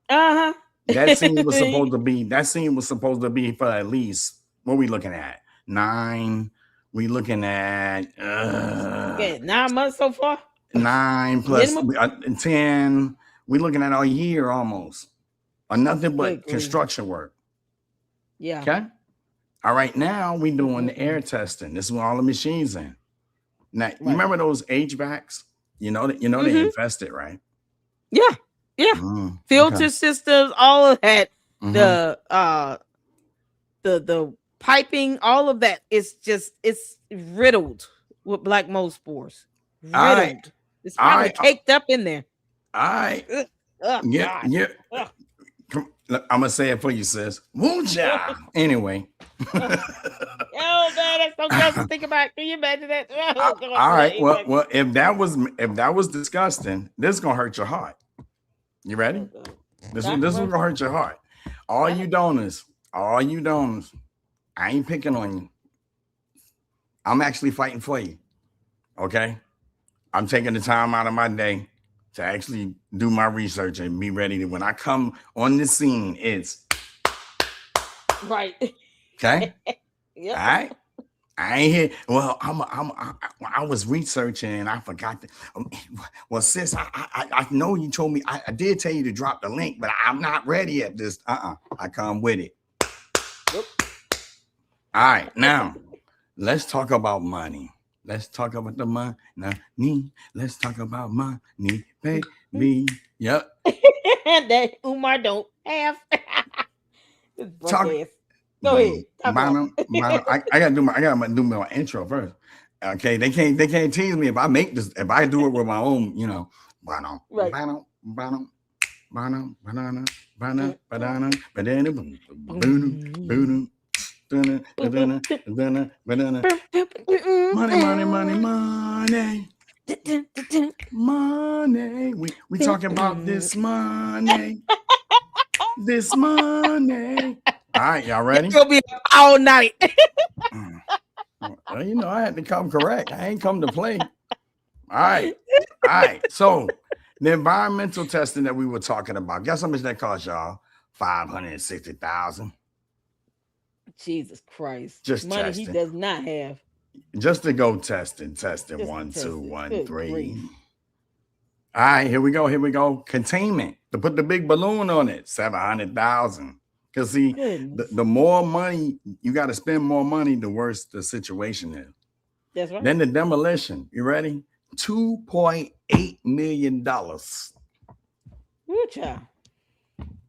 That scene was supposed to be for at least, what we looking at? 9. We looking at 9 months so far. 9 plus 10. We looking at a year almost, or nothing but construction work. Yeah. Okay. All right. Now we doing the air testing. This is where all the machines in. Now you remember those HVACs? You know they infested, right? Yeah. Filter systems, all of that. The piping, all of that is it's riddled with black mold spores. Riddled. It's probably caked up in there. All right. Yeah. I'm gonna say it for you, sis. Woo-cha. Anyway. Oh man, that's so gross to think about. Can you imagine that? All right. Well, if that was disgusting, this is gonna hurt your heart. You ready? This is gonna hurt your heart. All you donors, I ain't picking on you. I'm actually fighting for you. Okay? I'm taking the time out of my day to actually do my research and be ready to, when I come on the scene, it's right. Okay. All right. I ain't here. Well, I was researching and I forgot to. Well, sis, I know you told me. I did tell you to drop the link, but I'm not ready at this. I come with it. All right. Now, let's talk about money. Let's talk about the money. Let's talk about money, baby. Yep. That Umar don't have. Go ahead. I gotta do my intro first. Okay, they can't tease me if I make this. If I do it with my own, banana. Money. We talking about this money. This money. All right, y'all ready? It'll be all night. Well, I had to come correct. I ain't come to play. All right. So the environmental testing that we were talking about. Guess how much that cost, y'all? $560,000. Jesus Christ! Just money testing. He does not have. Just to go testing. 1, 2, 1, 3. All right, here we go. Containment. To put the big balloon on it, $700,000. Because see, the more money you got to spend, more money, the worse the situation is. That's right. Then the demolition. You ready? $2.8 million. Ooh, child.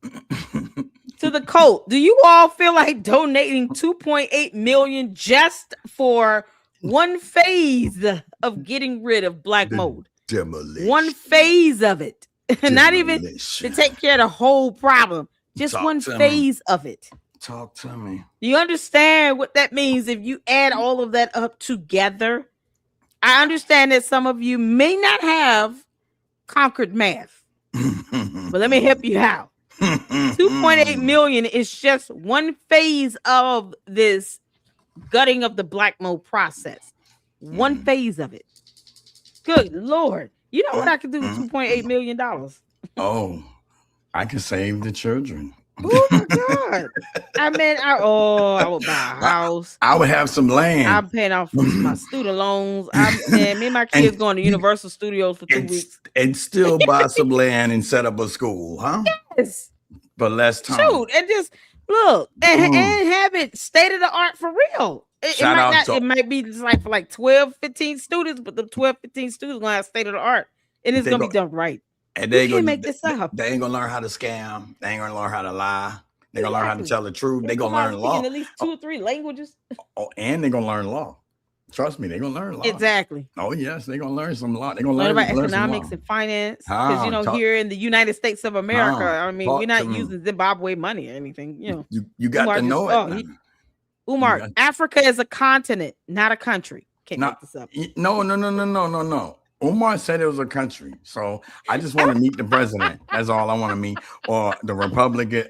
$2.8 to the cult. Do you all feel like donating 2.8 million just for one phase of getting rid of black mold? Demolition. One phase of it. Not even to Demolition. take care of the whole problem. Just Talk one to me. phase of it. Talk to me. Do you understand what that means if you add all of that up together? I understand that some of you may not have conquered math, but let me help you out. 2.8 million is just one phase of this gutting of the black mold process. One phase of it. Good Lord. You know what I could do with $2.8 million? Oh, I can save the children. Oh my God. I mean, I would buy a house. I would have some land. I'm paying off my student loans. Me and my kids going to Universal Studios for 2 weeks. And still buy some land and set up a school, huh? Yes. For less time. Shoot, and just look and have it state of the art for real. It might be just like for like 12, 15 students, but the 12, 15 students gonna have state of the art. And it's gonna be done right. And they can't make this up. They ain't gonna learn how to scam. They ain't gonna learn how to lie. They're gonna learn how to tell the truth. They're gonna learn law. At least 2 or 3 languages. Oh, and they're gonna learn law. Trust me, they're gonna learn law. Exactly. Oh, yes, they're gonna learn some law. They're gonna learn about learn economics and finance. Because here in the United States of America, I mean, we're not using Zimbabwe money or anything. You got Umar to know it. Umar, Africa is a continent, not a country. Can't make this up. No. Umar said it was a country, so I just want to meet the president. That's all I want to meet, or the Republic of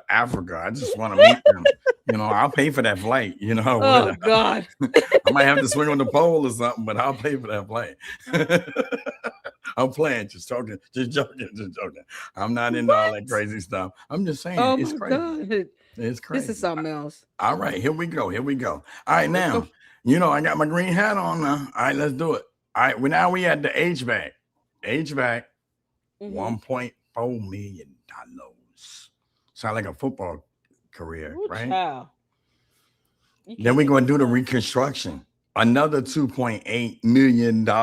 Africa. I just want to meet them. I'll pay for that flight. Oh God, I might have to swing on the pole or something, but I'll pay for that flight. I'm playing, just joking. I'm not into all that crazy stuff. I'm just saying, it's crazy. God. It's crazy. This is something else. All right, here we go. All right, now, I got my green hat on now. All right, let's do it. All right, now we at the HVAC. $1.4 million. Sound like a football career, right? Child. Then we're going to do the reconstruction. Another $2.8 million. We're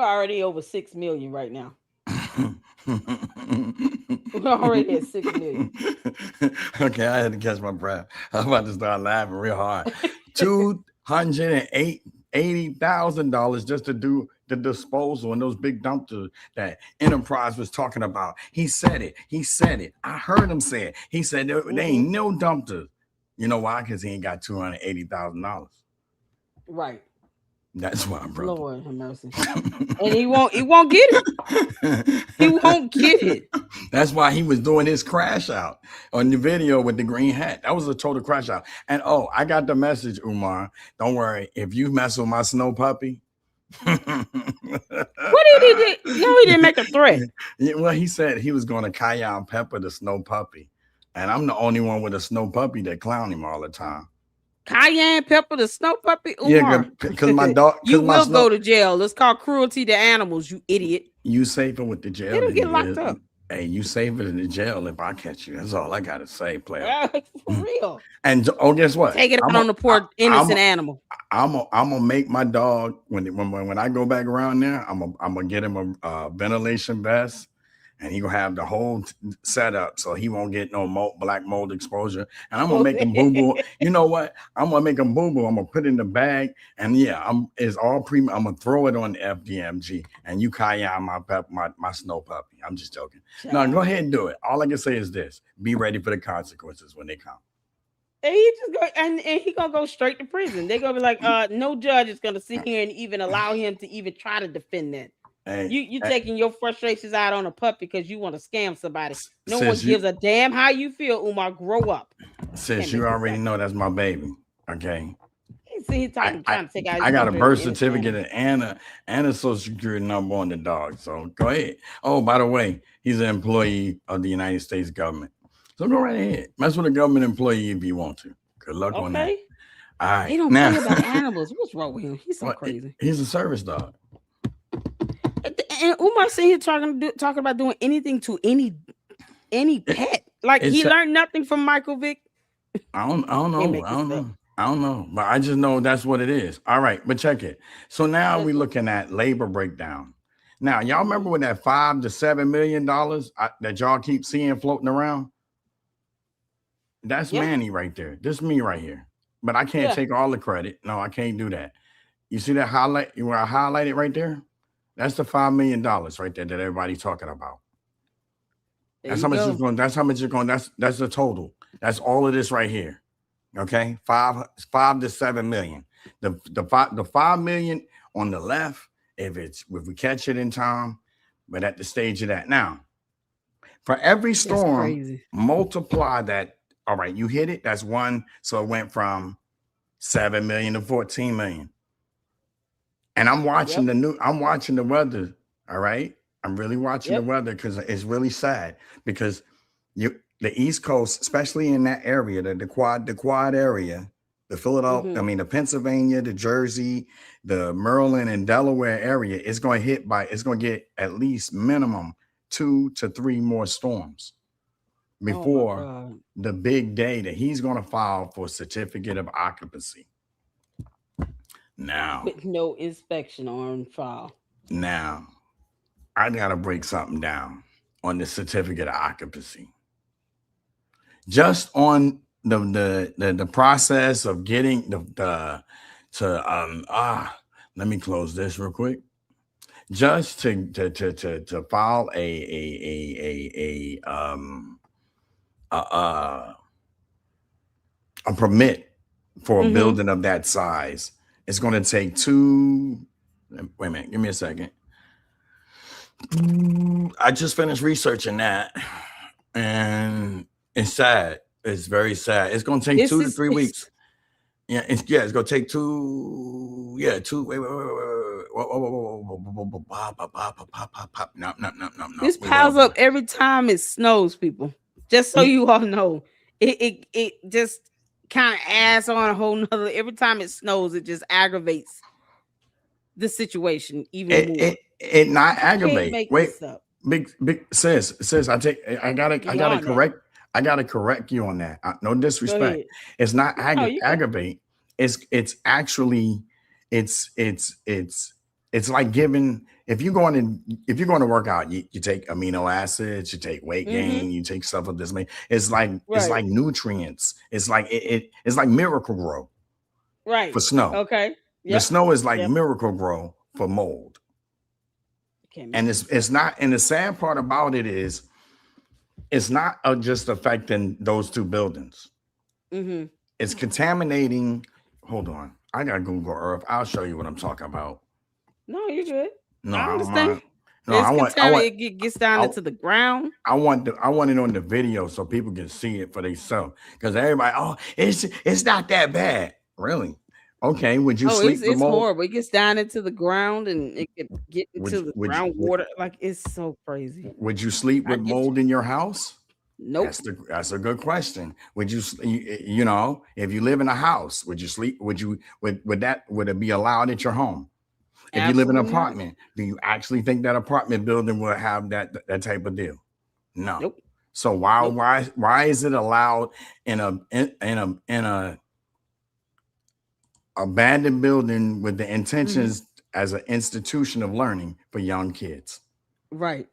already over 6 million right now. We're already at 6 million. Okay, I had to catch my breath. I'm about to start laughing real hard. $280,000 just to do the disposal and those big dumpsters that Enterprise was talking about. He said it. I heard him say it. He said there ain't no dumpsters. You know why? Because he ain't got $280,000. Right. That's why, bro. Lord have mercy. And he won't get it. He won't get it. That's why he was doing his crash out on the video with the green hat. That was a total crash out. And I got the message, Umar. Don't worry. If you mess with my snow puppy. What did he do? No, he didn't make a threat. Yeah, well, he said he was going to cayenne pepper the snow puppy. And I'm the only one with a snow puppy that clown him all the time. Cayenne pepper the snow puppy? Umar. Yeah, because my dog. You will go to jail. It's called cruelty to animals, you idiot. You safer with the jail. It'll get locked up. Hey, you safer in the jail if I catch you. That's all I gotta say, player. For real. And guess what? Take it out on the poor innocent animal. I'm gonna make my dog when I go back around there. I'm gonna get him a ventilation vest. And he gonna have the whole setup, so he won't get no black mold exposure. And I'm gonna make him boo boo. You know what? I'm gonna make him boo boo. I'm gonna put it in the bag, and it's all premium. I'm gonna throw it on the FDMG, and you cayenne my snow puppy. I'm just joking. Yeah. No, go ahead and do it. All I can say is this: be ready for the consequences when they come. And he just go and he gonna go straight to prison. They're gonna be like, no judge is gonna sit here and even allow him to even try to defend that. Hey, you taking your frustrations out on a puppy because you want to scam somebody. No one gives a damn how you feel, Umar. Grow up. Sis, you already know that's my baby. Okay. He's trying to take out. I got a birth certificate and a social security number on the dog. So go ahead. Oh, by the way, he's an employee of the United States government. So go right ahead. Mess with a government employee if you want to. Good luck on that. All right. He don't care about animals. What's wrong with him? He's so crazy. He's a service dog. And Umar sitting here talking about doing anything to any pet. Like he learned nothing from Michael Vick. I don't know. But I just know that's what it is. All right, but check it. So now we're looking at labor breakdown. Now, y'all remember when that $5 to $7 million that y'all keep seeing floating around? That's Manny right there. This me right here. But I can't take all the credit. No, I can't do that. You see that highlight where I highlighted right there? That's the $5 million right there that everybody's talking about. That's how much it's going. That's how much it's going. That's the total. That's all of this right here. Okay, 5 to 7 million. The 5 million on the left, if we catch it in time, but at the stage of that now, for every storm, multiply that. All right, you hit it. That's one. So it went from 7 million to 14 million. And I'm watching I'm watching the weather. All right. I'm really watching the weather because it's really sad because the East Coast, especially in that area, the quad area, the Philadelphia, I mean, the Pennsylvania, the Jersey, the Maryland and Delaware area, it's going to get at least minimum 2 to 3 more storms before the big day that he's going to file for certificate of occupancy. Now, with no inspection on file. Now, I gotta break something down on the certificate of occupancy. Just on the process of getting let me close this real quick. Just to file a permit for a building of that size, it's going to take 2. Wait a minute, give me a second. I just finished researching that, and it's sad. It's very sad. It's going to take 2 to 3 weeks. Yeah, it's going to take 2. Yeah, 2. Wait. No. This piles up every time it snows, people. Just so you all know, it just kind of adds on a whole nother. Every time it snows, it just aggravates the situation even more. It not aggravate. Wait, big sis. I gotta correct you on that. No disrespect. It's not aggravate. It's actually it's like giving, if you're going to work out, you take amino acids, you take weight gain, you take stuff of this. It's like it's like nutrients. It's like it's like Miracle Grow, right? For snow. Okay. Yep. The snow is like Miracle Grow for mold. And it's not. And the sad part about it is, it's not just affecting those 2 buildings. It's contaminating. Hold on, I got Google Earth. I'll show you what I'm talking about. No, you're good. No, I understand. No, I want it gets down into the ground. I want it on the video so people can see it for themselves. Because everybody, it's not that bad, really. Okay, would you sleep with mold? It's horrible. It gets down into the ground and it could get into the groundwater. Like, it's so crazy. Would you sleep with mold in your house? Nope. That's a good question. Would you, if you live in a house, would you sleep? Would it be allowed at your home? If you live in an apartment, do you actually think that apartment building will have that type of deal? No. Nope. So why is it allowed in a abandoned building with the intentions as an institution of learning for young kids? Right.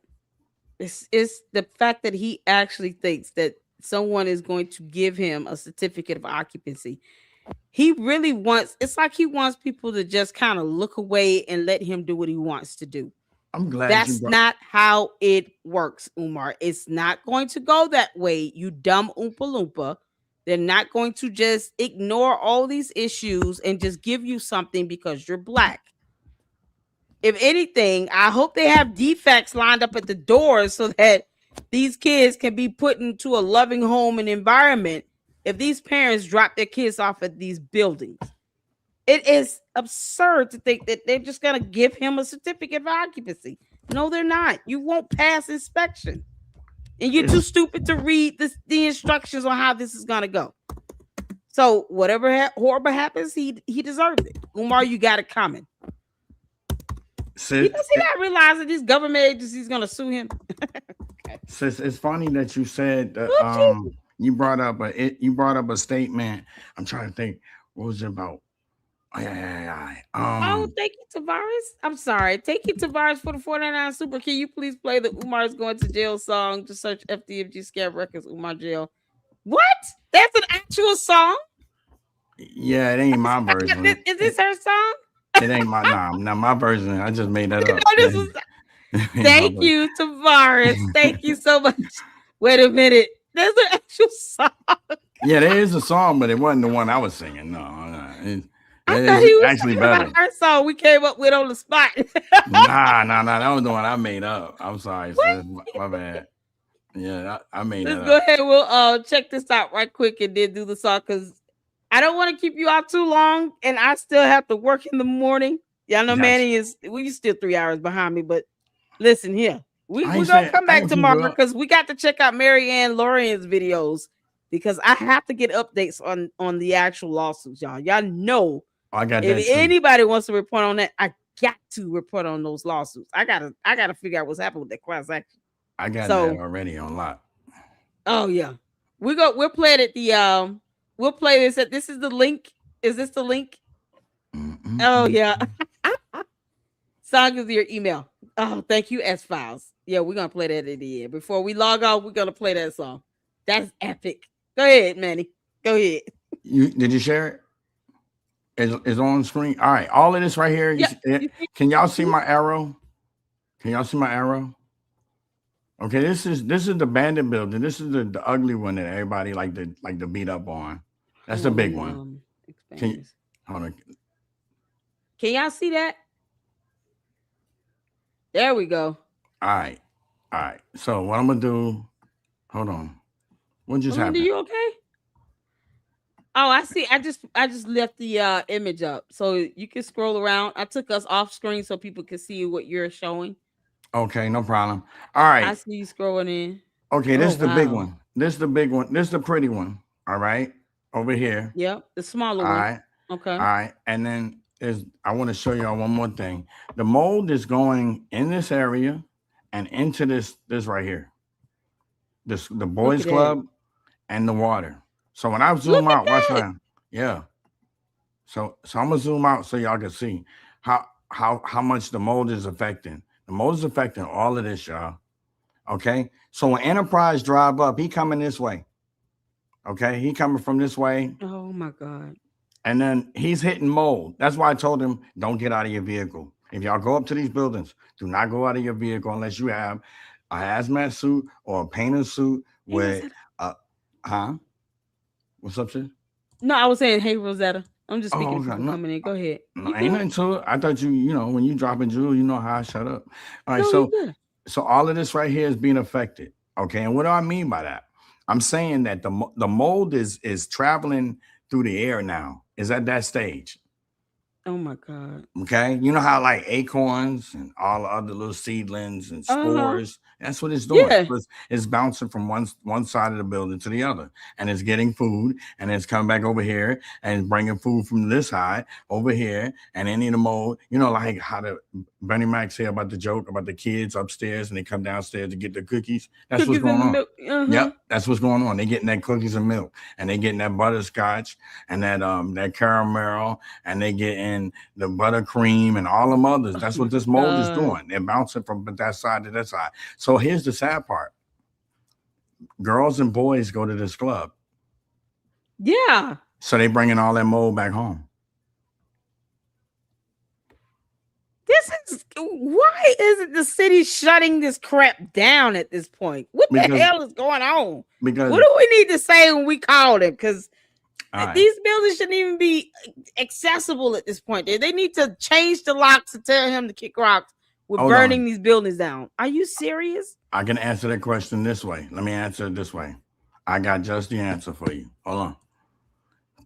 It's the fact that he actually thinks that someone is going to give him a certificate of occupancy. He really wants, it's like he wants people to just kind of look away and let him do what he wants to do. I'm glad that's not how it works, Umar. It's not going to go that way, you dumb Oompa Loompa. They're not going to just ignore all these issues and just give you something because you're black. If anything, I hope they have defects lined up at the doors so that these kids can be put into a loving home and environment if these parents drop their kids off at these buildings. It is absurd to think that they're just going to give him a certificate of occupancy. No, they're not. You won't pass inspection. And you're too stupid to read the instructions on how this is going to go. So whatever horrible happens, he deserved it. Umar, you got it coming. Does he not realize that this government agency is going to sue him? Okay. Sis, it's funny that you said you brought up a statement. I'm trying to think, what was it about? Yeah. Oh, thank you, Tavares. I'm sorry. Thank you, Tavares, for the 49 Super. Can you please play the Umar's Going to Jail song? Just search FDMG Scab Records, Umar Jail. What? That's an actual song? Yeah, it ain't my version. Is this her song? It ain't my not my version. I just made that up. This was, thank you, Tavares. Thank you so much. Wait a minute. There's an actual song. Yeah, there is a song, but it wasn't the one I was singing. No, I thought he was actually better. about our song we came up with on the spot. Nah. That was the one I made up. I'm sorry, sis. My bad. Yeah, I made Let's that go up. ahead. We'll check this out right quick and then do the song because I don't want to keep you out too long, and I still have to work in the morning. Y'all know Manny we still 3 hours behind me, but listen here. We're gonna come back tomorrow because we got to check out Marianne Lorian's videos because I have to get updates on the actual lawsuits, y'all. Y'all know I got if that too. anybody wants to report on that, I got to report on those lawsuits. I gotta figure out what's happened with that class action. I got that already on lock. Oh yeah. We'll play it at the we'll play this at this is the link. Is this the link? Mm-hmm. Oh yeah. Song is your email. Oh, thank you, S Files. Yeah, we're gonna play that at the end. Before we log off, we're gonna play that song. That's epic. Go ahead, Manny. Go ahead. Did you share it? Is on screen. All right, all of this right here. Can y'all see my arrow? Can y'all see my arrow? Okay, this is the bandit building. This is the ugly one that everybody like to beat up on. That's the big one. Hold on. Can y'all see that? There we go. All right. So what I'm gonna do? Hold on. What just happened? Are you okay? Oh, I see. I just left the image up, so you can scroll around. I took us off screen so people can see what you're showing. Okay, no problem. All right. I see you scrolling in. Okay, this is the big one. This is the big one. This is the pretty one. All right, over here. Yep, the smaller one. All right. Okay. All right, and then I want to show y'all one more thing. The mold is going in this area and into this right here. The boys club and the water. So when I zoom out, watch that. Yeah. So I'm gonna zoom out so y'all can see how much the mold is affecting. The mold is affecting all of this, y'all. Okay. So when Enterprise drive up, he coming this way. Okay, he coming from this way. Oh my God. And then he's hitting mold. That's why I told him, don't get out of your vehicle. If y'all go up to these buildings, do not go out of your vehicle unless you have a hazmat suit or a painter's suit with What's up, sis? No, I was saying, hey, Rosetta. I'm just speaking for coming in. Go ahead. No, ain't nothing to it. I thought when you dropping jewel, you know how I shut up. All right, so all of this right here is being affected. Okay, and what do I mean by that? I'm saying that the mold is traveling through the air now. Is at that stage. Oh my God. Okay. You know how like acorns and all the other little seedlings and spores, that's what it's doing. Yeah. It's bouncing from one side of the building to the other, and it's getting food, and it's coming back over here and it's bringing food from this side over here, and any of the mold, like how the Bernie Mac say about the joke about the kids upstairs and they come downstairs to get the cookies. That's what's going on. Yep. That's what's going on. They getting that cookies and milk, and they getting that butterscotch and that caramel, and they getting the buttercream and all them others. That's what this mold is doing. They're bouncing from that side to that side. So here's the sad part. Girls and boys go to this club. Yeah. So they bringing all that mold back home. Why isn't the city shutting this crap down at this point? What the hell is going on? Because what do we need to say when we call them? Because these buildings shouldn't even be accessible at this point. They need to change the locks and tell him to kick rocks. We're burning these buildings down. Are you serious? I can answer that question this way. Let me answer it this way. I got just the answer for you. Hold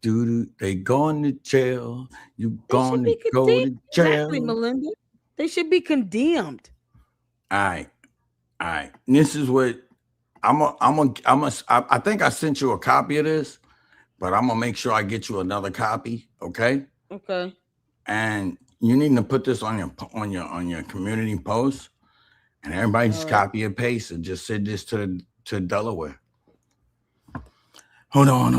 on. They going to jail. You going to go to jail. Exactly, Melinda. They should be condemned. All right. This is what I think I sent you a copy of this, but I'm gonna make sure I get you another copy. Okay. Okay. And you need to put this on your community post, and everybody just copy and paste and just send this to Delaware. Hold on.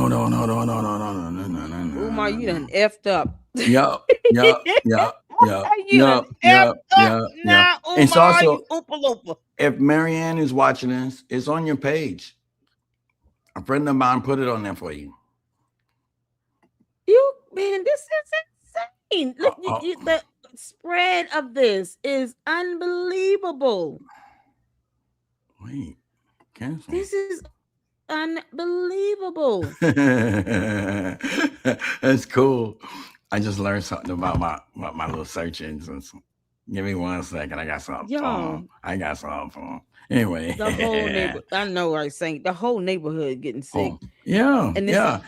Umar, you done effed up. Yup. You done effed up now, It's Umar. also, You Oompa Loompa. if Marianne is watching this, it's on your page. A friend of mine put it on there for you. Man, this is insane. Look, the spread of this is unbelievable. Wait, cancel. This is unbelievable. That's cool. I just learned something about my little search engines. Give me 1 second. I got something. I got something for them. Anyway, the whole neighborhood. I know, right? Saying the whole neighborhood getting sick. Yeah, and The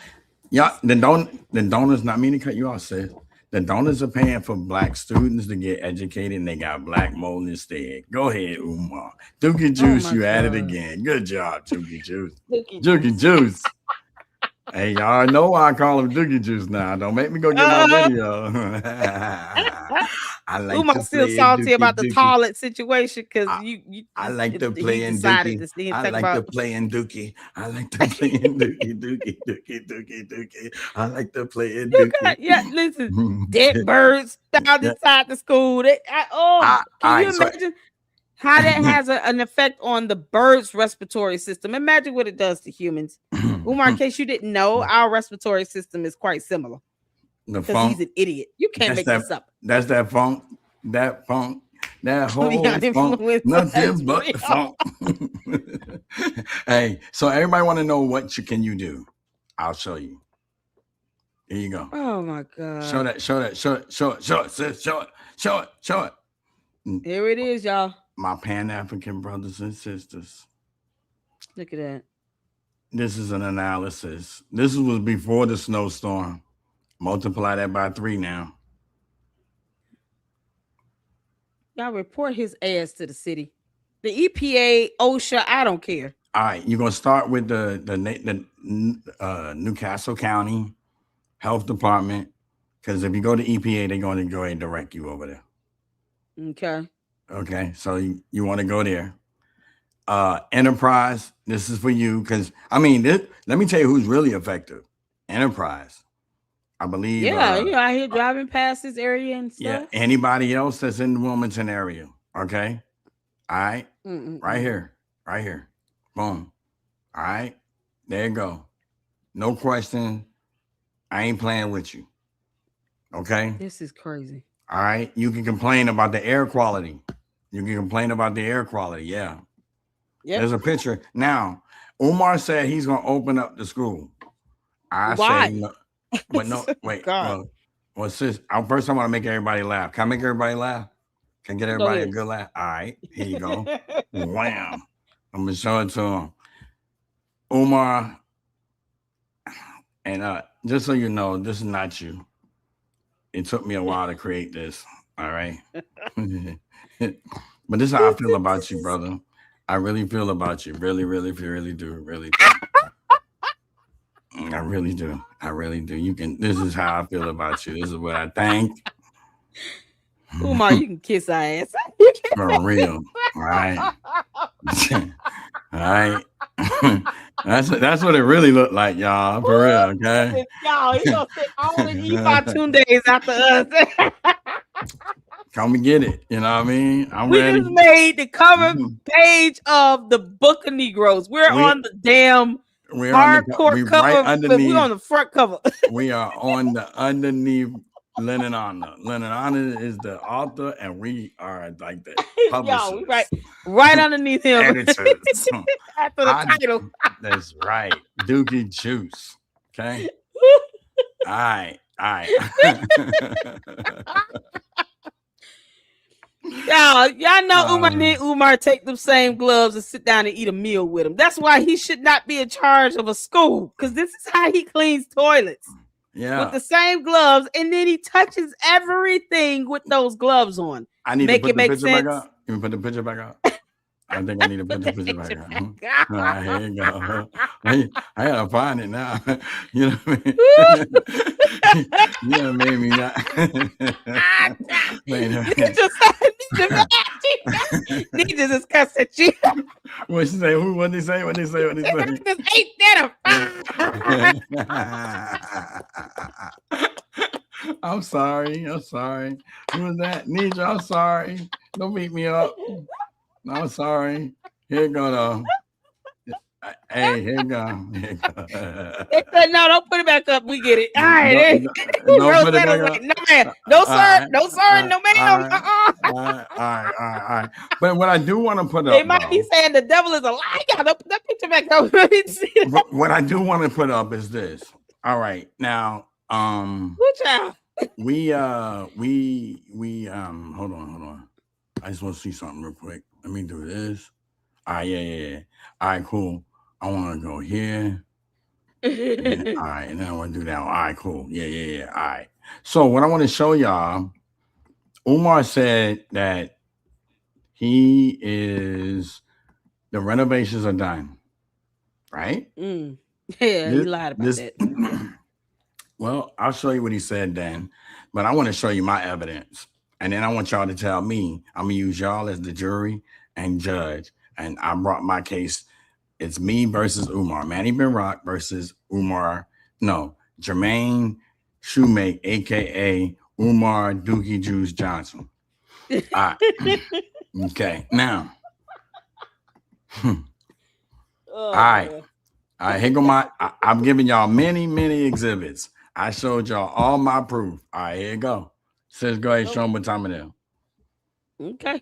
donors. Not mean to cut you off, sis. The donors are paying for black students to get educated, and they got black mold instead. Go ahead, Umar. Dookie Juice, you at it again. Good job, Dookie Juice. Dookie Juice. Hey, y'all know why I call him Dookie Juice now. Don't make me go get my video. I like Umar still salty about the toilet situation because I like to play in Dookie. I like to play in Dookie. I like to play in Dookie. I like to play in Dookie. Listen, dead birds down inside the school. Can you imagine how that has an effect on the bird's respiratory system? Imagine what it does to humans. Umar, in case you didn't know, our respiratory system is quite similar. Because he's an idiot. You can't make this up. That's that funk. That whole funk. Nothing but the funk. Hey, so everybody want to know what can you do? I'll show you. Here you go. Oh my God. Show it, sis. Show it. Here it is, y'all. My Pan-African brothers and sisters. Look at that. This is an analysis. This was before the snowstorm. Multiply that by 3 now. Y'all report his ass to the city. The EPA, OSHA, I don't care. All right, you're gonna start with the Newcastle County Health Department, because if you go to EPA, they're going to go ahead and direct you over there. Okay, so you want to go there. Enterprise, this is for you, because let me tell you who's really effective. Enterprise. I believe. Yeah, you're out here driving past this area and stuff. Yeah, anybody else that's in the Wilmington area. Okay. All right. Right here. Boom. All right. There you go. No question. I ain't playing with you. Okay. This is crazy. All right. You can complain about the air quality. Yeah. Yep. There's a picture. Now, Umar said he's going to open up the school. Why? Say no. But no, wait. Well, sis, first I want to make everybody laugh. Can I make everybody laugh? Can I get everybody a good laugh? All right, here you go. Wham. I'm going to show it to him. Umar, and just so you know, this is not you. It took me a while to create this, all right? But this is how I feel about you, brother. I really feel about you. Really do. I really do. This is how I feel about you. This is what I think. Umar, you can kiss our ass. For real. All right. All right. That's what it really looked like, y'all. For real, okay? Y'all, he gonna sit all the E5 days after us. Come and get it. You know what I mean? We ready. Just made the cover page of the Book of Negroes. We're on the damn hardcore cover, right underneath, but we're on the front cover. We are on the underneath Lennon Honor. Lennon Honor is the author, and we are like the publishers. Yo, we right underneath him. Editors. After the title. That's right. Dookie Juice. Okay. All right. Y'all know Umar take them same gloves and sit down and eat a meal with him. That's why he should not be in charge of a school, because this is how he cleans toilets. Yeah, with the same gloves, and then he touches everything with those gloves on. I need to put the picture back up. You put the picture back up. I think I need to put the picture back up. All right, here you go. I gotta find it now. You know what I mean? You know, made me not. You just had He just discussed at you. What she say? Who? What they say? What they say? What they say? Just ate dinner. I'm sorry. I'm sorry. Who was that? Nidra, I'm sorry. Don't beat me up. I'm sorry. Here you go, though. Hey, here you go. Here you go. They said, no, don't put it back up. We get it. All right. Don't put it back up. Like, no, ma'am. No, sir. No, sir. No, ma'am. All right. But what I do want to put They up, might be saying the devil is a lie. Y'all don't put that picture back up. what I do want to put up is this. All right. Now, What y'all? we hold on. I just want to see something real quick. Let me do this. All right, yeah. All right, cool. I want to go here. All right, and then I want to do that. All right, cool. Yeah. All right. So what I want to show y'all, Umar said that the renovations are done. Right? Yeah, he lied about that. Well, I'll show you what he said then, but I want to show you my evidence. And then I want y'all to tell me, I'm going to use y'all as the jury and judge. And I brought my case. It's me versus Umar. Manny Ben Rock versus Umar. No, Jermaine Shoemake, a.k.a. Umar Dookie Juice Johnson. All right. Okay, now. All right. Here go I'm giving y'all many exhibits. I showed y'all all my proof. All right, here you go. Says go ahead, show them what time it is. Okay.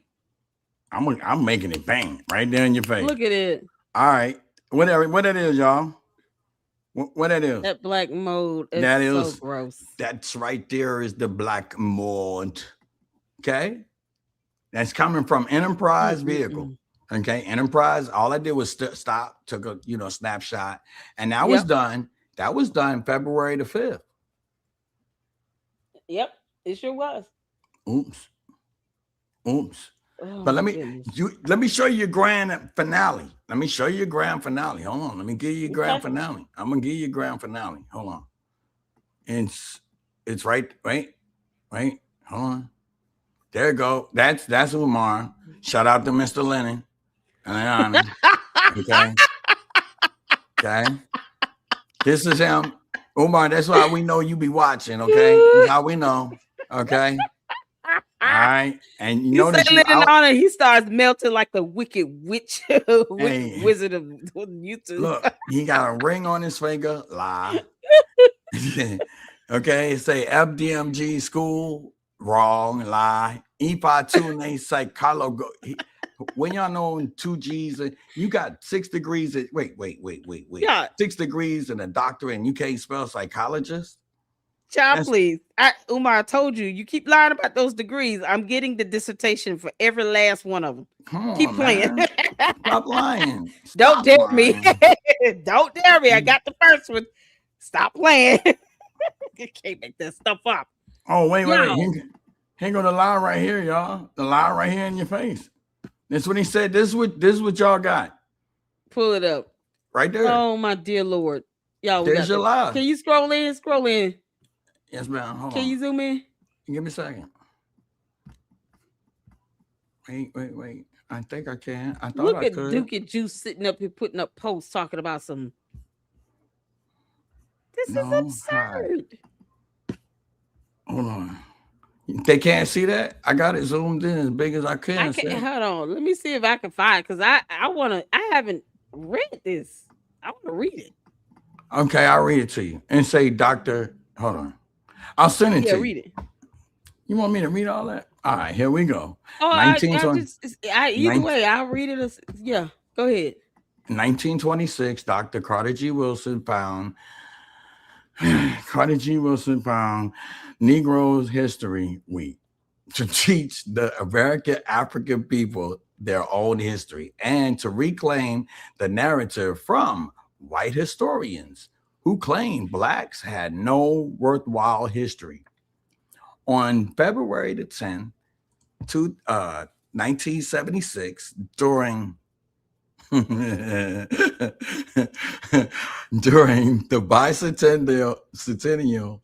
I'm making it bang right there in your face. Look at it. All right. What that is, y'all? What that is? That black mold is so gross. That's right there is the black mold. Okay. That's coming from Enterprise vehicle. Okay. Enterprise. All I did was stop, took a snapshot, and that was done. That was done February the 5th. Yep, it sure was. Oops. Oh, but let me show you your grand finale. Let me show you your grand finale. Hold on. Let me give you your grand finale. I'm gonna give you your grand finale. Hold on. It's right. Wait. Hold on. There you go. That's Umar. Shout out to Mr. Lennon. Okay. This is him. Umar, that's why we know you be watching, okay? That's how we know. Okay. All right. And you notice he starts melting like the wicked witch wizard of YouTube. Look, he got a ring on his finger. Lie. Okay, say FDMG school, wrong, lie. E5 2 psychology. When y'all know 2 G's, you got 6 degrees. Wait. Yeah. 6 degrees and a doctorate, and you can't spell psychologist? Child, please. Umar, I told you, you keep lying about those degrees. I'm getting the dissertation for every last one of them. Keep playing. Stop lying. Don't dare me. Don't dare me. I got the first one. Stop playing. You can't make that stuff up. Oh, wait. Here go the lie right here, y'all. The lie right here in your face. That's what he said. This is what y'all got. Pull it up. Right there. Oh, my dear Lord. Y'all, there's your lie. Can you scroll in? Scroll in. Yes, ma'am. Hold on. Can you zoom in? Give me a second. Wait. I think I can. I thought I could. Look at Dookie Juice sitting up here putting up posts talking about some. This is absurd. Hold on. They can't see that? I got it zoomed in as big as I can. Hold on. Let me see if I can find it, because I haven't read this. I want to read it. Okay, I'll read it to you. And say, Dr. Hold on. I'll send it to you. Read it. You want me to read all that? All right, here we go. Oh, either way, I'll read it. Go ahead. 1926, Dr. Carter G. Wilson found Negroes History Week to teach the American African people their own history and to reclaim the narrative from white historians who claim blacks had no worthwhile history. On February the 10th, 1976, during the bicentennial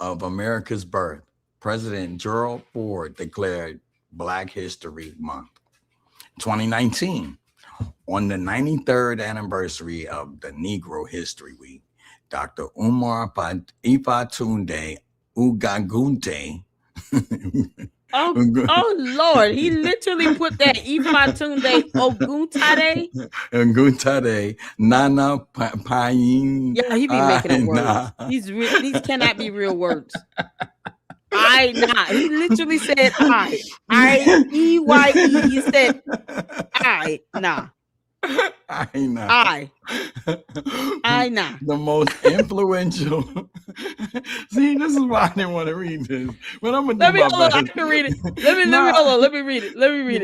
of America's birth, President Gerald Ford declared Black History Month. 2019, on the 93rd anniversary of the Negro History Week, Dr. Umar Ifatunde Ugagunte. Oh Lord, he literally put that Ifatunde Oguntade. Oguntade Nana Payin. Yeah, he be making up words. These cannot be real words. He literally said I-E-Y-E. He said the most influential. See, this is why I didn't want to read this. But I'm gonna do my best. I can read it. Let me read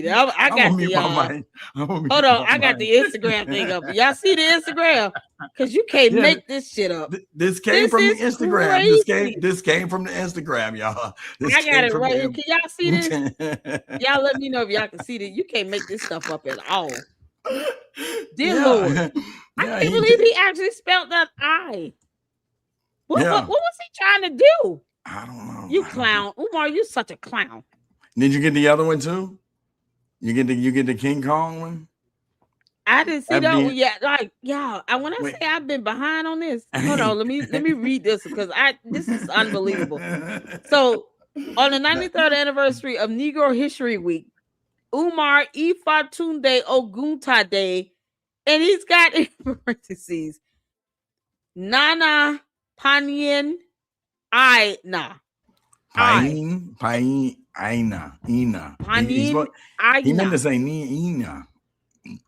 it. I got the hold on. I got the Instagram thing up. Y'all see the Instagram? Because you can't make this shit up. This came from the Instagram. This came from the Instagram, y'all. I got it right here. Can y'all see this? Y'all let me know if y'all can see this. You can't make this stuff up at all. Dear Lord. I can't believe he actually spelled that I. What was he trying to do? I don't know. You clown. Umar, you such a clown. Did you get the other one too? You get the King Kong one? I didn't see that one yet. Like, yeah, when I say I've been behind on this, hold on, let me read this because this is unbelievable. So, on the 93rd anniversary of Negro History Week, Umar Ifatunde Oguntade, and he's got in parentheses Nana Panyin Aina. Pain Aina. Ina. Panyin Aina. He meant to say Ina.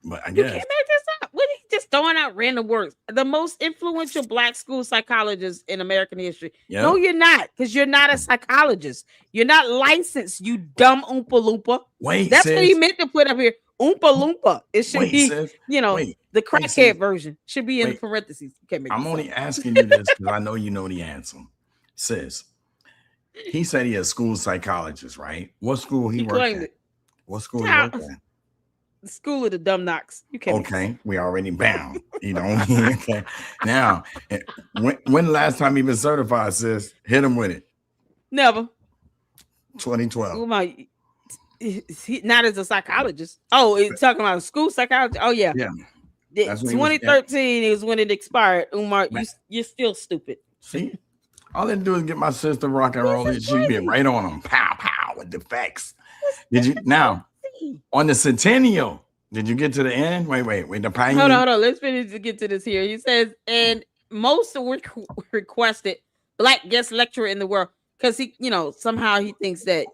But I guess you can't make this up. What are you just throwing out random words? The most influential Black school psychologist in American history. Yep. No, you're not, because you're not a psychologist. You're not licensed, you dumb Oompa Loompa. Wait, that's what he meant to put up here. Oompa Loompa. It should be, the crackhead version should be in parentheses. You can't make I'm only asking you this because I know you know the answer. Sis, he said he a school psychologist, right? What school he worked at? What school he worked at? The school of the dumb knocks. You can't. Okay, we already bound. You know. Okay. Now, when the last time he been certified, sis? Hit him with it. Never. 2012. Oh my! Not as a psychologist. Oh, it's talking about a school psychologist. Oh yeah. Yeah. 2013 is when it expired. Umar, you're still stupid. See, all they do is get my sister rock and roll, and she be right on them. Pow pow with the facts. Did you now? On the centennial, did you get to the end? Wait. The pioneer. Hold on. Let's finish to get to this here. He says, and most requested Black guest lecturer in the world, because he, somehow he thinks that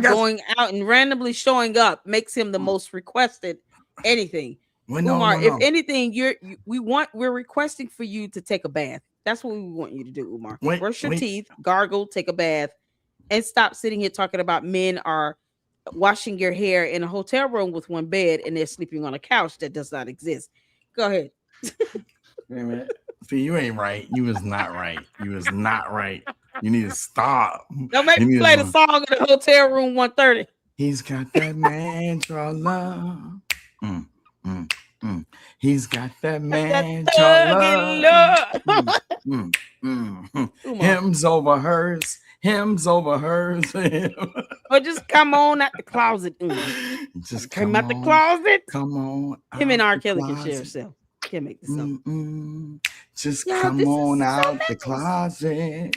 going out and randomly showing up makes him the most requested anything. Umar, if anything, we're requesting for you to take a bath. That's what we want you to do, Umar. Brush your teeth, gargle, take a bath, and stop sitting here talking about men are washing your hair in a hotel room with one bed and they're sleeping on a couch that does not exist. Go ahead. See, you ain't right. You was not right. You need to stop. Don't make me play the song in the hotel room 130. He's got that mantra love. He's got that mantra love. Hymns over hers. Or just come on out the closet. Just come out the closet. Come on. Him and R. Kelly can share himself. Can't make this up. Just come on out the closet.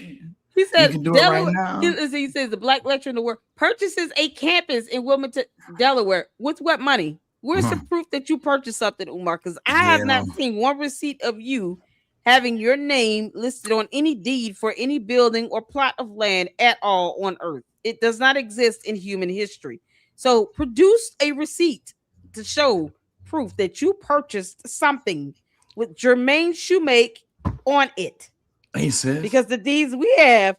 He said, you can do it right now. He says the Black lecturer in the world purchases a campus in Wilmington, Delaware. With what money? Where's the proof that you purchased something, Umar? Because I have not seen one receipt of you having your name listed on any deed for any building or plot of land at all on earth. It does not exist in human history. So produce a receipt to show proof that you purchased something with Jermaine Shoemake on it. He says, because the deeds we have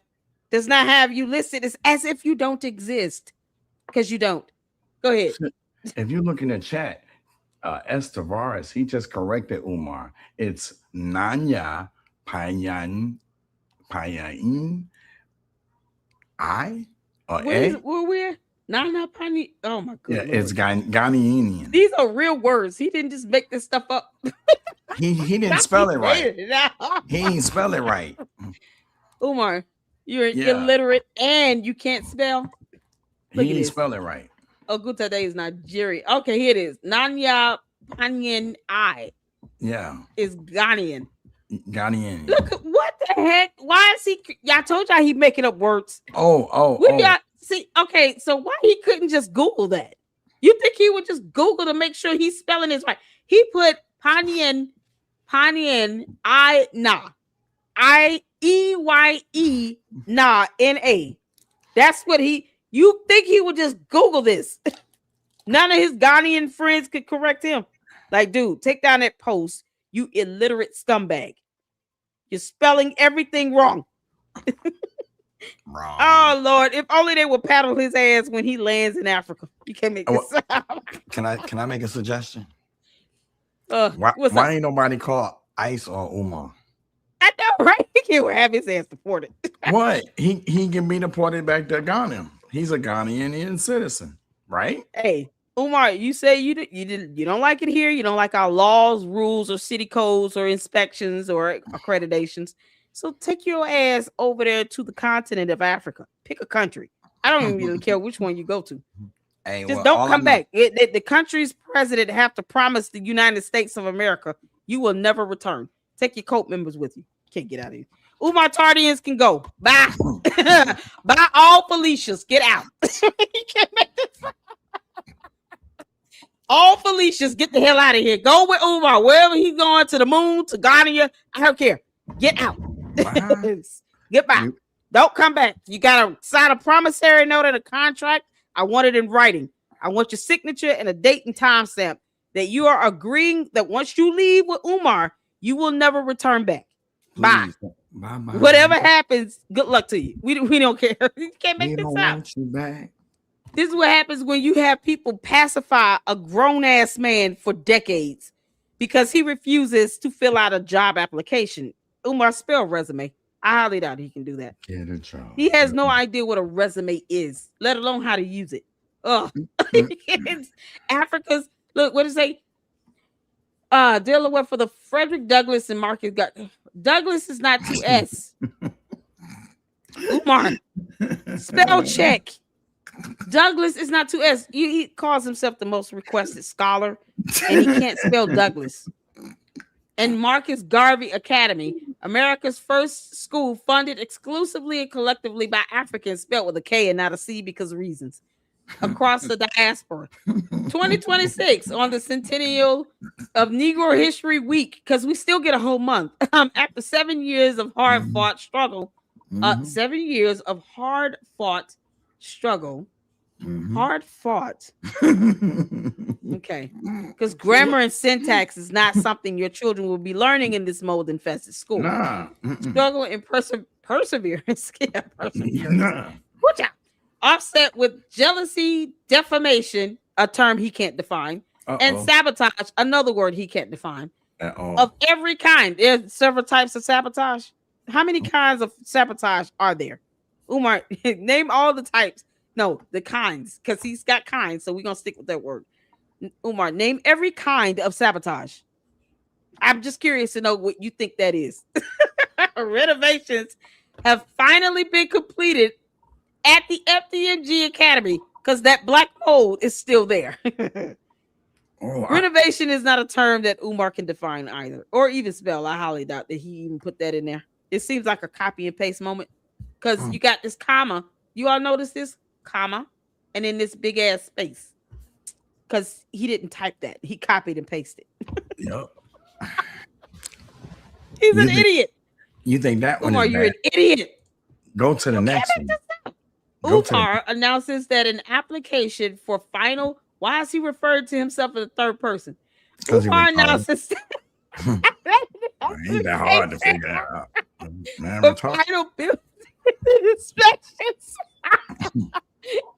does not have you listed as if you don't exist, because you don't. Go ahead. If you look in the chat, S. Tavares, he just corrected Umar. It's Nanya Payan I or A. Where we're Nanya Payan. Oh my god. Yeah, it's Ghanaian. These are real words. He didn't just make this stuff up. He didn't spell it right. He didn't spell it right. Umar, You're Yeah. illiterate and you can't spell. He Look at didn't this. spell it right. Oguta Day is Nigeria. Okay, here it is. Nanya Panyan I Yeah. is Ghanaian. Ghanaian. Look, what the heck? Why is he? Y'all told y'all he making up words. What y'all see? Okay, so why he couldn't just Google that? You think he would just Google to make sure he's spelling this right? He put Panyan I na IEYE na NA. That's what he. You think he would just Google this? None of his Ghanaian friends could correct him. Like, dude, take down that post. You illiterate scumbag. You're spelling everything wrong. Wrong. Oh Lord! If only they would paddle his ass when he lands in Africa. You can't make this up. Can I make a suggestion? Why Why ain't nobody call Ice or Umar? I know, right? He can't have his ass deported. What? He can be deported back to Ghana. He's a Ghanaian citizen, right? Hey, Umar, you say you don't like it here. You don't like our laws, rules, or city codes, or inspections, or accreditations. So take your ass over there to the continent of Africa. Pick a country. I don't even really care which one you go to. Hey, Just don't come back. The country's president have to promise the United States of America you will never return. Take your cult members with you. Can't get out of here. Umar Tardians can go. Bye. Bye all Felicias. Get out. You can't make this up. All Felicias, get the hell out of here. Go with Umar. Wherever he's going, to the moon, to Ghana. I don't care. Get out. Goodbye. Don't come back. You gotta sign a promissory note and a contract. I want it in writing. I want your signature and a date and time stamp that you are agreeing that once you leave with Umar, you will never return back. Bye. Bye. Whatever happens, good luck to you. We don't care. You can't make this up. You back. This is what happens when you have people pacify a grown-ass man for decades because he refuses to fill out a job application. Umar, spell resume. I highly doubt he can do that. Get a job. He has no idea what a resume is, let alone how to use it. Ugh. Africa's, look, what does it say? Delaware for the Frederick Douglass and Marcus got Douglas is not 2S. Umar, spell check. Douglas is not 2S. He calls himself the most requested scholar, and he can't spell Douglas. And Marcus Garvey Academy, America's first school funded exclusively and collectively by Africans, spelled with a K and not a C because of reasons, across the diaspora. 2026 on the centennial of Negro History Week, because we still get a whole month. After 7 years of hard-fought struggle, 7 years of hard-fought struggle, hard-fought. Okay, because grammar and syntax is not something your children will be learning in this mold-infested school. Struggle and perseverance. Yeah, perseverance. Watch out. Offset with jealousy, defamation, a term he can't define, and sabotage, another word he can't define. Of every kind. There's several types of sabotage. How many kinds of sabotage are there? Umar, name all the types. No, the kinds, because he's got kinds, so we're going to stick with that word. Umar, name every kind of sabotage. I'm just curious to know what you think that is. Renovations have finally been completed at the FDMG Academy because that black mold is still there. Renovation is not a term that Umar can define either, or even spell. I highly doubt that he even put that in there. It seems like a copy and paste moment because you got this comma. You all notice this comma and then this big ass space because he didn't type that. He copied and pasted. Yep. He's an idiot. You think that one? Umar, you're an idiot. Go to the next one. Umar announces that an application for final. Why is he referred to himself in the third person? Umar announces. Ain't that hard to figure out. The final building inspections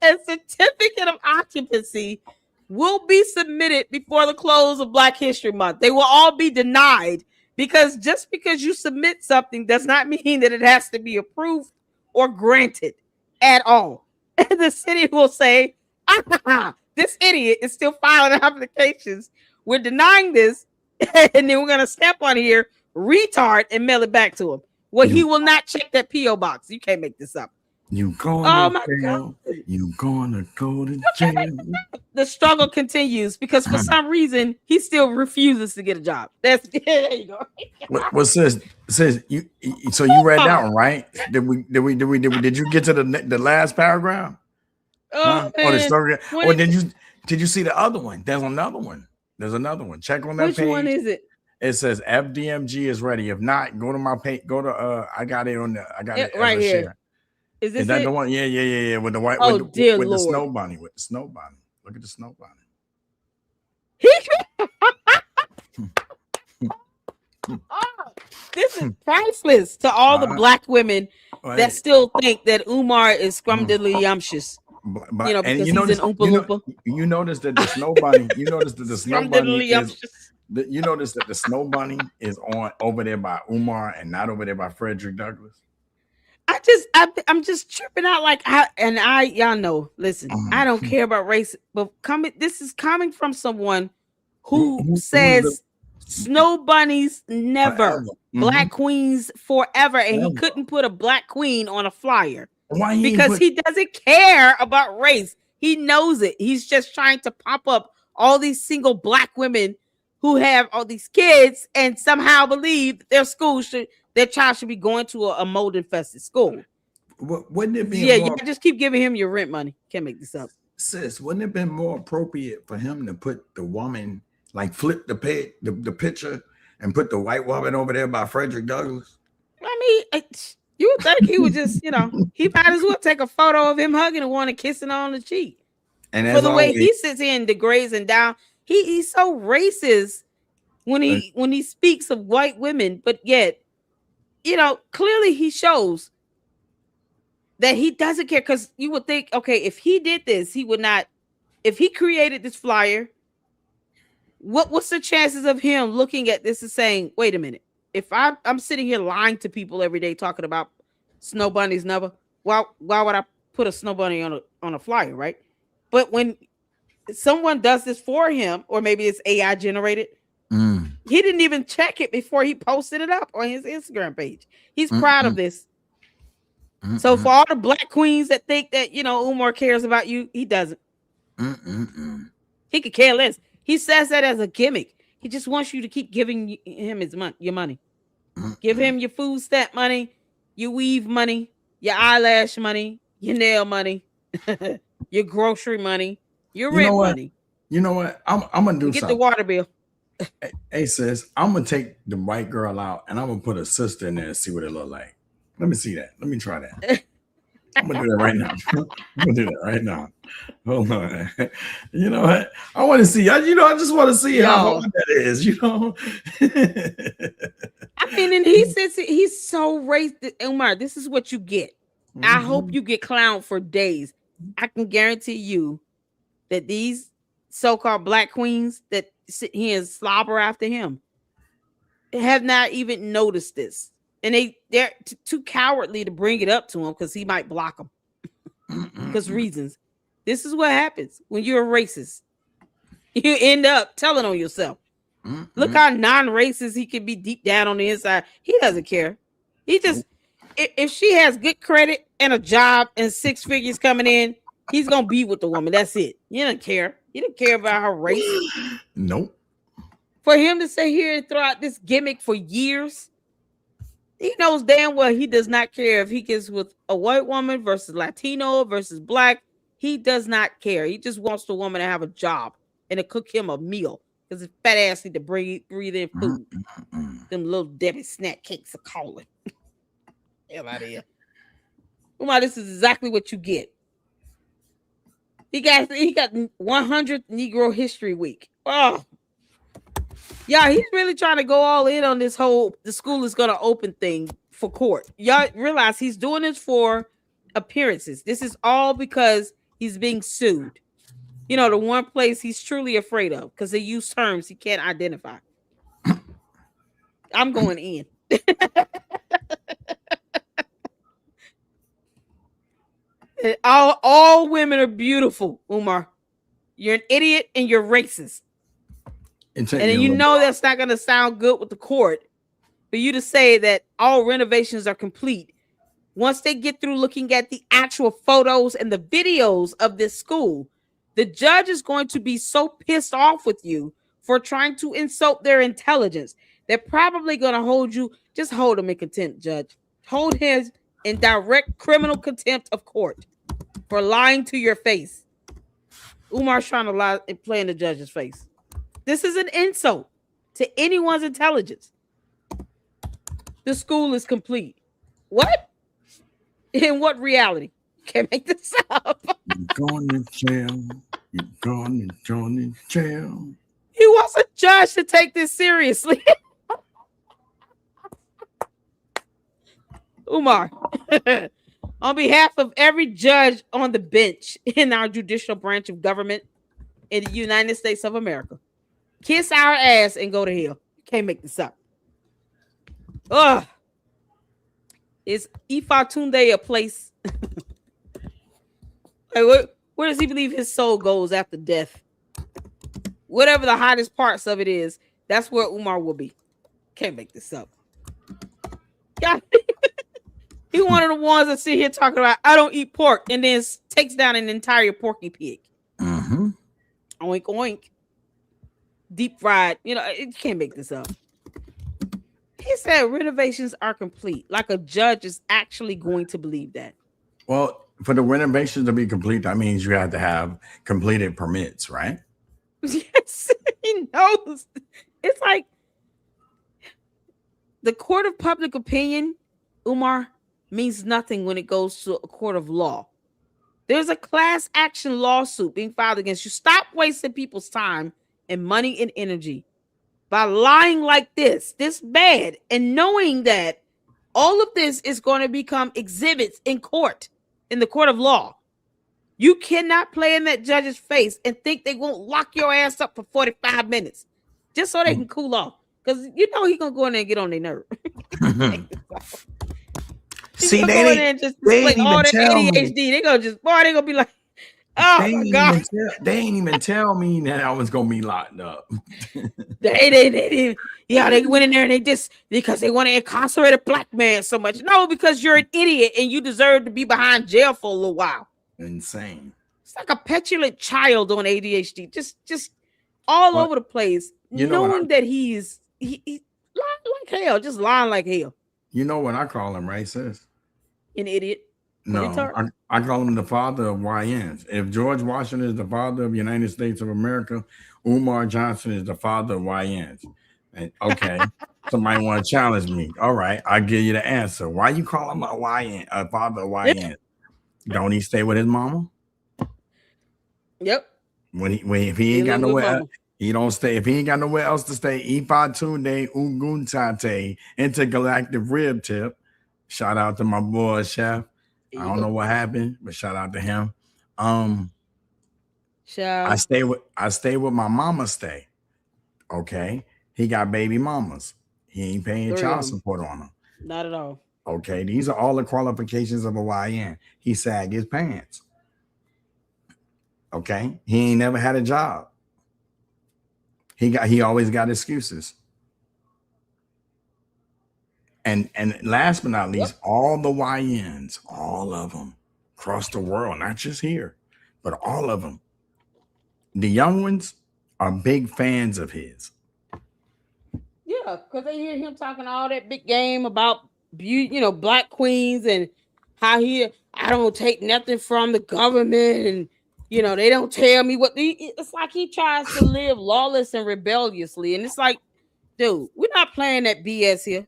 and certificate of occupancy will be submitted before the close of Black History Month. They will all be denied because just because you submit something does not mean that it has to be approved or granted at all. And the city will say, this idiot is still filing applications. We're denying this, and then we're going to stamp on here, retard, and mail it back to him. Well, he will not check that P.O. box. You can't make this up. You Oh going my to jail? God. You gonna go to jail? The struggle continues because for some reason he still refuses to get a job. That's there you go. What says you? So you read that one, right? Did you get to the last paragraph? Oh, Or the man. story? When Or it- did you see the other one? There's another one. Check on that which page. one is it? It says FDMG is ready. If not, go to my page. Go to I got it on the. I got it Right as a here. share. Is this Is that it? the one? Yeah. With the white. Oh, with dear with the Lord. snow bunny. With the snow bunny. Look at the snow bunny. This is priceless to all the black women that still think that Umar is scrumdiddlyumptious. But, You know, and because you he's notice, an Oompa Loompa. you notice that the snow bunny. You notice that the snow bunny is. Scrumdiddlyumptious. You notice that the snow bunny is on over there by Umar and not over there by Frederick Douglass. I'm just tripping out like y'all know. Listen, I don't care about race, but this is coming from someone who says snow bunnies never, black queens forever, and he couldn't put a black queen on a flyer. Why? Because he doesn't care about race. He knows it. He's just trying to pop up all these single black women who have all these kids and somehow believe that their child should be going to a mold infested school. Wouldn't it be? Yeah, you just keep giving him your rent money. Can't make this up. Sis, wouldn't it have been more appropriate for him to put the woman, like flip the picture and put the white woman over there by Frederick Douglass? I mean, you would think he would just, he might as well take a photo of him hugging and one and kissing her on the cheek. And for the way he sits here and degrades and down, he's so racist when he speaks of white women, but yet, clearly he shows that he doesn't care, because you would think, okay, if he did this, he would not. If he created this flyer, what's the chances of him looking at this and saying, "Wait a minute, if I'm sitting here lying to people every day talking about snow bunnies never, why would I put a snow bunny on a flyer, right?" But when someone does this for him, or maybe it's AI generated, he didn't even check it before he posted it up on his Instagram page. He's proud of this. So for all the black queens that think that Umar cares about you, he doesn't. He could care less. He says that as a gimmick. He just wants you to keep giving him your money. Give him your food stamp money, your weave money, your eyelash money, your nail money, your grocery money, your rent money. You know what? I'm gonna do get something. The water bill. Hey sis, I'm gonna take the white girl out and I'm gonna put a sister in there and see what it look like. Let me see that. Let me try that. I'm gonna do that right now. I'm gonna do that right now. Hold on. You know what? I want to see. I just want to see how hard that is. I mean, and he says he's so racist. Umar, this is what you get. I hope you get clowned for days. I can guarantee you that these so-called black queens that sit here and slobber after him have not even noticed this. And they're too cowardly to bring it up to him because he might block them. Because reasons. This is what happens when you're a racist. You end up telling on yourself. Look how non-racist he can be deep down on the inside. He doesn't care. He just, if she has good credit and a job and 6 figures coming in, he's going to be with the woman. That's it. He doesn't care. He doesn't care about her race. Nope. For him to sit here and throw out this gimmick for years, he knows damn well he does not care if he gets with a white woman versus Latino versus black. He does not care. He just wants the woman to have a job and to cook him a meal because his fat ass need to breathe in food. Them little Debbie snack cakes are calling. Hell out of here. Umar, this is exactly what you get. He got 100th Negro History Week. Oh. Yeah, he's really trying to go all in on this whole the school is going to open thing for court. Y'all realize he's doing this for appearances. This is all because he's being sued. The one place he's truly afraid of because they use terms he can't identify. I'm going in. All women are beautiful, Umar. You're an idiot and you're racist. And then that's not going to sound good with the court. for you to say that all renovations are complete. Once they get through looking at the actual photos and the videos of this school, the judge is going to be so pissed off with you for trying to insult their intelligence. They're probably going to hold you, just hold him in contempt, judge. Hold him in direct criminal contempt of court for lying to your face. Umar's trying to lie and play in the judge's face. This is an insult to anyone's intelligence. The school is complete. What? In what reality? Can't make this up. You're going to jail. You're going to jail. He wants a judge to take this seriously. Umar, on behalf of every judge on the bench in our judicial branch of government in the United States of America, kiss our ass and go to hell. You can't make this up. Ugh. Is Ifatunde a place? Like, where does he believe his soul goes after death? Whatever the hottest parts of it is, that's where Umar will be. Can't make this up. God. He one of the ones that sit here talking about, I don't eat pork, and then takes down an entire porky pig. Mm-hmm. Oink, oink. Deep fried. You know, you can't make this up. He said renovations are complete. Like a judge is actually going to believe that. Well, for the renovations to be complete, that means you have to have completed permits, right? Yes, he knows. It's like the court of public opinion, Umar, means nothing when it goes to a court of law. There's a class action lawsuit being filed against you. Stop wasting people's time and money and energy by lying like this bad, and knowing that all of this is going to become exhibits in court, in the court of law. You cannot play in that judge's face and think they won't lock your ass up for 45 minutes just so they can cool off. Because you know he's going to go in there and get on their nerve. See, they ain't all that ADHD. They're going to just, boy, they're going to be like, oh my God. They ain't even tell me that I was going to be locked up. They went in there and they just, because they want to incarcerate a black man so much. No, because you're an idiot and you deserve to be behind jail for a little while. Insane. It's like a petulant child on ADHD. Just all over the place. Knowing that he's lying like hell. Just lying like hell. You know what I call him, right, sis? An idiot. No, I call him the father of YNs. If George Washington is the father of the United States of America, Umar Johnson is the father of YNs. And okay, somebody want to challenge me. All right, I'll give you the answer. Why you call him a YN, a father of YN? Don't he stay with his mama? Yep. If he ain't got nowhere, he don't stay. If he ain't got nowhere else to stay, Ifatunde Uguntate, intergalactic rib tip. Shout out to my boy Chef. I don't know what happened, but shout out to him. I stay with my mama stay. Okay. He got baby mamas. He ain't paying child support on them. Not at all. Okay. These are all the qualifications of a YN. He sag his pants. Okay. He ain't never had a job. He always got excuses. And last but not least, all the YNs, all of them across the world, not just here, but all of them. The young ones are big fans of his. Yeah, because they hear him talking all that big game about beauty, black queens, and how I don't take nothing from the government, and they don't tell me what. It's like he tries to live lawless and rebelliously, and it's like, dude, we're not playing that BS here.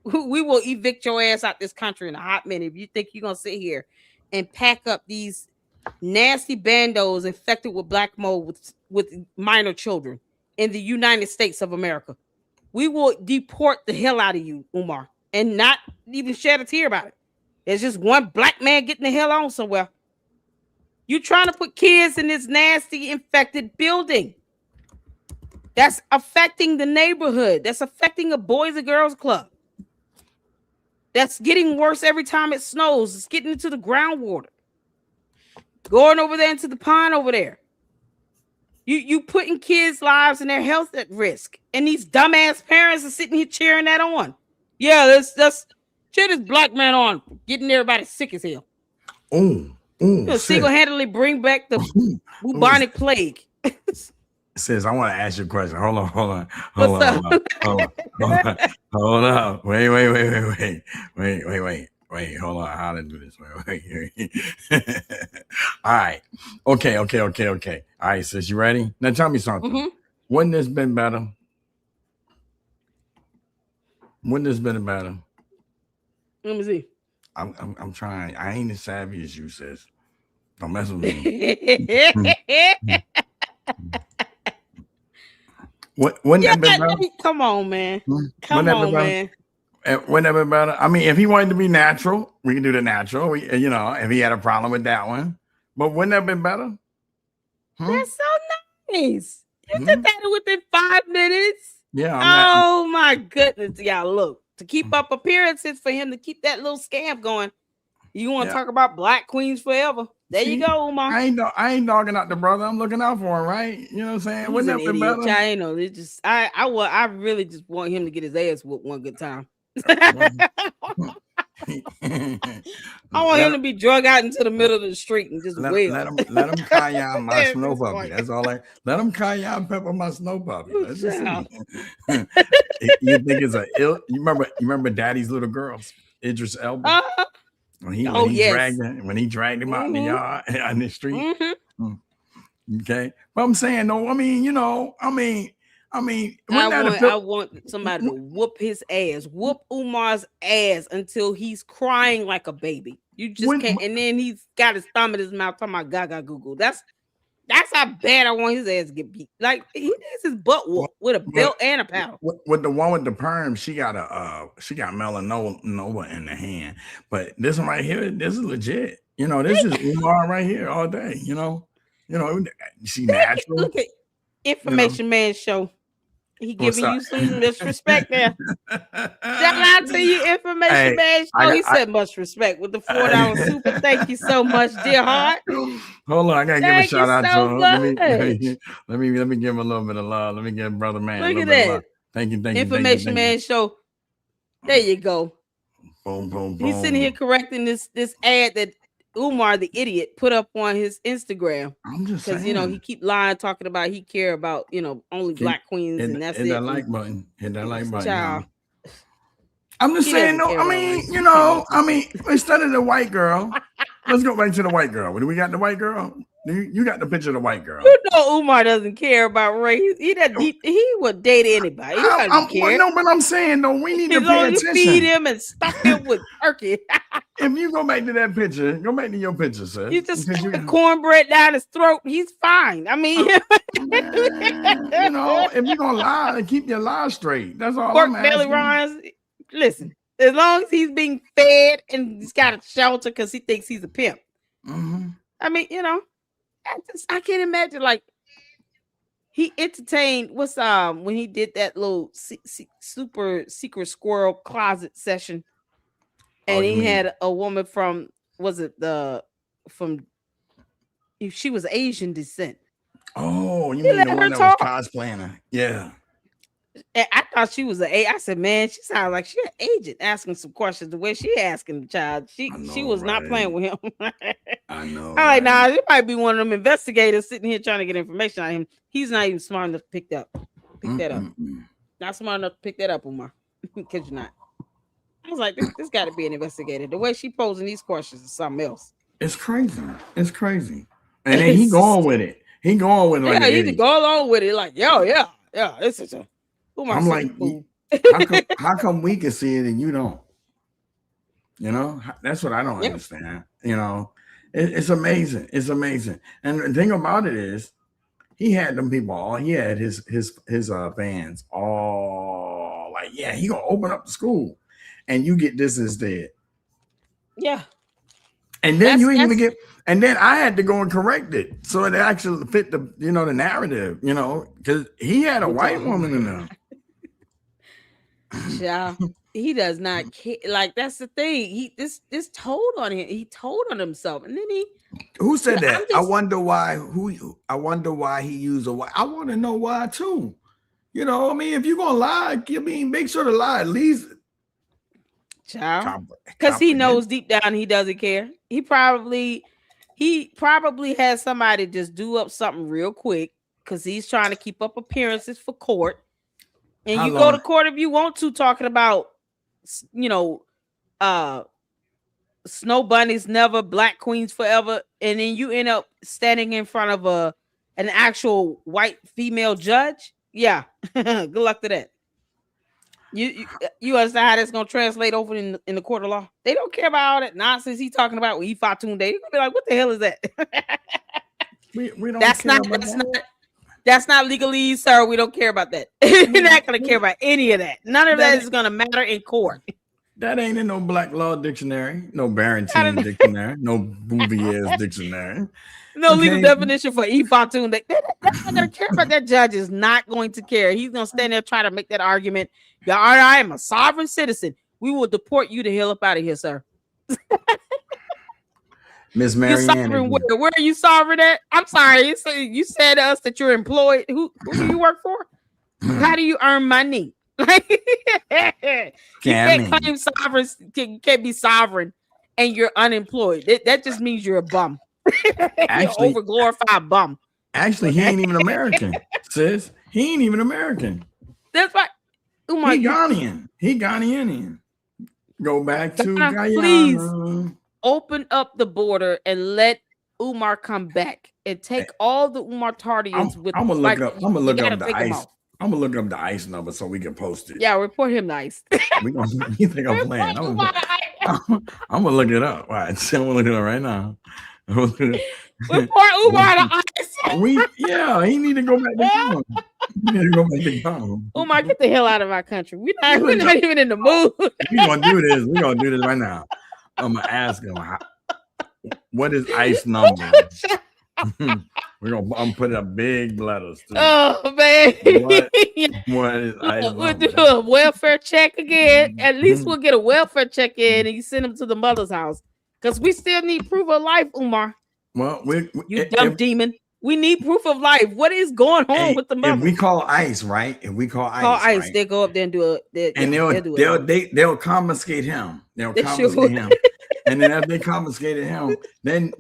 We will evict your ass out this country in a hot minute if you think you're gonna sit here and pack up these nasty bandos infected with black mold with minor children in the United States of America. We will deport the hell out of you, Umar, and not even shed a tear about it. There's just one black man getting the hell on somewhere. You trying to put kids in this nasty infected building that's affecting the neighborhood, that's affecting a boys and girls club. That's getting worse every time it snows. It's getting into the groundwater. Going over there into the pond over there. You putting kids' lives and their health at risk. And these dumbass parents are sitting here cheering that on. Yeah, let's cheer this black man on, getting everybody sick as hell. Oh, He'll single-handedly bring back the bubonic plague. Sis, I want to ask you a question. Hold on. What's up? Hold on. Wait. Hold on. How to do this? Wait. All right. Okay. All right, sis, you ready? Now tell me something. Mhm. Wouldn't this been better? Wouldn't this been better? Let me see. I'm trying. I ain't as savvy as you, sis. Don't mess with me. Wouldn't that been better? Come on, man. Wouldn't that been better? I mean, if he wanted to be natural, we can do the natural. If he had a problem with that one, but wouldn't that have been better? That's so nice. You did that within 5 minutes. Yeah. Oh my goodness, y'all! Look, to keep up appearances for him to keep that little scam going. You want to talk about black queens forever? There you go, Umar. I ain't dogging out the brother. I'm looking out for him, right? You know what I'm saying? Wouldn't that been better? I know. It's just I really just want him to get his ass whooped one good time. I want him to be drug out into the middle of the street and just wail. Let him kaya my snow puppy. That's all. Let him kaya and pepper my snow puppy. Let's just see. You think it's you remember Daddy's Little Girls, Idris Elba. When he dragged him out in the yard on the street. Okay, but I'm saying though. I mean, I want somebody to whoop his ass, whoop Umar's ass until he's crying like a baby. You just can't. And then he's got his thumb in his mouth talking about gaga goo goo. That's how bad I want his ass to get beat. Like he needs his butt whooped with a belt and a paddle. With the one with the perm, she got melanoma in the hand. But this one right here, this is legit. This is Umar right here all day. She natural. Look at Information Man Show. He giving you some disrespect there. Shout out to you, Information Man Show. He said much respect with the $4 super. Thank you so much, dear heart. Hold on, I gotta give a shout out to him. Let me give him a little bit of love. Let me give brother man. Look at that. Thank you. Information Man Show. There you go. Boom. He's sitting here correcting this ad that Umar the idiot put up on his Instagram. I'm just saying, because he keep lying, talking about he care about only black queens, and that's hit it. That like button. Hit that like button. Child. I'm just saying, no. I mean, instead of the white girl, let's go back to the white girl. Do we got the white girl? You got the picture of the white girl. Umar doesn't care about race. He would date anybody. He doesn't care. No, but I'm saying though, we need to pay attention. Feed him and stuff him with turkey. If you go back to that picture, go back to your picture, sir. You just stick the cornbread down his throat. He's fine. I mean, if you're gonna lie, keep your lie straight. That's all. Pork belly rinds. Listen, as long as he's being fed and he's got a shelter because he thinks he's a pimp. Mm-hmm. I mean, I can't imagine like he entertained when he did that little super secret squirrel closet session, and he had a woman from she was Asian descent. Oh, you mean the one that was cosplaying? Yeah. And I thought she was I said, man, she sounds like she an agent asking some questions. The way she asking the child, she was not playing with him. I know. I'm like, nah, it might be one of them investigators sitting here trying to get information on him. He's not even smart enough to pick that up. Not smart enough to pick that up, Umar. Because you're not. I was like, this got to be an investigator. The way she posing these questions is something else. It's crazy. And then he going with it. He going with it. Like he to go along with it. Like, yeah. This is a. I'm like, how come we can see it and you don't? That's what I don't understand. It's amazing. It's amazing. And the thing about it is, he had them people all. He had his fans all like, yeah, he gonna open up the school, and you get this instead. Yeah. And then and then I had to go and correct it so it actually fit the the narrative. Because he had a white woman in there. Yeah, he does not care. Like that's the thing. This told on him. He told on himself, and then Who said that? I wonder why. I wonder why he used a white. I want to know why too. I mean, if you're gonna lie, make sure to lie at least Child. Because he knows deep down he doesn't care. He probably has somebody just do up something real quick because he's trying to keep up appearances for court. And you go to court if you want to, talking about, snow bunnies never, black queens forever, and then you end up standing in front of an actual white female judge. Yeah, good luck to that. You understand how that's gonna translate over in the court of law? They don't care about all that nonsense he's talking about with Ifatun Day. They're gonna be like, what the hell is that? we don't that's care not about that's that. not that's not legalese, sir. We don't care about that. We're not gonna care about any of that. None of that is gonna matter in court. That ain't in no Black Law Dictionary, no Barrington Dictionary, no Bouvier's Dictionary. No legal definition for Ifatun. They're not going to care about that. Judge is not going to care. He's going to stand there trying to make that argument. Yeah, I am a sovereign citizen. We will deport you to hell up out of here, sir. Miss Marianne. Where are you sovereign at? I'm sorry. You said to us that you're employed. Who do you work for? How do you earn money? You can't claim sovereign. You can't be sovereign and you're unemployed. That just means you're a bum. Actually, you're overglorified bum. Actually, he ain't even American, sis. He ain't even American. That's right. Umar, he Ghanaian. He Ghanaian. Go back to Guyana. Please open up the border and let Umar come back and take all the Umar Tardians with. I'm gonna look up. I'm gonna look up the ICE. I'm gonna look up the ICE number so we can post it. Yeah, report him nice. You think I'm playing? I'm gonna look it up. All right, so I'm gonna look it up right now. Report Umar to ICE. He need to go back to home. He need to go back to home. Umar, get the hell out of our country. We're not even in the mood. We're gonna do this. We're gonna do this right now. I'm gonna ask him what is ICE number. I'm putting up big letters. Too. Oh man! What is ICE we'll do a welfare check again. At least we'll get a welfare check in, and you send them to the mother's house because we still need proof of life, Umar. Well, you dumb demon. We need proof of life. What is going on with the mother? If we call ICE, right? If we call ICE, right? They'll go up there and do it. They'll confiscate him. They'll confiscate him. And then after they confiscated him, then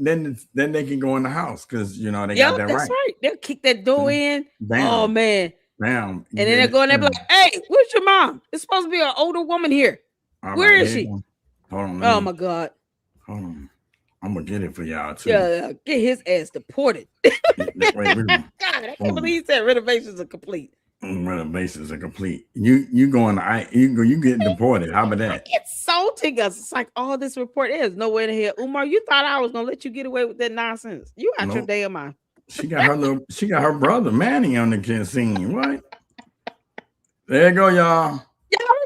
they can go in the house because they got that that's right. They'll kick that door in. Bam. Oh man. Bam. And then they're going there like, hey, where's your mom? It's supposed to be an older woman here. Where is she? Hold on. Oh my God. Hold on. I'm gonna get it for y'all too. Yeah, get his ass deported. God, I can't believe he said renovations are complete. Renovations are complete. You going to you getting deported. How about that? Insulting us. It's like all this report is nowhere in here. Umar, you thought I was gonna let you get away with that nonsense. You out your damn mind. She got her brother Manny on the scene. What? There you go, y'all.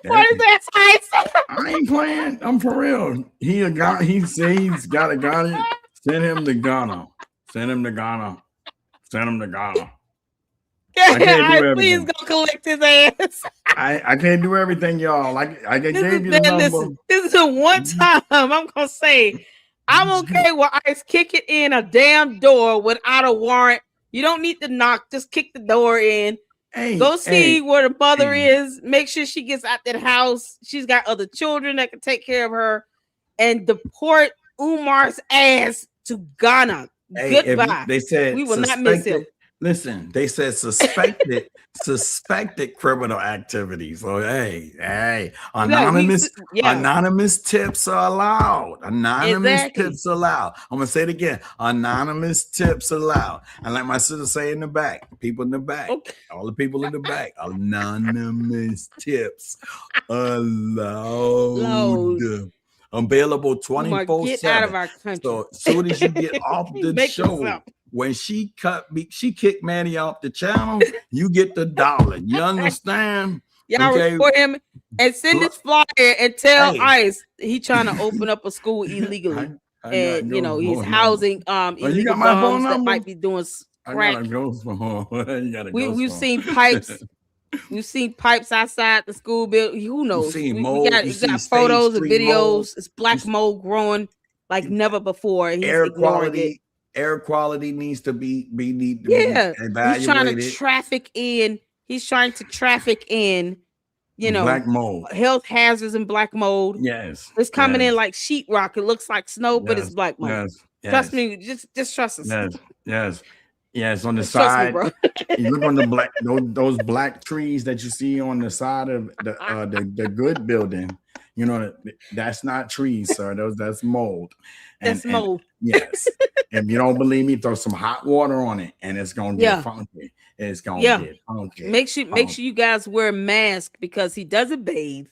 Report his ass. I ain't playing. I'm for real. He said he's got a Ghana. Send him to Ghana. Send him to Ghana. I can't do everything. Please go collect his ass. I can't do everything, y'all. I gave you the number. This is a one time. I'm gonna say I'm okay with ICE kicking in a damn door without a warrant. You don't need to knock. Just kick the door in. Go see where the mother is. Make sure she gets out that house. She's got other children that can take care of her, and deport Umar's ass to Ghana. Goodbye. They said we will not miss him. Listen, they said suspected criminal activity. So hey, anonymous tips are allowed. Tips allowed. I'm gonna say it again. Anonymous tips allowed. And like my sister say in the back, people in the back, all the people in the back, anonymous tips allowed. Available 24/7. Get out of our country. So as soon as you get off the show, when she kicked Manny off the channel, you get the dollar. You understand? Y'all report him and send this flyer and tell ICE he trying to open up a school illegally. And he's housing illegal bums that might be doing crack. We've seen pipes. We've seen pipes outside the school building. Who knows? We got photos and videos. It's black mold growing like never bore. He's air quality needs to be evaluated. He's trying to traffic in Black mold. health hazards and black mold. Yes. It's coming yes, in like sheetrock. It looks like snow, but it's yes, black mold. yes, Trust yes, me, just trust us. yes, yes, yes. On the Just trust me, side, bro. you look on the black those black trees that you see on the side of the good building. That's not trees, sir. That's mold. That's And mold. yes, if you don't believe me, throw some hot water on it, and it's gonna Yeah. get funky. It's gonna Yeah. get funky. Make sure you guys wear a mask because he doesn't bathe.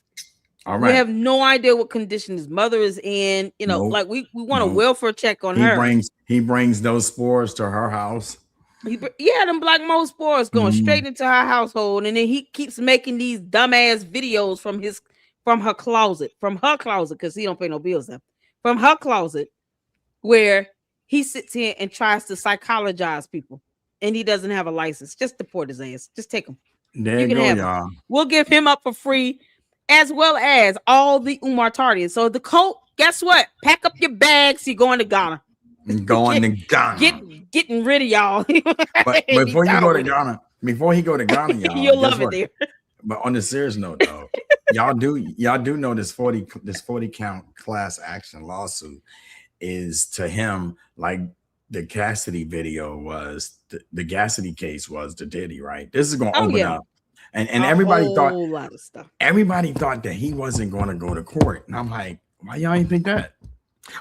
All We right. have no idea what condition his mother is in. Nope. Like we want a Nope. welfare check on her. He brings those spores to her house. Yeah, them black mold spores going Mhm. straight into her household, and then he keeps making these dumbass videos from her closet, because he don't pay no bills there. From her closet, where he sits here and tries to psychologize people, and he doesn't have a license. Just deport his ass. Just take him. There You you can go, have him. y'all. We'll give him up for free, as well as all the Umar Tardians. So the cult, guess what? Pack up your bags. You're going to Ghana. Going to Ghana. Getting rid of y'all. But before you go to Ghana, y'all, you'll guess love what? it there. But on a serious note, though, y'all do know this 40 count class action lawsuit is to him like the Cassidy video was the Cassidy case was to Diddy, right? This is gonna open up. And everybody thought whole lot of stuff. Everybody thought that he wasn't going to go to court. And I'm like, why y'all ain't think that?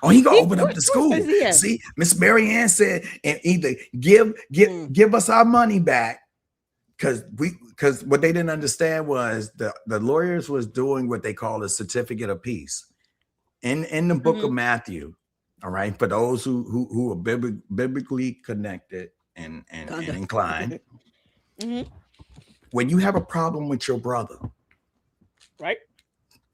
Oh, he gonna open up the school. See, Miss Mary Ann said, and either give us our money back, because what they didn't understand was the lawyers was doing what they call a certificate of peace in the book of Matthew. All right, for those who are biblically connected and inclined. When you have a problem with your brother, right,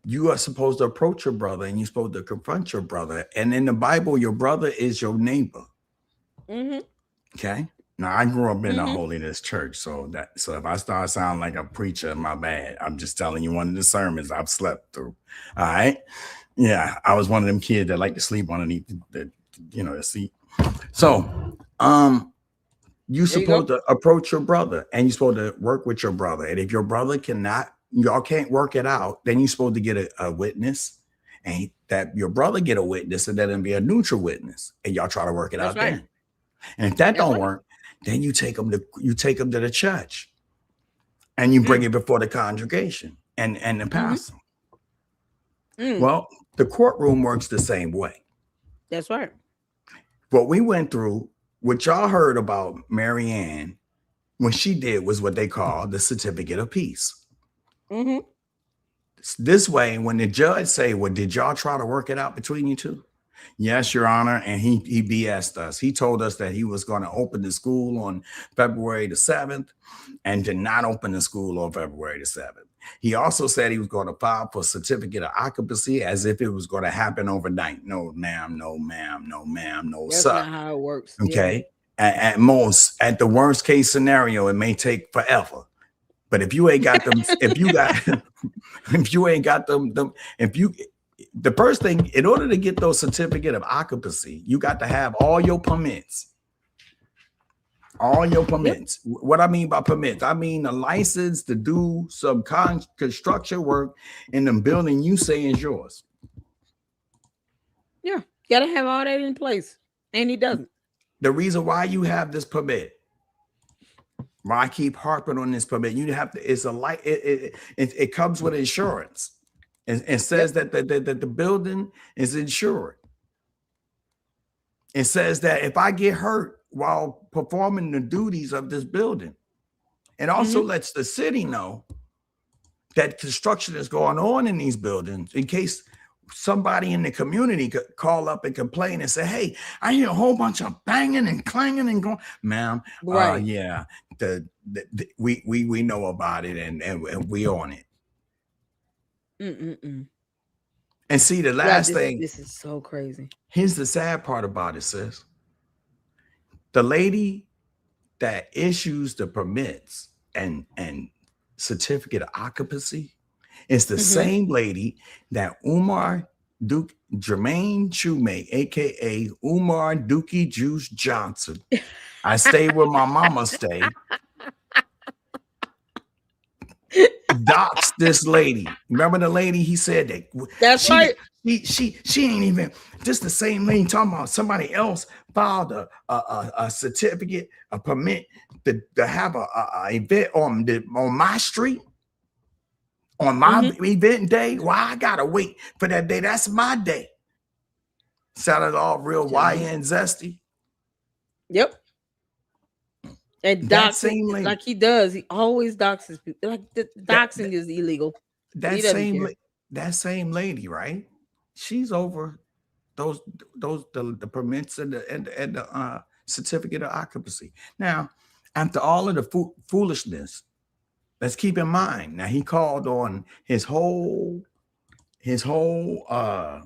you are supposed to approach your brother and you're supposed to confront your brother. And in the Bible, your brother is your neighbor. Okay. Now I grew up in a holiness church, so if I start sounding like a preacher, my bad. I'm just telling you one of the sermons I've slept through. All right. Yeah, I was one of them kids that like to sleep underneath the seat. So you're supposed to approach your brother and you're supposed to work with your brother. And if your brother y'all can't work it out, then you're supposed to get a witness, and that your brother get a witness, and then it'll be a neutral witness, and y'all try to work it out then. And if that don't work, then you take them to the church, and you bring it before the congregation and the pastor. Well, the courtroom works the same way. That's right. What we went through, what y'all heard about Mary Ann, what she did was what they call the certificate of peace. This way, when the judge say, well, did y'all try to work it out between you two? Yes, Your Honor. And he BS'd us. He told us that he was going to open the school on February the 7th and did not open the school on February the 7th. He also said he was going to file for certificate of occupancy as if it was going to happen overnight. No, ma'am, no, ma'am, no, ma'am, no, That's sir. not how it works. Okay. At the worst case scenario, it may take forever. But if you ain't got them, the first thing, in order to get those certificate of occupancy, you got to have all your permits. All your permits. What I mean by permits, I mean the license to do some construction work in the building you say is yours. Yeah, you gotta have all that in place, and he doesn't. The reason why you have this permit, why I keep harping on this permit, you have to. It's it comes with insurance. It says that the building is insured. It says that if I get hurt while performing the duties of this building, it also lets the city know that construction is going on in these buildings in case somebody in the community could call up and complain and say, hey, I hear a whole bunch of banging and clanging and going, ma'am, yeah, we know about it and we on it. And see, the last thing, this is so crazy. Here's the sad part about it, sis. The lady that issues the permits and certificate of occupancy is the same lady that Umar Jermaine Shoemake, aka Umar Dookie Juice Johnson. I stayed where my mama stayed. Doxed this lady. Remember the lady? He said that That's right. She ain't even just the same lady talking about somebody else filed a certificate, a permit to have a event on my street. On my event day, why I gotta wait for that day? That's my day. Sounded all real YN zesty. Yep. And That same doxing, lady. like he does, he always doxes people. Like the doxing is illegal. That He doesn't same care. that same lady, right? She's over the permits and the certificate of occupancy. Now, after all of the foolishness, let's keep in mind. Now he called on his whole what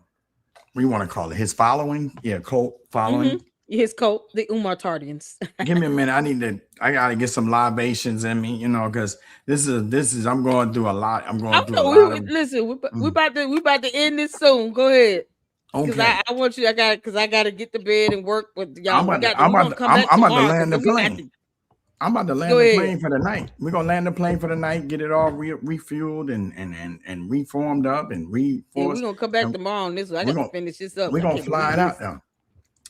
do you want to call it? His following, cult following. His cult, the Umar Tardians. Give me a minute. I gotta get some libations in me, because this is I'm going through a lot. I'm going through a lot of Listen, we about to end this soon. Go ahead. Because okay. I want you, I gotta get to bed and work with y'all. I'm about to land the plane. I'm about to land the plane for the night. We're gonna land the plane for the night, get it all refueled and reformed up and we're gonna come back tomorrow on this one. I gotta finish this up. We're gonna fly it out now.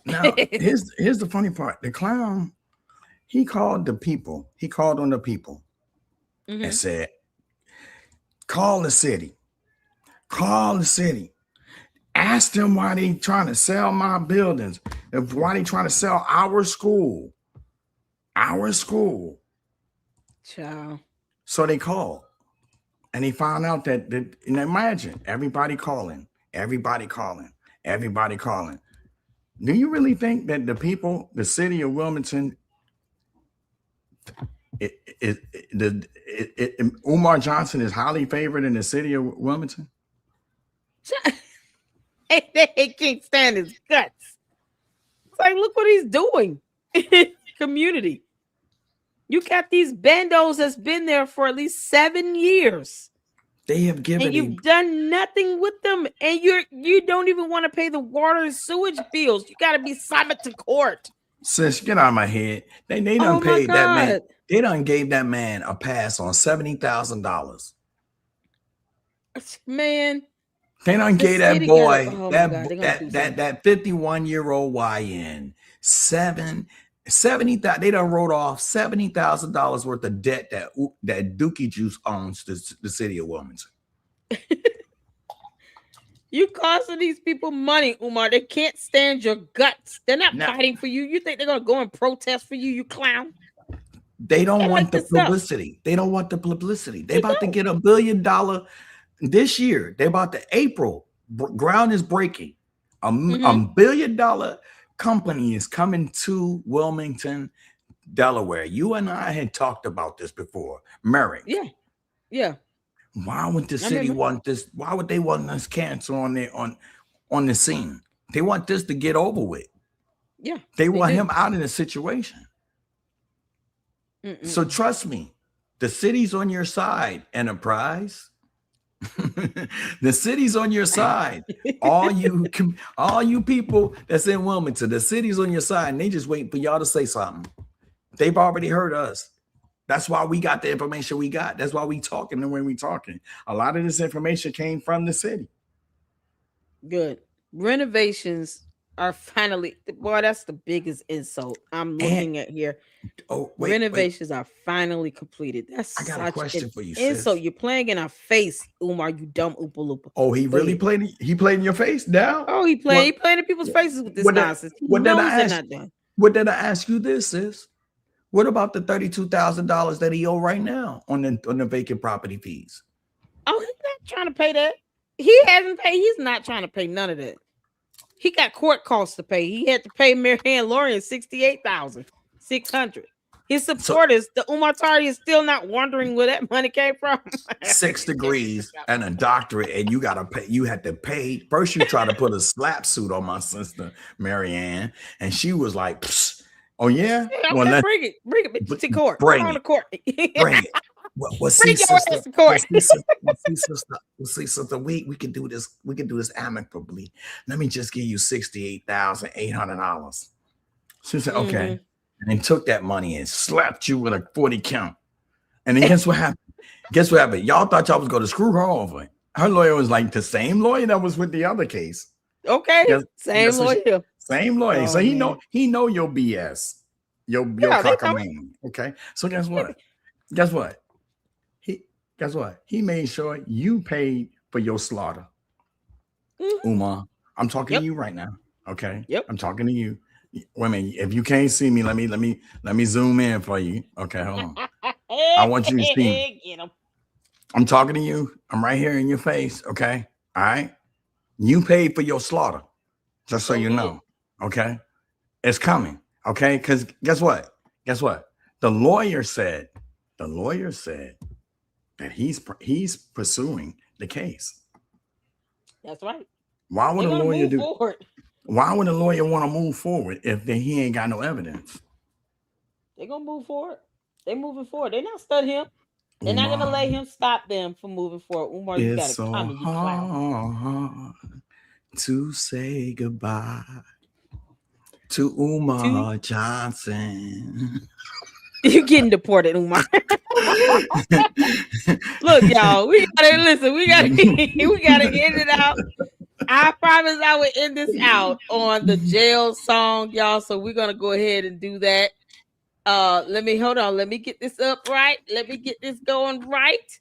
Now, here's the funny part. The clown, he called on the people and said, call the city. Ask them why they trying to sell my buildings, why they trying to sell our school. Child. So they called and they found out that and imagine everybody calling. Do you really think that the people, the city of Wilmington, Umar Johnson is highly favored in the city of Wilmington? They can't stand his guts. It's like, look what he's doing. Community. You got these bandos that's been there for at least 7 years. They have given, and you've done nothing with them, and you don't even want to pay the water and sewage bills. You got to be summoned to court. Sis, get out of my head. They done paid that man. They done gave that man a pass on $70,000. Man, they done gave that boy that 51-year-old YN 70,000. They done wrote off $70,000 worth of debt that Dookie Juice owns the city of Wilmington. You costing these people money, Umar. They can't stand your guts. They're not fighting for you. You think they're gonna go and protest for you, you clown? They don't want the publicity. They don't want the publicity. They about to get $1 billion this year. They about to April. Ground is breaking. $1 billion company is coming to Wilmington, Delaware. You and I had talked about this before. Merrick. Yeah. Why would the city want this? Why would they want this cancer on the scene? They want this to get over with. Yeah. They want him out of the situation. So trust me, the city's on your side, Enterprise. The city's on your side. All you people that's in Wilmington, the city's on your side, and they just waiting for y'all to say something. They've already heard us. That's why we got the information we got. That's why we talking the way we talking. A lot of this information came from the city. Good. Renovations are finally, boy, that's the biggest insult I'm looking at here. Renovations are finally completed. That's I got a question for you, insult. Sis. You're playing in our face, Umar, you dumb Oopa Loopa. Oh, he really played? He played in your face now? Oh, he playing in people's faces with this nonsense. What did I ask you this, sis? What about the $32,000 that he owe right now on the vacant property fees? Oh, he's not trying to pay that. He hasn't paid. He's not trying to pay none of that. He got court costs to pay. He had to pay Marianne Lorian $68,600. His supporters, the Umar Tardy, is still not wondering where that money came from. 6 degrees and a doctorate, and you gotta pay. You had to pay. First, you tried to put a slap suit on my sister Marianne, and she was like, Psst. "Oh yeah, well, bring it to court. Bring it to court. Bring it. Well, see, sister, sister, we can do this. We can do this amicably. Let me just give you $68,800." She said, "Okay," and then took that money and slapped you with a 40 count. And then guess what happened? Guess what happened? Y'all thought y'all was going to screw her over. Her lawyer was like the same lawyer that was with the other case. Okay, same lawyer. Same lawyer. Oh, so he man. know your BS, your Yeah, they know. cockamamie. Okay. So guess what? Guess what? He made sure you paid for your slaughter. Mhm. Umar, I'm talking Yep. to you right now. Okay. Yep. I'm talking to you. Wait a minute. If you can't see me, let me zoom in for you. Okay, hold on. I want you to see me. Get 'em. I'm talking to you. I'm right here in your face. Okay. All right. You paid for your slaughter. Just so you know. Okay. It's coming. Okay. Because guess what? Guess what? The lawyer said that he's pursuing the case. That's right. Why would They're a gonna lawyer move forward. Why would a lawyer want to move forward if he ain't got no evidence? They're gonna move forward. They're moving forward. They're not studying him. They're not gonna let him stop them from moving forward. Umar, you It's gotta so come and you clown. hard to say goodbye to Umar Johnson. You getting deported, Umar. Look, y'all, we gotta listen. We gotta end it out. I promise I would end this out on the jail song, y'all. So we're gonna go ahead and do that. Let me get this up right. Let me get this going right.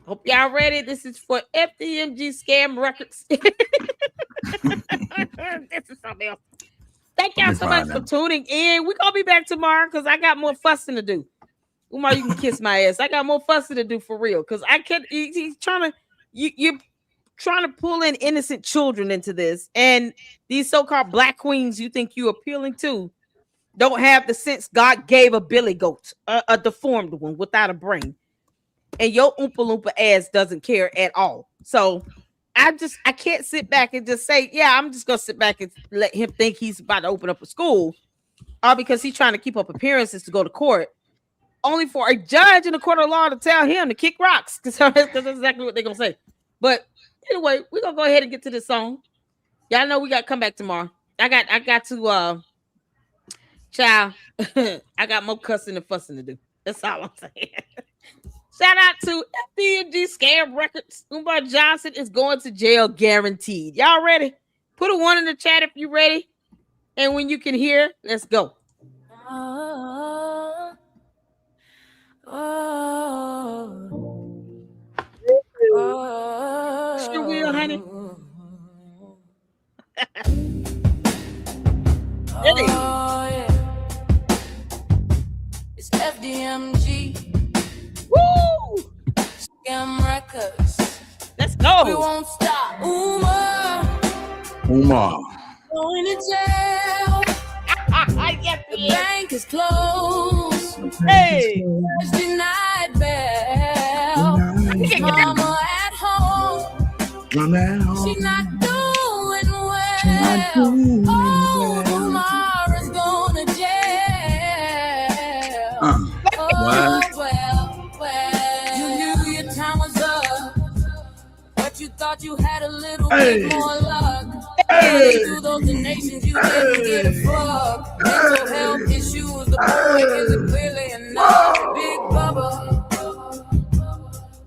Hope y'all ready. This is for FDMG Scam Records. This is something else. Thank y'all so much for tuning in. We're gonna be back tomorrow because I got more fussing to do. Umar, you can kiss my ass. I got more fussing to do for real. Because I can't. He's trying to. You're trying to pull in innocent children into this, and these so-called black queens you think you appealing to don't have the sense God gave a billy goat, a deformed one without a brain, and your Oompa Loompa ass doesn't care at all. So I can't sit back and just say, yeah, I'm just gonna sit back and let him think he's about to open up a school, or because he's trying to keep up appearances to go to court, only for a judge in the court of law to tell him to kick rocks, because that's exactly what they're gonna say. But anyway, we're gonna go ahead and get to this song. Y'all know we gotta come back tomorrow. I got to child. I got more cussing and fussing to do. That's all I'm saying. Shout out to FDMG Scam Records. Umar Johnson is going to jail guaranteed. Y'all ready? Put a 1 in the chat if you're ready. And when you can hear, let's go. Sure will, honey. Hey. It's FDMG. Woo! Scam Records. Let's go. We won't stop. Umar. Going to jail. Yes, The bank is closed. hey. Judge denied bail. Mama at home. She not doing well. Oh, tomorrow's going to jail. Oh, well. You knew your time was up, but you thought you had a little bit more luck. Through those donations, you didn't get a fuck. Mental health issues, the boy isn't clearly enough. Big Bubba,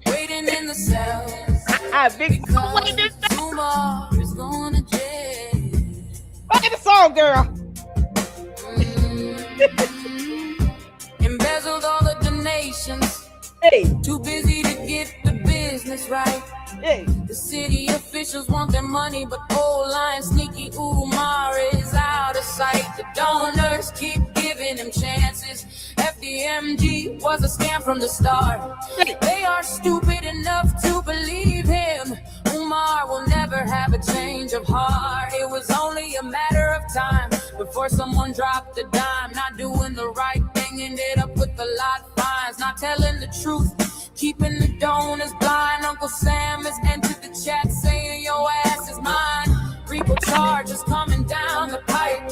waiting in the cell. Big Because Umar is going to jail. Look at the song, girl. Embezzled all the donations. Hey. Too busy to get the business right. Hey. The city officials want their money, but old lion sneaky Umar is out of sight. The donors keep giving him chances. FDMG was a scam from the start. They are stupid enough to believe him. Umar will never have a change of heart. It was only a matter of time before someone dropped a dime. Not doing the right thing, ended up with a lot fines. Not telling the truth, keeping the donors blind. Uncle Sam has entered the chat saying your ass is mine. Repo charges coming down the pipe.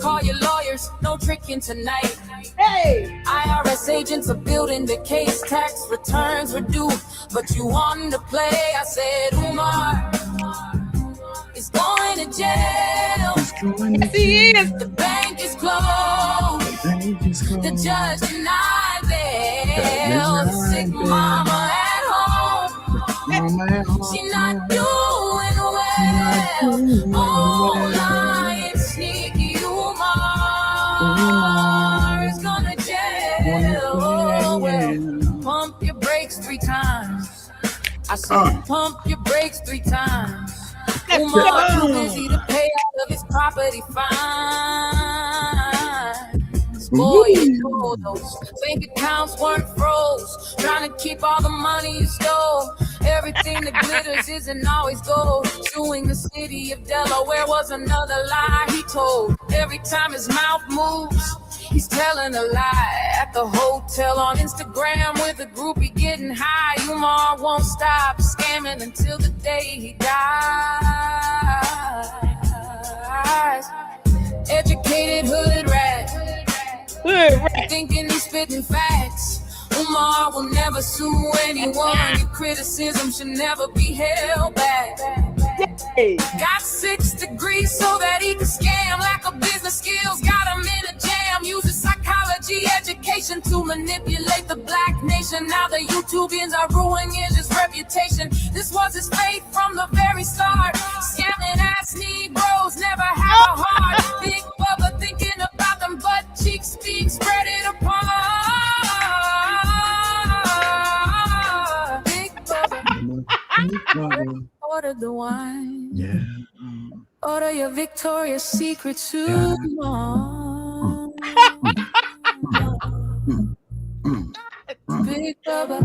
Call your lawyers, no tricking tonight. Hey. IRS agents are building the case. Tax returns were due, but you wanted to play. I said Umar is going to jail. Yes, he is. The bank is closed. The judge denied bail. Sick mama Oh, She not doing well. Oh, lying, sneaky Umar is gonna jail. Oh, well, pump your brakes 3 times. I said pump your brakes 3 times. Umar too busy to pay out of his property fine. Boy, you know those bank accounts weren't froze. Trying to keep all the money you stole. Everything that glitters isn't always gold. Suing the city of Delaware was another lie he told. Every time his mouth moves, he's telling a lie. At the hotel on Instagram with a groupie getting high. Umar won't stop scamming until the day he dies. Educated hood rat, thinking he's spitting facts. Umar will never sue anyone. Your criticism should never be held back. Got 6 degrees so that he can scam. Lack of business skills got him in a jam. Uses psychology education to manipulate the black nation. Now the YouTubians are ruining his reputation. This was his faith from the very start. Scamming ass Negroes never have a heart. Big Bubba thinking about them butt cheeks being spread it apart. Big Bubba, order the wine. Yeah. Order your Victoria's Secret soup. Big Bubba,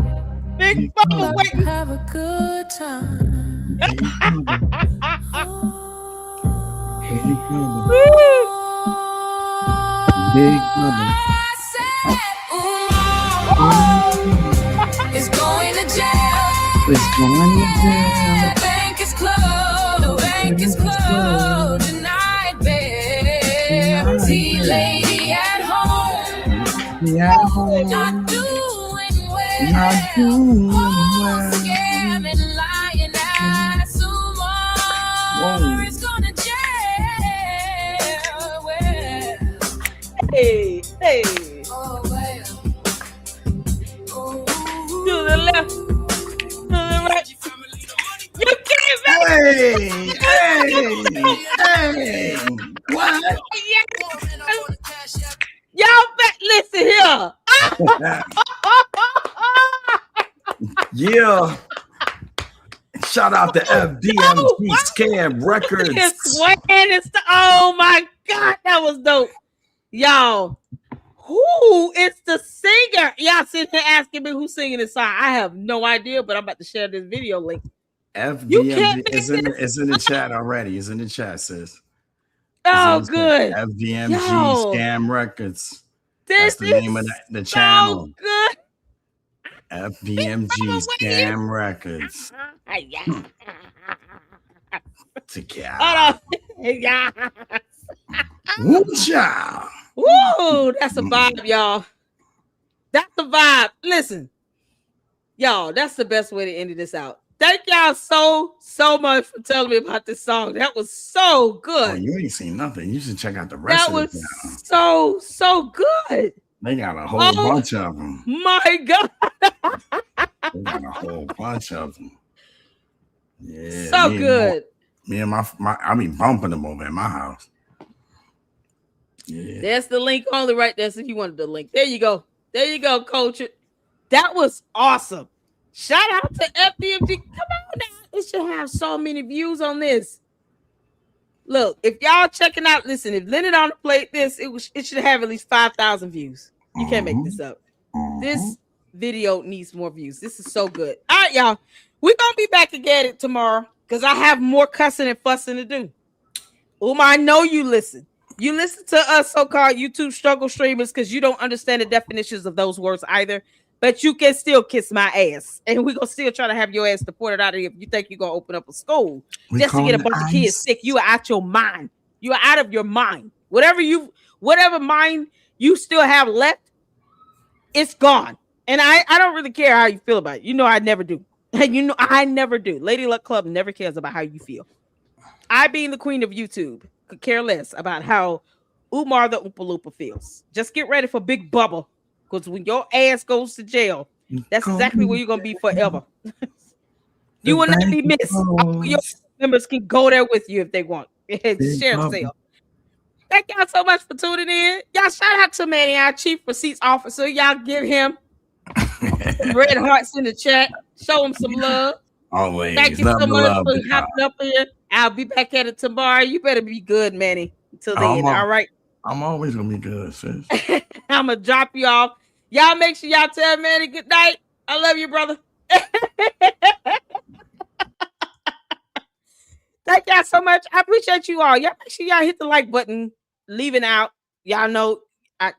Big Bubba, wait. have a good time. Big Bubba. Is going to jail. It's going to jail. The bank is closed. The bank is closed. Denied bail. Tea lady at home. Yeah. Not doing well. Not doing well. Scamming, lying ass Umar is going to jail. Well, Hey, hey. oh well. To the left. To the right. You can't make Hey. What? Y'all listen here. Yeah. Shout out to FDMG Scam Records. It's swaying. Oh my God, that was dope. Y'all, who is the singer? Y'all sitting here asking me who's singing this song. I have no idea, but I'm about to share this video link. FDMG is in the chat already. It's in the chat, sis. Oh, good. FDMG Yo, Scam Records. This That's the name of the channel. so good. FDMG Scam Records. Hold on. Yeah. Woo child. Woo, that's a vibe, y'all. That's the vibe. Listen, y'all, that's the best way to end this out. Thank y'all so much for telling me about this song. That was so good. Oh, you ain't seen nothing. You should check out the rest That of was the channel. so good. They got a whole bunch of them. My God. They got a whole bunch of them. Yeah. So good. Me and my I be bumping them over at my house. Yeah. That's the link only right there. So if you wanted the link. There you go. There you go, coach. That was awesome. Shout out to FDMG. Come on now. It should have so many views on this. Look, if y'all checking out, listen, if Leonard on played this, it should have at least 5,000 views. You can't make this up. This video needs more views. This is so good. All right, y'all. We're going to be back again tomorrow because I have more cussing and fussing to do. Umar, I know you listen. You listen to us so-called YouTube struggle streamers because you don't understand the definitions of those words either. But you can still kiss my ass. And we're going to still try to have your ass deported out of here if you think you're going to open up a school just to get a bunch of kids sick. You are out your mind. You are out of your mind. Whatever mind you still have left, it's gone. And I don't really care how you feel about it. You know I never do. And you know I never do. Lady Luck Club never cares about how you feel. I, being the queen of YouTube, could care less about how Umar the Oompa Loompa feels. Just get ready for Big Bubba. Because when your ass goes to jail, that's exactly where you're going to be forever. You will not bank be is missed. All your closed. members can go there with you if they want. Big Share the Papa. sale. Thank y'all so much for tuning in. Y'all shout out to Manny, our chief receipts officer. Y'all give him some red hearts in the chat. Show him some love. Always. Thank you Love so to much love for to y'all. hopping up here. I'll be back at it tomorrow. You better be good, Manny. Until then, all right? I'm always gonna be good, sis. I'm gonna drop you off. Y'all make sure y'all tell Manny good night. I love you, brother. Thank y'all so much. I appreciate you all. Y'all make sure y'all hit the like button. Leaving out. Y'all know.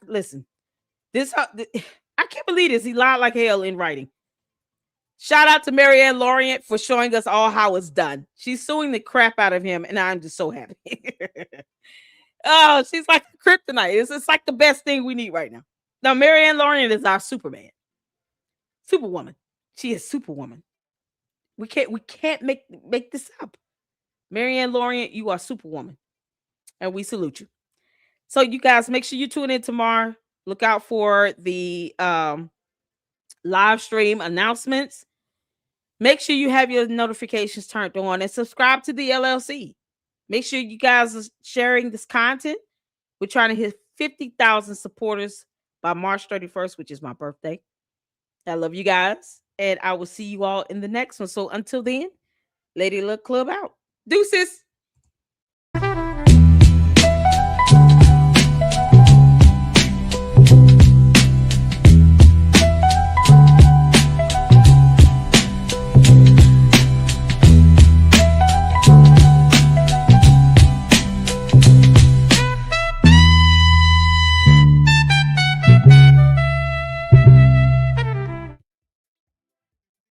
Listen. This I can't believe this. He lied like hell in writing. Shout out to Marianne Lorient for showing us all how it's done. She's suing the crap out of him, and I'm just so happy. Oh, she's like kryptonite. It's like the best thing we need right now. Now, Marianne Lorient is our Superman. Superwoman. She is Superwoman. We can't make this up. Marianne Lorient, you are Superwoman. And we salute you. So you guys make sure you tune in tomorrow. Look out for the live stream announcements. Make sure you have your notifications turned on and subscribe to the LLC. Make sure you guys are sharing this content. We're trying to hit 50,000 supporters by March 31st, which is my birthday. I love you guys. And I will see you all in the next one. So until then, Lady Luck Club out. Deuces.